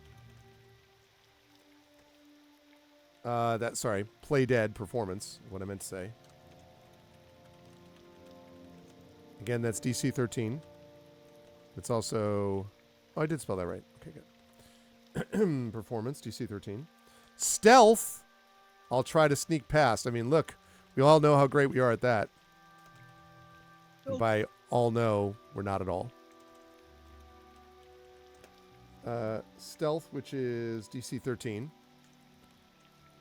Play dead, performance, what I meant to say. Again, that's DC 13. It's also... Oh, I did spell that right. Okay, good. Performance, DC 13. Stealth, I'll try to sneak past. I mean, look, we all know how great we are at that. And by all know, we're not at all. Stealth, which is DC 13.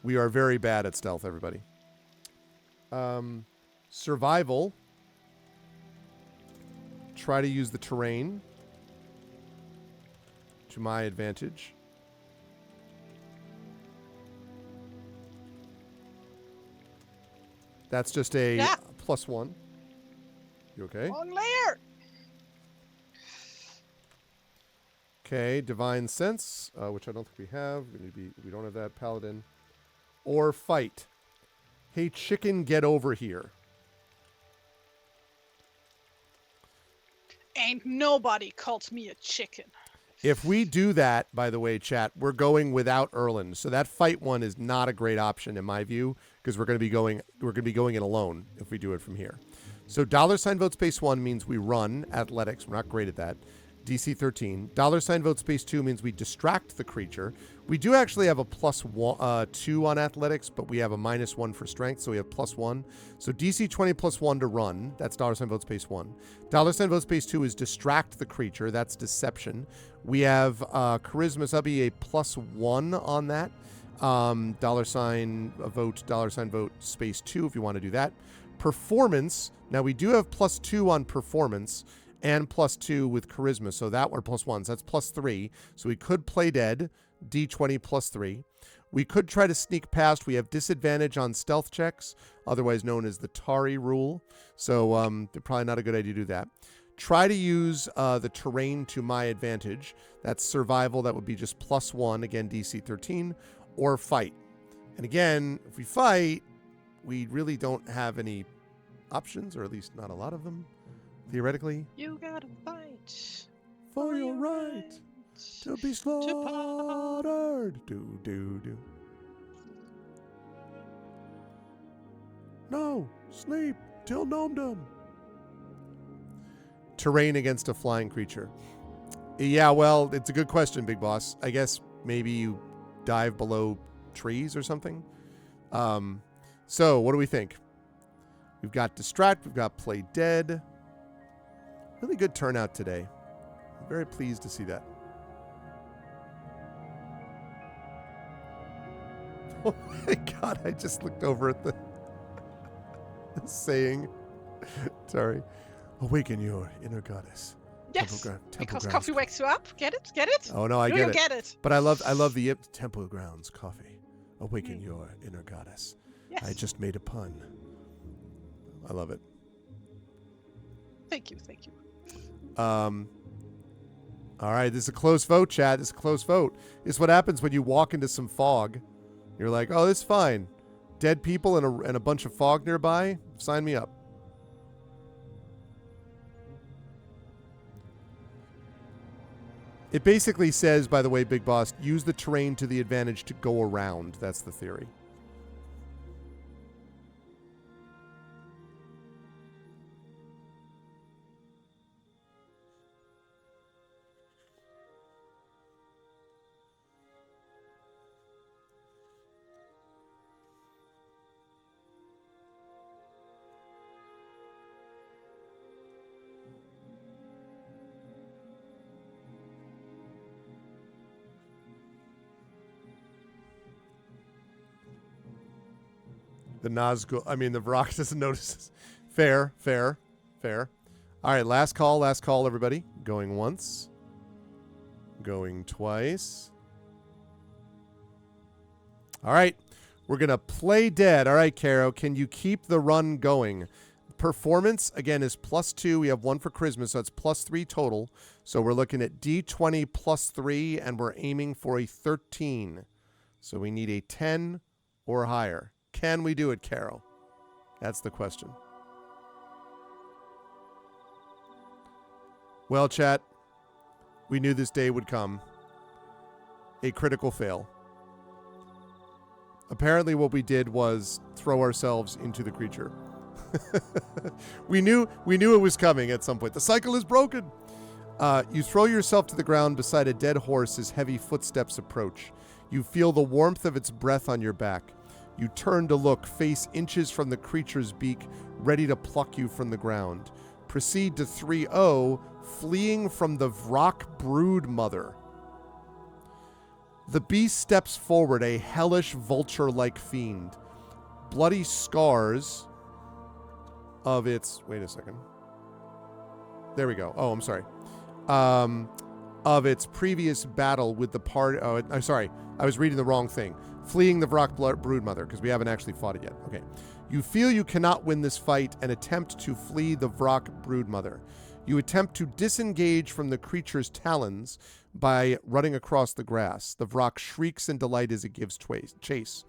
We are very bad at stealth, everybody. Survival. Try to use the terrain to my advantage. That's just a +1. You okay? Long layer. Okay, Divine Sense, which I don't think we have. We don't have that. Paladin. Or fight. Hey, chicken, get over here. Ain't nobody called me a chicken. If we do that, by the way, chat, we're going without Erland. So that fight one is not a great option in my view, because we're going to be going in alone if we do it from here. So $vote space 1 means we run athletics. We're not great at that. DC 13. $vote space 2 means we distract the creature. We do actually have a +2 on athletics, but we have a -1 for strength, so we have +1. So DC 20 +1 to run. That's $vote space 1. $vote space 2 is distract the creature. That's deception. We have charisma, so that'll be a +1 on that. $vote space 2 if you want to do that. Performance. Now we do have +2 on performance and +2 with charisma, so that one +1, so that's +3. So we could play dead, D20 +3. We could try to sneak past. We have disadvantage on stealth checks, otherwise known as the Tari rule. So probably not a good idea to do that. Try to use the terrain to my advantage. That's survival. That would be just +1, again, DC 13, or fight. And again, if we fight, we really don't have any options, or at least not a lot of them. Theoretically, You gotta fight for your right to be slaughtered. Do. No, sleep till gnomedom. Terrain against a flying creature. Yeah, well, it's a good question, Big Boss. I guess maybe you dive below trees or something. So, what do we think? We've got distract. We've got play dead. Really good turnout today. I'm very pleased to see that. Oh my God, I just looked over at the saying. Sorry. Awaken your inner goddess. Yes, Temple because grounds. coffee wakes you up. Get it? Get it? Oh no, I Do get you it. get it? But I love the Temple Grounds coffee. Awaken your inner goddess. Yes. I just made a pun. I love it. Thank you. Thank you. All right, this is a close vote, Chad. This is a close vote. It's what happens when you walk into some fog. You're like, oh, this is fine. Dead people and a bunch of fog nearby. Sign me up. It basically says, by the way, Big Boss, use the terrain to the advantage to go around. That's the theory. The Nazgul. I mean, the Vrock doesn't notice this. Fair, fair, fair. All right, last call, everybody. Going once. Going twice. All right, we're going to play dead. All right, Caro, can you keep the run going? Performance, again, is +2. We have 1 for charisma, so it's +3 total. So we're looking at D20 +3, and we're aiming for a 13. So we need a 10 or higher. Can we do it, Caro? That's the question. Well, chat, we knew this day would come. A critical fail. Apparently what we did was throw ourselves into the creature. we knew it was coming at some point. The cycle is broken. You throw yourself to the ground beside a dead horse as heavy footsteps approach. You feel the warmth of its breath on your back. You turn to look, face inches from the creature's beak, ready to pluck you from the ground. Proceed to 3-0, fleeing from the Vrock brood mother. The beast steps forward, a hellish vulture-like fiend. Bloody scars of its... Wait a second. There we go. Oh, I'm sorry. Of its previous battle with the part... Oh, I'm sorry. I was reading the wrong thing. Fleeing the Vrock broodmother, because we haven't actually fought it yet. Okay. You feel you cannot win this fight and attempt to flee the Vrock broodmother. You attempt to disengage from the creature's talons by running across the grass. The Vrock shrieks in delight as it gives chase.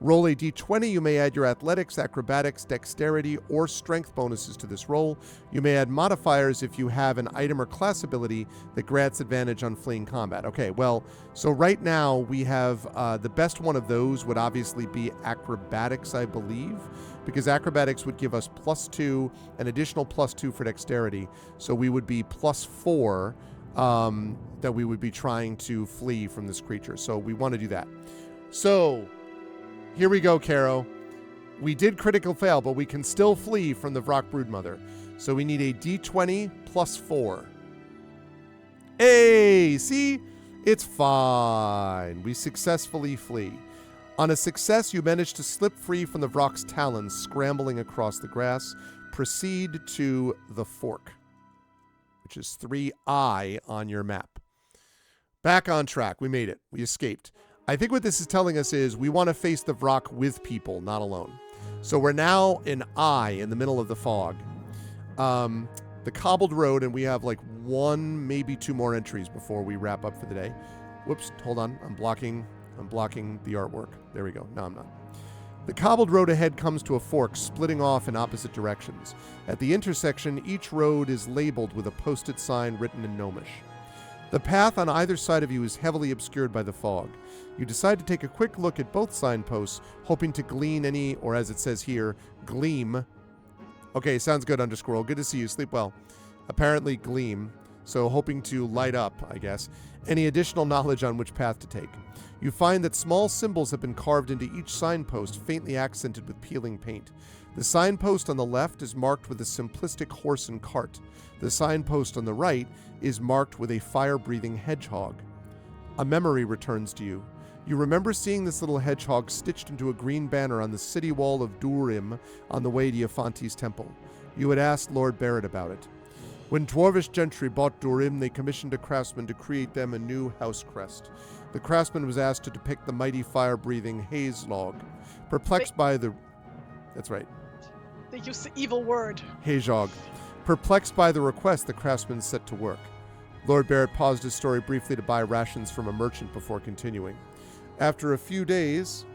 Roll a d20. You may add your athletics, acrobatics, dexterity, or strength bonuses to this roll. You may add modifiers if you have an item or class ability that grants advantage on fleeing combat. Okay, well, so right now we have the best one of those would obviously be acrobatics, I believe, because acrobatics would give us +2, an additional +2 for dexterity. So we would be +4 that we would be trying to flee from this creature. So we want to do that. So... here we go, Caro. We did critical fail, but we can still flee from the Vrock broodmother. So we need a d20 +4. Hey, see? It's fine. We successfully flee. On a success, you manage to slip free from the Vrock's talons, scrambling across the grass. Proceed to the fork, which is 3I on your map. Back on track. We made it. We escaped. I think what this is telling us is we want to face the Vrock with people, not alone. So we're now in I, in the middle of the fog. The cobbled road, and we have like 1, maybe 2 more entries before we wrap up for the day. Whoops, hold on. I'm blocking the artwork. There we go. No, I'm not. The cobbled road ahead comes to a fork, splitting off in opposite directions. At the intersection, each road is labeled with a posted sign written in Gnomish. The path on either side of you is heavily obscured by the fog. You decide to take a quick look at both signposts, hoping to glean any, or as it says here, gleam. Okay, sounds good, Undersquirrel. Good to see you. Sleep well. Apparently gleam, so hoping to light up, I guess, any additional knowledge on which path to take. You find that small symbols have been carved into each signpost, faintly accented with peeling paint. The signpost on the left is marked with a simplistic horse and cart. The signpost on the right is marked with a fire-breathing hedgehog. A memory returns to you. You remember seeing this little hedgehog stitched into a green banner on the city wall of Durim on the way to Yafanti's temple. You had asked Lord Barrett about it. When Dwarvish gentry bought Durim, they commissioned a craftsman to create them a new house crest. The craftsman was asked to depict the mighty fire-breathing haze log. Perplexed by the... That's right. They used the evil word. Hedgehog. Perplexed by the request, the craftsman set to work. Lord Barrett paused his story briefly to buy rations from a merchant before continuing. After a few days...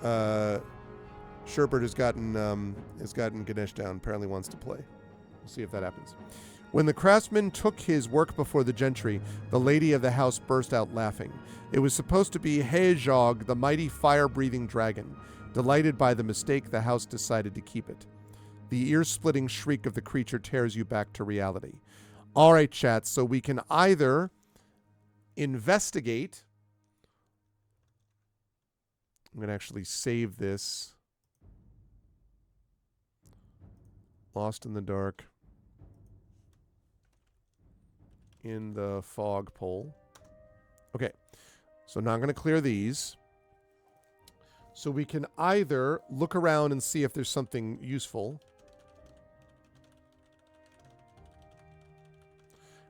Sherbert has gotten Ganesh down. Apparently wants to play. We'll see if that happens. When the craftsman took his work before the gentry, the lady of the house burst out laughing. It was supposed to be Hedgehog, the mighty fire-breathing dragon. Delighted by the mistake, the house decided to keep it. The ear-splitting shriek of the creature tears you back to reality. All right, chat, so we can either investigate. I'm going to actually save this. Lost in the dark. In the fog poll. Okay, so now I'm going to clear these. So we can either look around and see if there's something useful.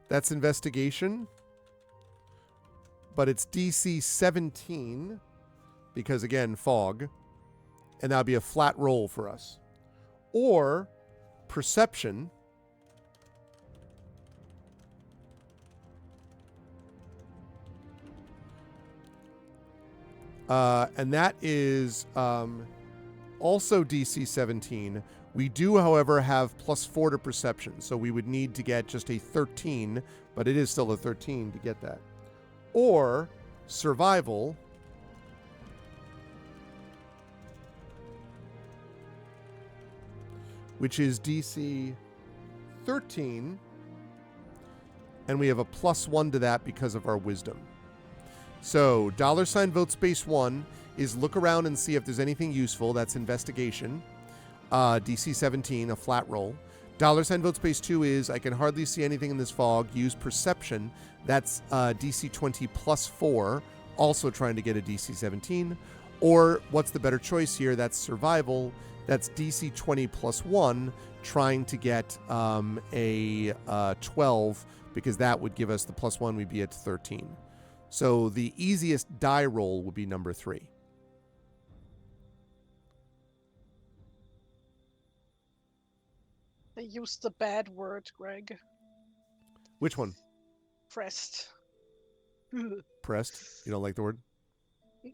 That's investigation. But it's DC 17 because, again, fog. And that would be a flat roll for us. Or perception. And that is also DC 17. We do, however, have +4 to perception. So we would need to get just a 13, but it is still a 13 to get that. Or survival. Which is DC 13. And we have a +1 to that because of our wisdom. So, $vote space 1 is look around and see if there's anything useful. That's investigation. DC 17, a flat roll. $vote space 2 is I can hardly see anything in this fog. Use perception. That's DC 20 +4, also trying to get a DC 17. Or what's the better choice here? That's survival. That's DC 20 +1, trying to get a 12, because that would give us the +1. We'd be at 13. So the easiest die roll would be number 3. They used the bad word, Greg. Which one? Pressed. Pressed? You don't like the word?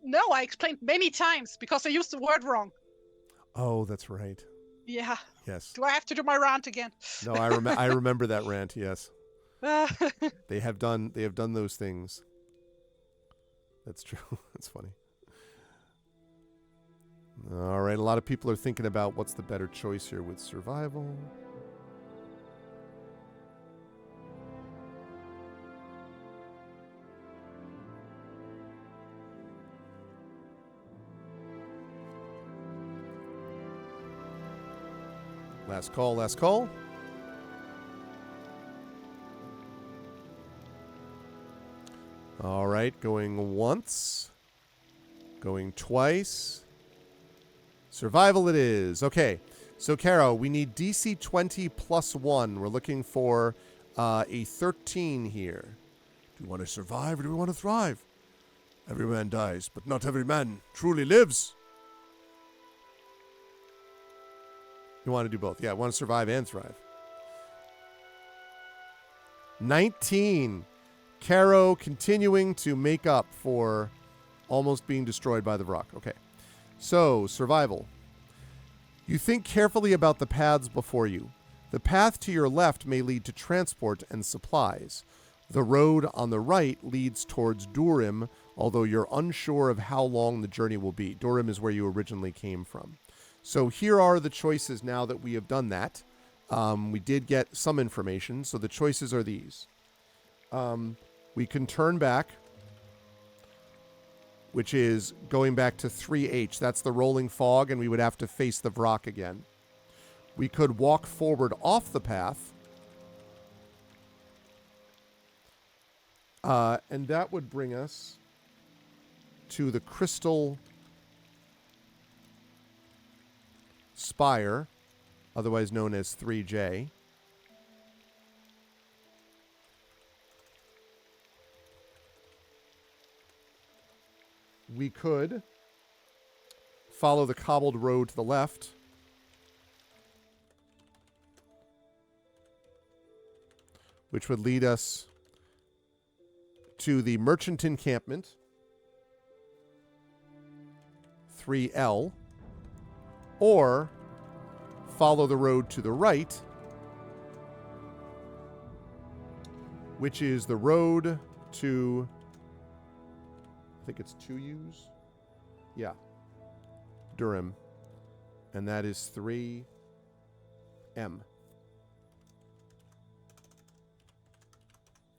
No, I explained many times because I used the word wrong. Oh, that's right. Yeah. Yes. Do I have to do my rant again? No, I remember that rant. Yes. They have done those things. That's true. That's funny. All right. A lot of people are thinking about what's the better choice here with survival. Last call, last call. All right, going once. Going twice. Survival it is. Okay, so Caro, we need DC 20 +1. We're looking for a 13 here. Do we want to survive or do we want to thrive? Every man dies, but not every man truly lives. You want to do both. Yeah, I want to survive and thrive. 19. Caro continuing to make up for almost being destroyed by the rock. Okay. So, survival. You think carefully about the paths before you. The path to your left may lead to transport and supplies. The road on the right leads towards Durim, although you're unsure of how long the journey will be. Durim is where you originally came from. So here are the choices now that we have done that. We did get some information, so the choices are these. We can turn back, which is going back to 3H. That's the rolling fog, and we would have to face the Vrock again. We could walk forward off the path. And that would bring us to the Crystal Spire, otherwise known as 3J. We could follow the cobbled road to the left. Which would lead us to the merchant encampment, 3L. Or follow the road to the right, which is the road to, I think it's 2U's. Yeah. Durham. And that is 3M.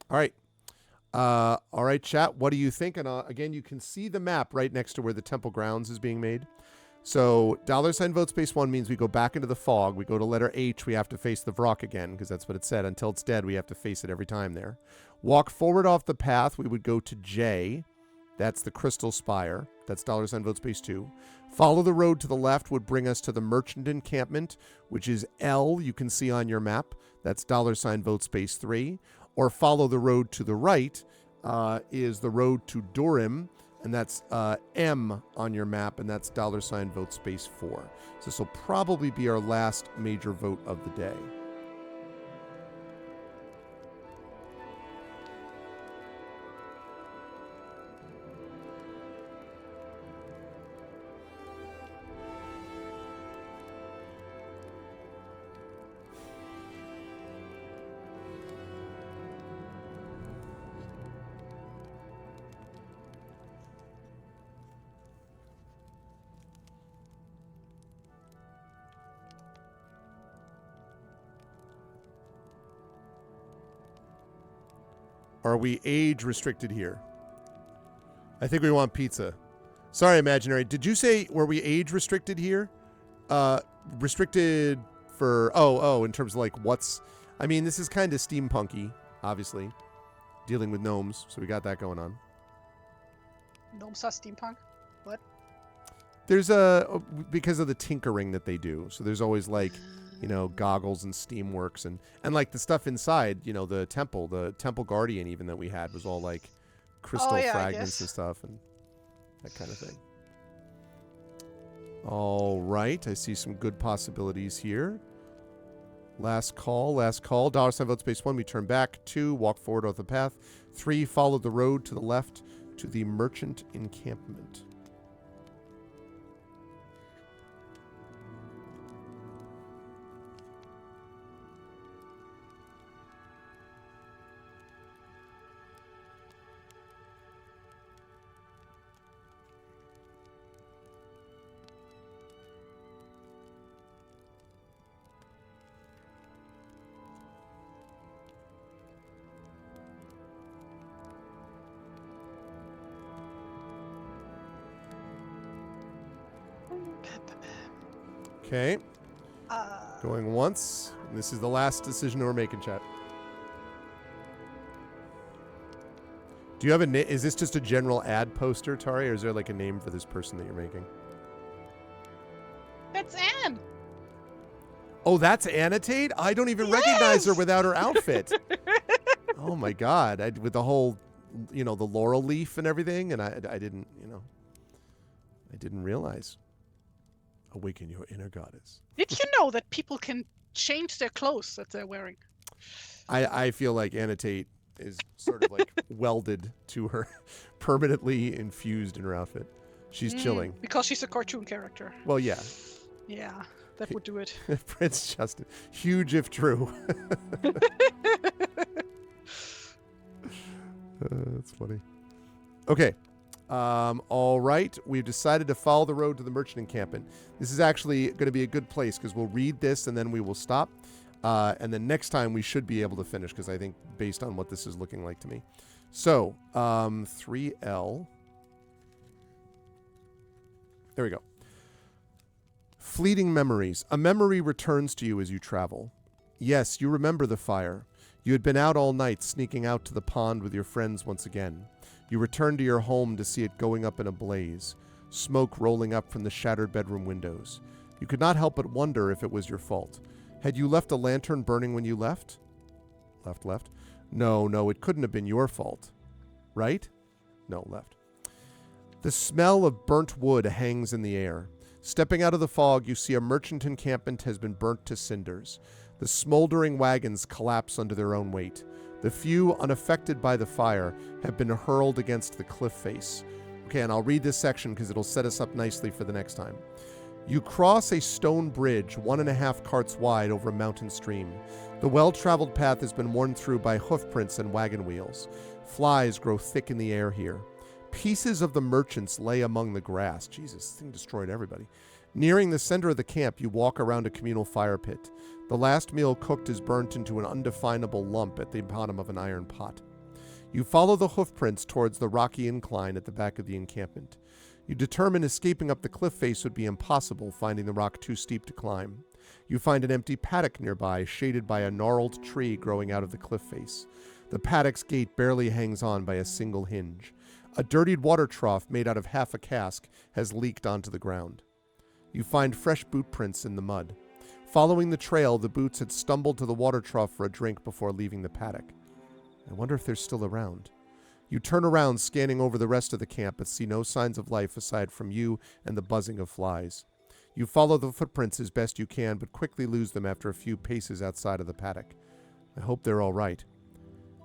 All right. All right, chat. What do you think? And again, you can see the map right next to where the temple grounds is being made. So $vote space 1 means we go back into the fog. We go to letter H. We have to face the Vrock again because that's what it said. Until it's dead, we have to face it every time there. Walk forward off the path. We would go to J. That's the Crystal Spire. That's $vote space 2. Follow the road to the left would bring us to the merchant encampment, which is L, you can see on your map. That's $vote space 3. Or follow the road to the right is the road to Durim, and that's M on your map, and that's $vote space 4. So this will probably be our last major vote of the day. Are we age restricted here? I think we want pizza. Sorry, Imaginary. Did you say, were we age restricted here? Restricted for, in terms of like what's, I mean, this is kind of steampunky, obviously. Dealing with gnomes, so we got that going on. Gnomes are steampunk? What? There's because of the tinkering that they do. So there's always like, goggles and steamworks and like the stuff inside, the temple guardian even that we had was all like crystal fragments and stuff and that kind of thing. All right. I see some good possibilities here. Last call. $vote space 1. We turn back. 2, walk forward off the path. 3, follow the road to the left to the merchant encampment. Okay. Going once. This is the last decision we're making, chat. Do you have a name? Is this just a general ad poster, Tari, or is there like a name for this person that you're making? That's Anne. Oh, that's Annotate? I don't even recognize her without her outfit. Oh my God. With the whole, the laurel leaf and everything, and I didn't, I didn't realize. Awaken your inner goddess. Did you know that people can change their clothes that they're wearing? I feel like Annotate is sort of like welded to her, permanently infused in her outfit. She's chilling. Because she's a cartoon character. Well, yeah. Yeah, that would do it. Prince Justin. Huge if true. That's funny. Okay. All right. We've decided to follow the road to the merchant encampment. This is actually going to be a good place because we'll read this and then we will stop. And then next time we should be able to finish because I think based on what this is looking like to me. So, 3L. There we go. Fleeting memories. A memory returns to you as you travel. Yes, you remember the fire. You had been out all night, sneaking out to the pond with your friends once again. You returned to your home to see it going up in a blaze, smoke rolling up from the shattered bedroom windows. You could not help but wonder if it was your fault. Had you left a lantern burning when you left? Left. No, it couldn't have been your fault. Right? No, left. The smell of burnt wood hangs in the air. Stepping out of the fog, you see a merchant encampment has been burnt to cinders. The smoldering wagons collapse under their own weight. The few unaffected by the fire have been hurled against the cliff face. Okay, and I'll read this section because it'll set us up nicely for the next time. You cross a stone bridge 1.5 carts wide over a mountain stream. The well-traveled path has been worn through by hoofprints and wagon wheels. Flies grow thick in the air here. Pieces of the merchants lay among the grass. Jesus, this thing destroyed everybody. Nearing the center of the camp, you walk around a communal fire pit. The last meal cooked is burnt into an undefinable lump at the bottom of an iron pot. You follow the hoofprints towards the rocky incline at the back of the encampment. You determine escaping up the cliff face would be impossible, finding the rock too steep to climb. You find an empty paddock nearby, shaded by a gnarled tree growing out of the cliff face. The paddock's gate barely hangs on by a single hinge. A dirtied water trough made out of half a cask has leaked onto the ground. You find fresh boot prints in the mud. Following the trail, the boots had stumbled to the water trough for a drink before leaving the paddock. I wonder if they're still around. You turn around, scanning over the rest of the camp, but see no signs of life aside from you and the buzzing of flies. You follow the footprints as best you can, but quickly lose them after a few paces outside of the paddock. I hope they're all right.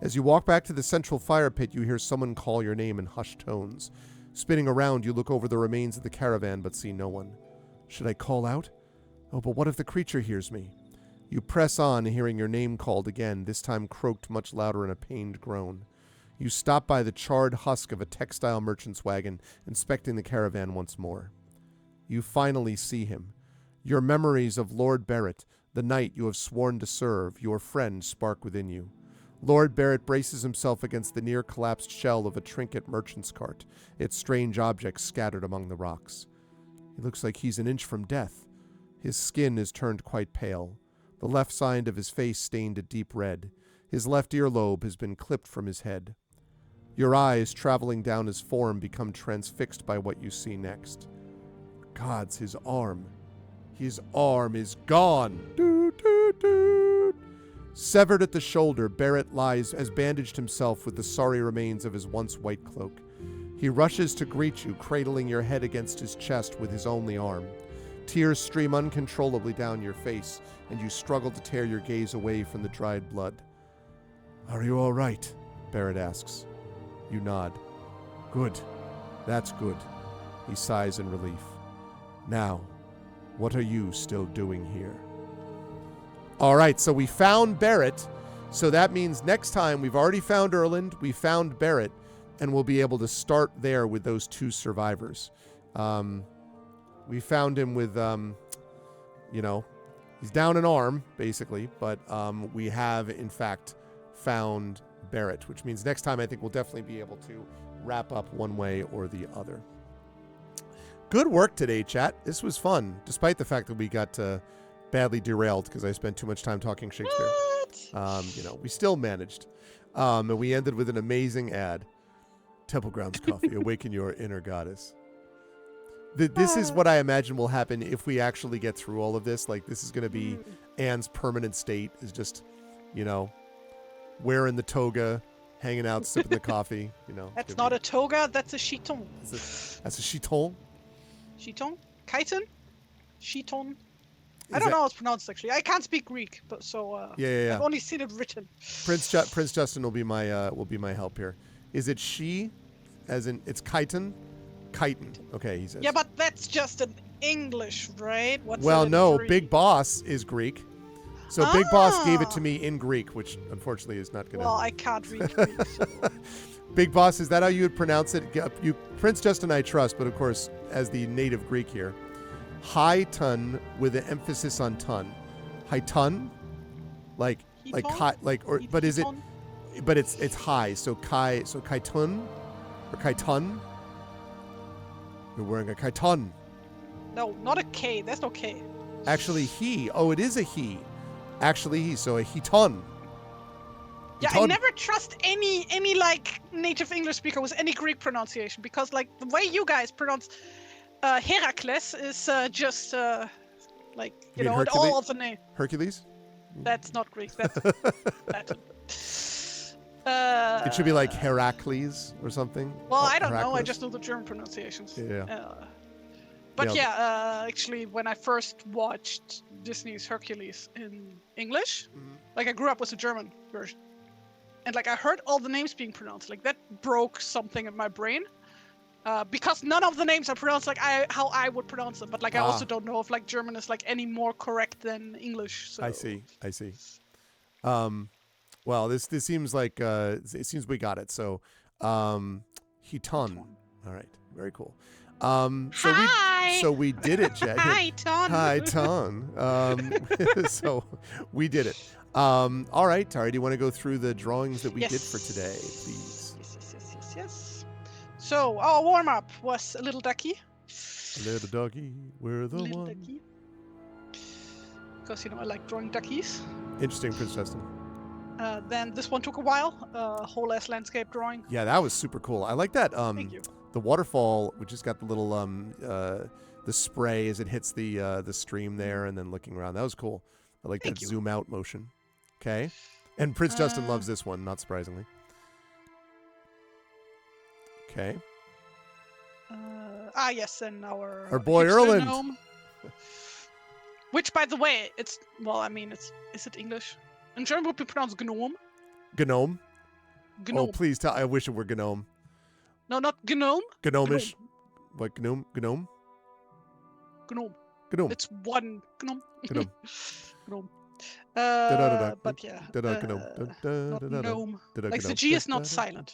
As you walk back to the central fire pit, you hear someone call your name in hushed tones. Spinning around, you look over the remains of the caravan, but see no one. Should I call out? Oh, but what if the creature hears me? You press on, hearing your name called again, this time croaked much louder in a pained groan. You stop by the charred husk of a textile merchant's wagon, inspecting the caravan once more. You finally see him. Your memories of Lord Barrett, the knight you have sworn to serve, your friend, spark within you. Lord Barrett braces himself against the near-collapsed shell of a trinket merchant's cart, its strange objects scattered among the rocks. He looks like he's an inch from death. His skin is turned quite pale, the left side of his face stained a deep red. His left earlobe has been clipped from his head. Your eyes, traveling down his form, become transfixed by what you see next. Gods, his arm. His arm is gone. Doot, doot, doot. Severed at the shoulder, Barrett has bandaged himself with the sorry remains of his once white cloak. He rushes to greet you, cradling your head against his chest with his only arm. Tears stream uncontrollably down your face, and you struggle to tear your gaze away from the dried blood. Are you all right? Barrett asks. You nod. Good. That's good. He sighs in relief. Now, what are you still doing here? All right, so we found Barrett. So that means next time we've already found Erland, we found Barrett, and we'll be able to start there with those two survivors. We found him with, he's down an arm, basically, but we have, in fact, found Barrett, which means next time I think we'll definitely be able to wrap up one way or the other. Good work today, chat. This was fun, despite the fact that we got badly derailed because I spent too much time talking Shakespeare. We still managed. And we ended with an amazing ad. Temple Grounds Coffee, awaken your inner goddess. This is what I imagine will happen if we actually get through all of this. Like, this is going to be Anne's permanent state, is just, wearing the toga, hanging out, sipping the coffee. That's not a toga, that's a chiton. That's a chiton? Chiton? Chiton? Chiton? I don't know how it's pronounced, actually. I can't speak Greek, but yeah. I've only seen it written. Prince Justin will be my help here. Is it she, as in it's chiton? Chiton. Okay, he says. Yeah, but that's just an English, right? Big Boss is Greek. So Big Boss gave it to me in Greek, which unfortunately is not going to... Well, I can't read Greek, so... Big Boss, is that how you would pronounce it? Prince Justin I trust, but of course, as the native Greek here. High ton with an emphasis on ton. High ton? But is it... But it's high, so chiton or chiton. You're wearing a chiton. No, not a K. There's no K. Actually, he. Oh, it is a he. Actually, he. So a hiton. Yeah, I never trust any native English speaker with any Greek pronunciation because the way you guys pronounce Heracles is just all of the name. Hercules? That's not Greek. That's Latin. It should be like Heracles or something. Well, I don't know. I just know the German pronunciations. Yeah. Actually, when I first watched Disney's Hercules in English, I grew up with the German version. And I heard all the names being pronounced. That broke something in my brain. Because none of the names are pronounced how I would pronounce them. But I also don't know if German is any more correct than English. So. I see. Well, this seems like it seems we got it. So, Hiton. All right, very cool. So we did it, Jet. Hi, Ton. Hi, Ton. So we did it. All right, Tari, do you want to go through the drawings that we did for today, please? Yes. So our warm up was a little ducky. Little doggy, we're the little one. Ducky. Because I like drawing duckies. Interesting, Prince Justin. Then this one took a while. Whole ass landscape drawing. Yeah, that was super cool. I like that. Thank you. The waterfall, which has got the little the spray as it hits the stream there, and then looking around. That was cool. I like Thank that you. zoom out motion. Okay, and Prince Justin loves this one, not surprisingly. Okay. Yes, and our boy hipster Erland. gnome. Which, by the way, is it English? In German would be pronounced gnome. Gnome. Gnome. Oh, please tell. I wish it were gnome. No, not gnome. Gnomish. What gnome? Gnome. Gnome. It's one gnome. Gnome. Gnome. Da-da-da-da. But yeah. Da-da-gnome. Not Da-da-da-da. gnome. Like the Da-da-gnome. G is not silent.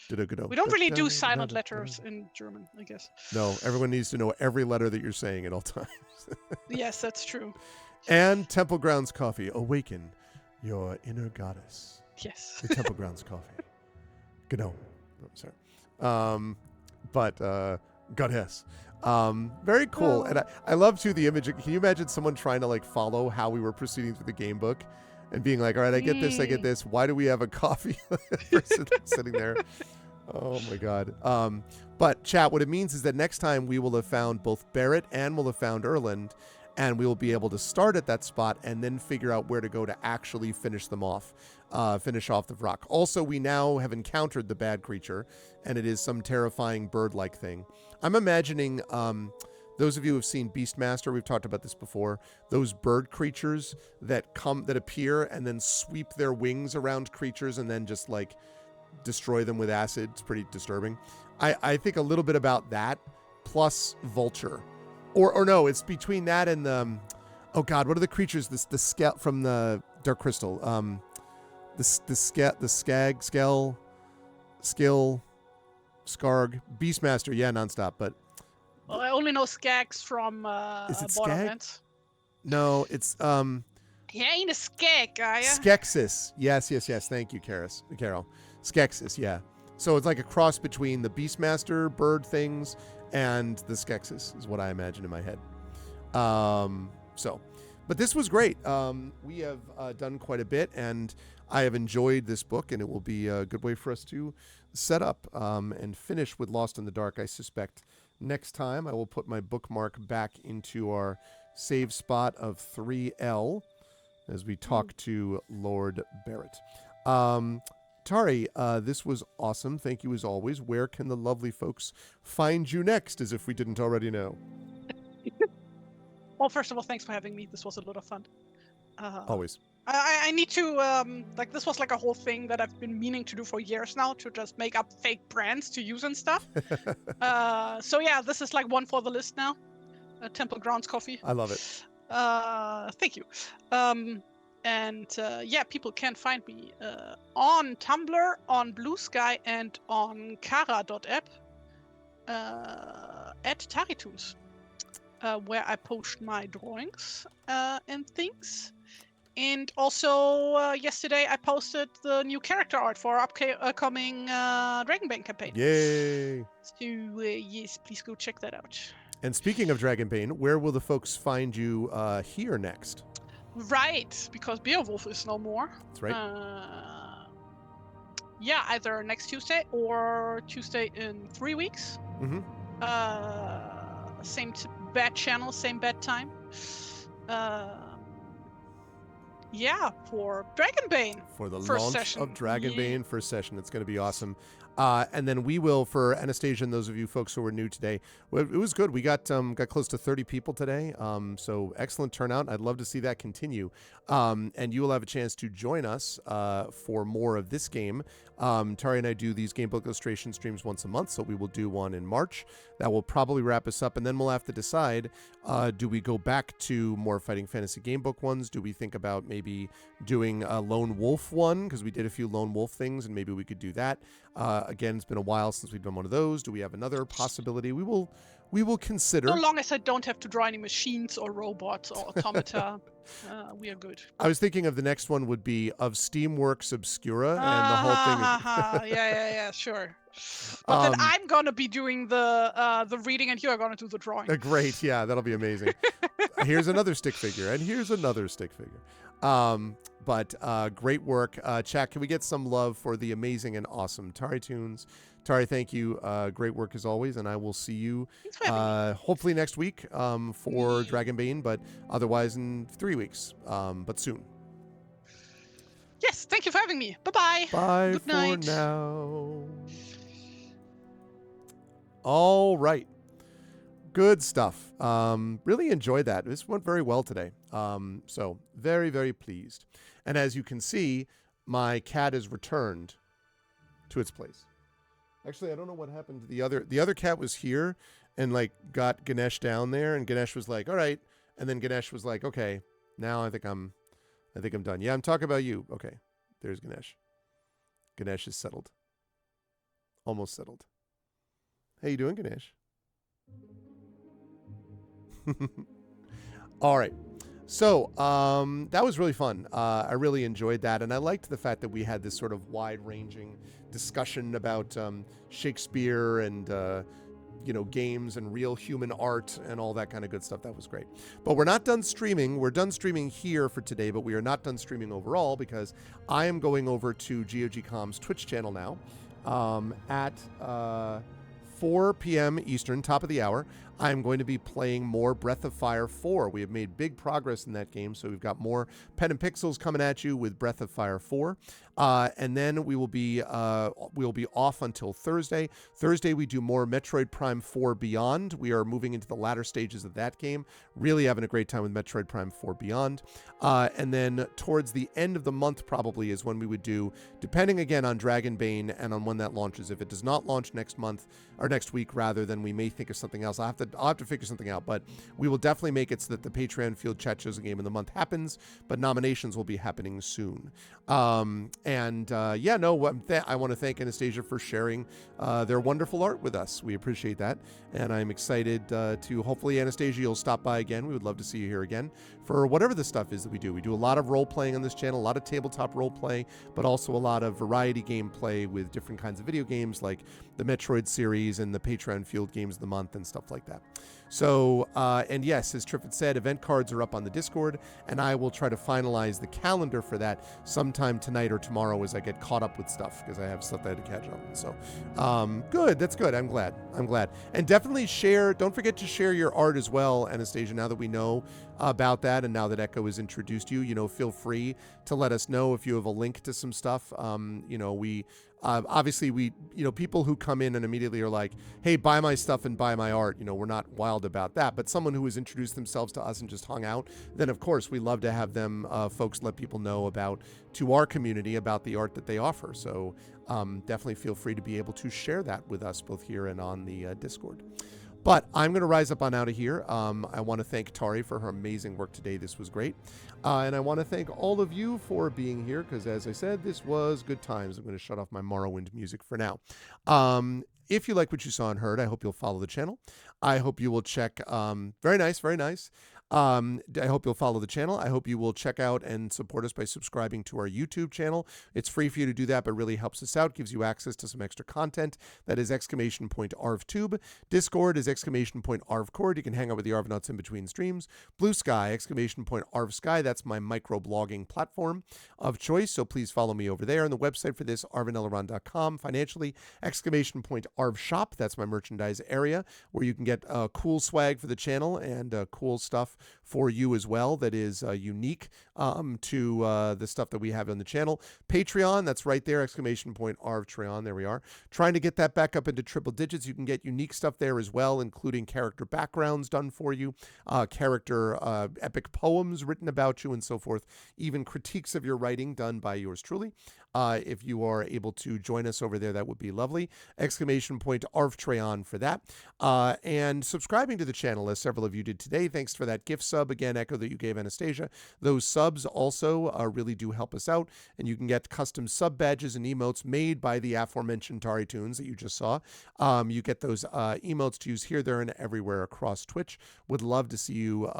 Da-da-gnome. We don't really do Da-da-da-da. silent letters in German, I guess. No, everyone needs to know every letter that you're saying at all times. Yes, that's true. And Temple Grounds Coffee. Awaken your inner goddess. Yes. The Temple Grounds Coffee. Gnome. Oh, sorry. But goddess. Very cool. Oh. And I love, too, the image. Can you imagine someone trying to, like, follow how we were proceeding through the game book and being like, all right, I get this, I get this. Why do we have a coffee person sitting there? Oh, my God. But, chat, what it means is that next time we will have found both Barrett and we'll have found Erland, and we will be able to start at that spot and then figure out where to go to actually finish them off, finish off the rock. Also, we now have encountered the bad creature, and it is some terrifying bird-like thing. I'm imagining, those of you who have seen Beastmaster, we've talked about this before, those bird creatures that appear and then sweep their wings around creatures and then just, like, destroy them with acid. It's pretty disturbing. I think a little bit about that, plus Vulture. Or no, it's between that and the, oh God, what are the creatures? The scale from the Dark Crystal. The skag, skell, skill, scarg, Beastmaster. Yeah, nonstop. But Well, I only know Skags from Is it Borderlands. no, it's He ain't a skag, are ya? Skeksis. Yes. Thank you, Carol. Skeksis. Yeah. So it's like a cross between the Beastmaster bird things and the Skeksis is what I imagine in my head. But this was great. We have done quite a bit, and I have enjoyed this book, and it will be a good way for us to set up and finish with Lost in the Dark, I suspect. Next time, I will put my bookmark back into our save spot of 3L as we talk to Lord Barrett. Tari, this was awesome. Thank you as always. Where can the lovely folks find you next, as if we didn't already know? Well, first of all, thanks for having me. This was a lot of fun. Always. I need to, this was like a whole thing that I've been meaning to do for years now, to just make up fake brands to use and stuff. So yeah, this is like one for the list now. Temple Grounds Coffee. I love it. Thank you. Yeah, people can find me on Tumblr, on Blue Sky, and on kara.app at TariToons, where I post my drawings and things. And also, yesterday I posted the new character art for our upcoming Dragonbane campaign. Yay! So, yes, please go check that out. And speaking of Dragonbane, where will the folks find you here next? Right, because Beowulf is no more. That's right. Yeah, either next Tuesday or Tuesday in 3 weeks. Mm-hmm. Same bad channel, same bad time. Yeah, for Dragonbane. For the first launch session. of Dragonbane Yeah. first session. It's going to be awesome. And then we will, for Anastasia and those of you folks who are new today, well, it was good. We got close to 30 people today. So excellent turnout. I'd love to see that continue. And you will have a chance to join us for more of this game. Tari and I do these game book illustration streams once a month, so we will do one in March. That will probably wrap us up, and then we'll have to decide, do we go back to more Fighting Fantasy game book ones? Do we think about maybe doing a Lone Wolf one? Because we did a few Lone Wolf things, and maybe we could do that. Again, it's been a while since we've done one of those. Do we have another possibility? We will consider. So long as I don't have to draw any machines or robots or automata, we are good. I was thinking of the next one would be of Steamworks Obscura, and the whole thing. Yeah, sure. But then I'm gonna be doing the reading, and you are gonna do the drawing. Great, yeah, that'll be amazing. Here's another stick figure, and here's another stick figure. But great work. Chat, can we get some love for the amazing and awesome TariToons? Tari, thank you. Great work as always, and I will see you Thanks for having me. hopefully next week for Dragonbane, but otherwise in 3 weeks, but soon. Yes, thank you for having me. Bye-bye. Bye Good for night. now. All right. Good stuff. Really enjoyed that. This went very well today. So very, very pleased. And as you can see, my cat is returned to its place. Actually, I don't know what happened to the other cat was here and like got Ganesh down there, and Ganesh was like, all right. And then Ganesh was like, okay, now I think I'm done. Yeah, I'm talking about you. Okay. There's Ganesh. Ganesh is settled. Almost settled. How you doing, Ganesh? All right. So that was really fun. I really enjoyed that. And I liked the fact that we had this sort of wide-ranging discussion about Shakespeare and, games and real human art and all that kind of good stuff. That was great. But we're not done streaming. We're done streaming here for today, but we are not done streaming overall because I am going over to GOG.com's Twitch channel now at 4 p.m. Eastern, top of the hour. I'm going to be playing more Breath of Fire 4. We have made big progress in that game, so we've got more pen and pixels coming at you with Breath of Fire 4. And then we will be off until Thursday. Thursday we do more Metroid Prime 4 Beyond. We are moving into the latter stages of that game. Really having a great time with Metroid Prime 4 Beyond. And then towards the end of the month probably is when we would do, depending again on Dragonbane and on when that launches. If it does not launch next month, or next week rather, then we may think of something else. I'll have to figure something out, but we will definitely make it so that the Patreon Field Chat Chosen Game of the Month happens, but nominations will be happening soon. I want to thank Anastasia for sharing their wonderful art with us. We appreciate that, and I'm excited to hopefully, Anastasia, you'll stop by again. We would love to see you here again for whatever the stuff is that we do. We do a lot of role-playing on this channel, a lot of tabletop role-play, but also a lot of variety gameplay with different kinds of video games like the Metroid series and the Patreon Field Games of the Month and stuff like that. So, and yes, as Triffett said, event cards are up on the Discord, and I will try to finalize the calendar for that sometime tonight or tomorrow as I get caught up with stuff, because I have stuff that I had to catch up on. So, good. That's good. I'm glad. And definitely share, don't forget to share your art as well, Anastasia, now that we know about that and now that Echo has introduced you, feel free to let us know if you have a link to some stuff. Obviously, people who come in and immediately are like, hey, buy my stuff and buy my art, we're not wild about that. But someone who has introduced themselves to us and just hung out, then of course we love to have them folks let people know to our community about the art that they offer. So definitely feel free to be able to share that with us both here and on the Discord. But I'm going to rise up on out of here. I want to thank Tari for her amazing work today. This was great. And I want to thank all of you for being here because, as I said, this was good times. I'm going to shut off my Morrowind music for now. If you like what you saw and heard, I hope you'll follow the channel. I hope you will check. Very nice, very nice. I hope you'll follow the channel. I hope you will check out and support us by subscribing to our YouTube channel. It's free for you to do that, but really helps us out, gives you access to some extra content. That is !ArvTube. Discord is !ArvCord. You can hang out with the Arvanauts in between streams. Blue Sky, !ArvSky. That's my micro-blogging platform of choice, so please follow me over there. And the website for this, arvanelleron.com. Financially, !ArvShop. That's my merchandise area, where you can get cool swag for the channel and cool stuff for you as well that is unique to the stuff that we have on the channel. Patreon, that's right there, !ArvTreon. There we are. Trying to get that back up into triple digits. You can get unique stuff there as well, including character backgrounds done for you, character epic poems written about you and so forth, even critiques of your writing done by yours truly. If you are able to join us over there, that would be lovely. !ArvTreon for that. And subscribing to the channel, as several of you did today. Thanks for that gift sub again, Echo, that you gave Anastasia. Those subs also really do help us out, and you can get custom sub badges and emotes made by the aforementioned TariToons that you just saw. You get those emotes to use here, there, and everywhere across Twitch. Would love to see you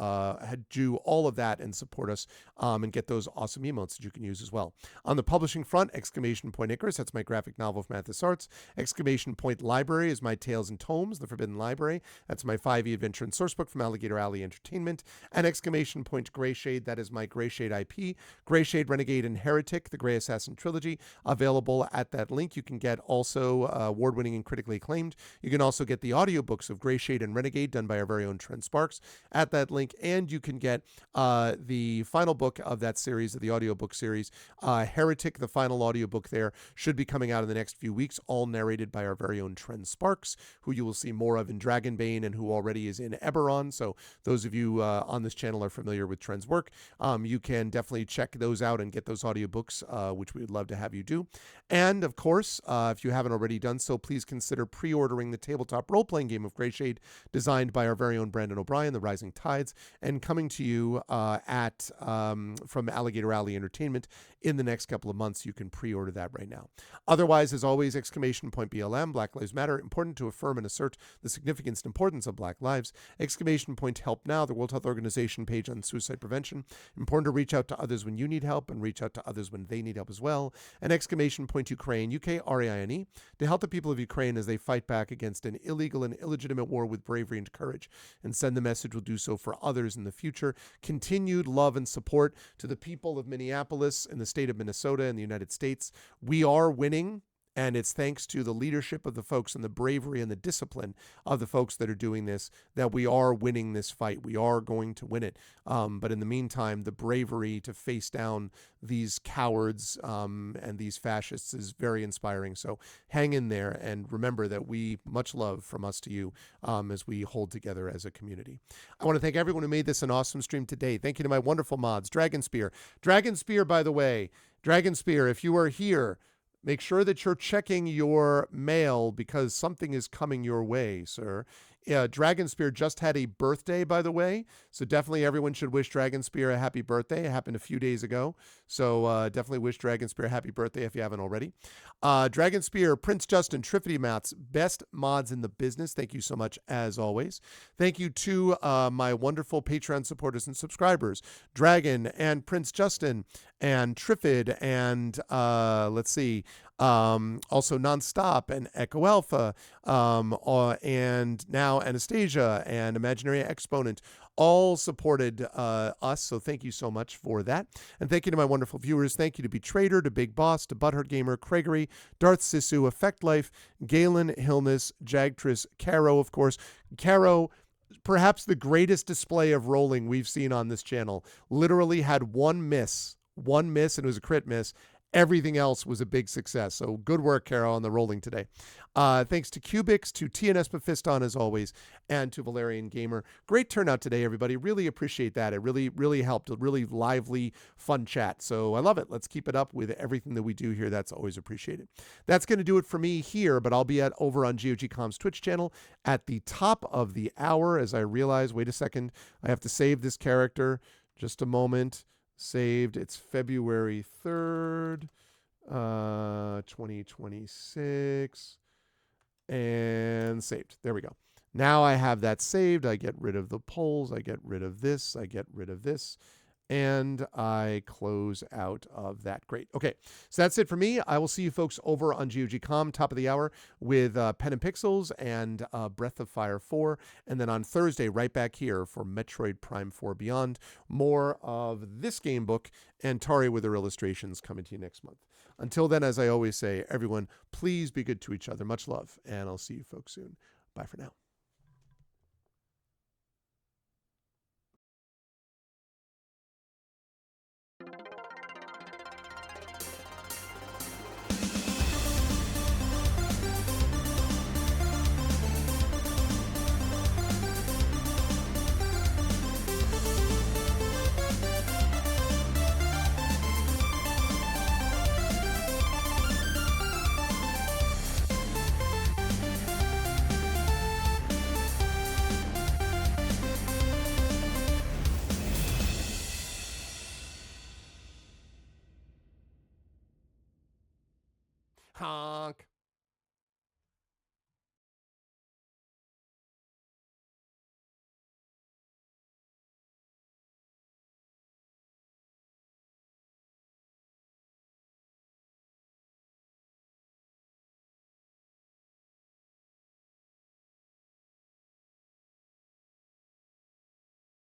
do all of that and support us and get those awesome emotes that you can use as well. On the publishing front, want. Exclamation Point Icarus, that's my graphic novel from Mathis Arts. Exclamation Point Library is my Tales and Tomes, The Forbidden Library. That's my 5e adventure and sourcebook from Alligator Alley Entertainment. And Exclamation Point Greyshade, that is my Greyshade IP. Greyshade, Renegade, and Heretic, the Grey Assassin Trilogy, available at that link. You can get also award-winning and critically acclaimed. You can also get the audiobooks of Greyshade and Renegade, done by our very own Trent Sparks, at that link. And you can get the final book of that series, of the audiobook series, Heretic, the final audiobook there, should be coming out in the next few weeks, all narrated by our very own Trent Sparks, who you will see more of in Dragonbane and who already is in Eberron. So those of you on this channel are familiar with Trent's work. You can definitely check those out and get those audiobooks, which we would love to have you do. And of course, if you haven't already done so, please consider pre-ordering the tabletop role-playing game of Greyshade, designed by our very own Brandon O'Brien, The Rising Tides, and coming to you from Alligator Alley Entertainment in the next couple of months. You can pre-order that right now. Otherwise, as always, exclamation point BLM, Black Lives Matter, important to affirm and assert the significance and importance of Black lives. Exclamation point Help Now, the World Health Organization page on suicide prevention. Important to reach out to others when you need help and reach out to others when they need help as well. And exclamation point Ukraine, UKRAINE, to help the people of Ukraine as they fight back against an illegal and illegitimate war with bravery and courage, and send the message we'll do so for others in the future. Continued love and support to the people of Minneapolis and the state of Minnesota and the United States. We are winning. And it's thanks to the leadership of the folks and the bravery and the discipline of the folks that are doing this that we are winning this fight. We are going to win it. But in the meantime, the bravery to face down these cowards and these fascists is very inspiring. So hang in there and remember that much love from us to you as we hold together as a community. I want to thank everyone who made this an awesome stream today. Thank you to my wonderful mods, Dragonspear. Dragonspear, by the way, Dragonspear, if you are here, make sure that you're checking your mail because something is coming your way, sir. Dragonspear just had a birthday, by the way. So definitely everyone should wish Dragonspear a happy birthday. It happened a few days ago. So definitely wish Dragonspear a happy birthday if you haven't already. Dragonspear, Prince Justin, Triffity Mats, best mods in the business. Thank you so much, as always. Thank you to my wonderful Patreon supporters and subscribers, Dragon and Prince Justin and Triffid and let's see, also Nonstop and Echo Alpha, and now Anastasia and Imaginary Exponent all supported us, so thank you so much for that. And thank you to my wonderful viewers. Thank you to Betrader, to Big Boss, to Butthurt Gamer, Craigery, Darth Sisu, Effect Life, Galen Hillness, Jagtris, Caro, of course. Caro, perhaps the greatest display of rolling we've seen on this channel, literally had one miss, and it was a crit miss. Everything else was a big success. So good work, Carol, on the rolling today. Thanks to Cubix, to TNS Mephiston, as always, and to Valerian Gamer. Great turnout today, everybody. Really appreciate that. It really, really helped. A really lively, fun chat. So I love it. Let's keep it up with everything that we do here. That's always appreciated. That's going to do it for me here, but I'll be over on GOGCom's Twitch channel at the top of the hour as I realize, wait a second, I have to save this character. Just a moment. Saved. It's February 3rd, 2026, and saved. There we go. Now I have that saved. I get rid of the polls. I get rid of this. I get rid of this. And I close out of that. Great. Okay, so that's it for me. I will see you folks over on GOGCom, top of the hour, with Pen and Pixels and Breath of Fire 4. And then on Thursday, right back here for Metroid Prime 4 Beyond. More of this game book and Tari with her illustrations coming to you next month. Until then, as I always say, everyone, please be good to each other. Much love, and I'll see you folks soon. Bye for now.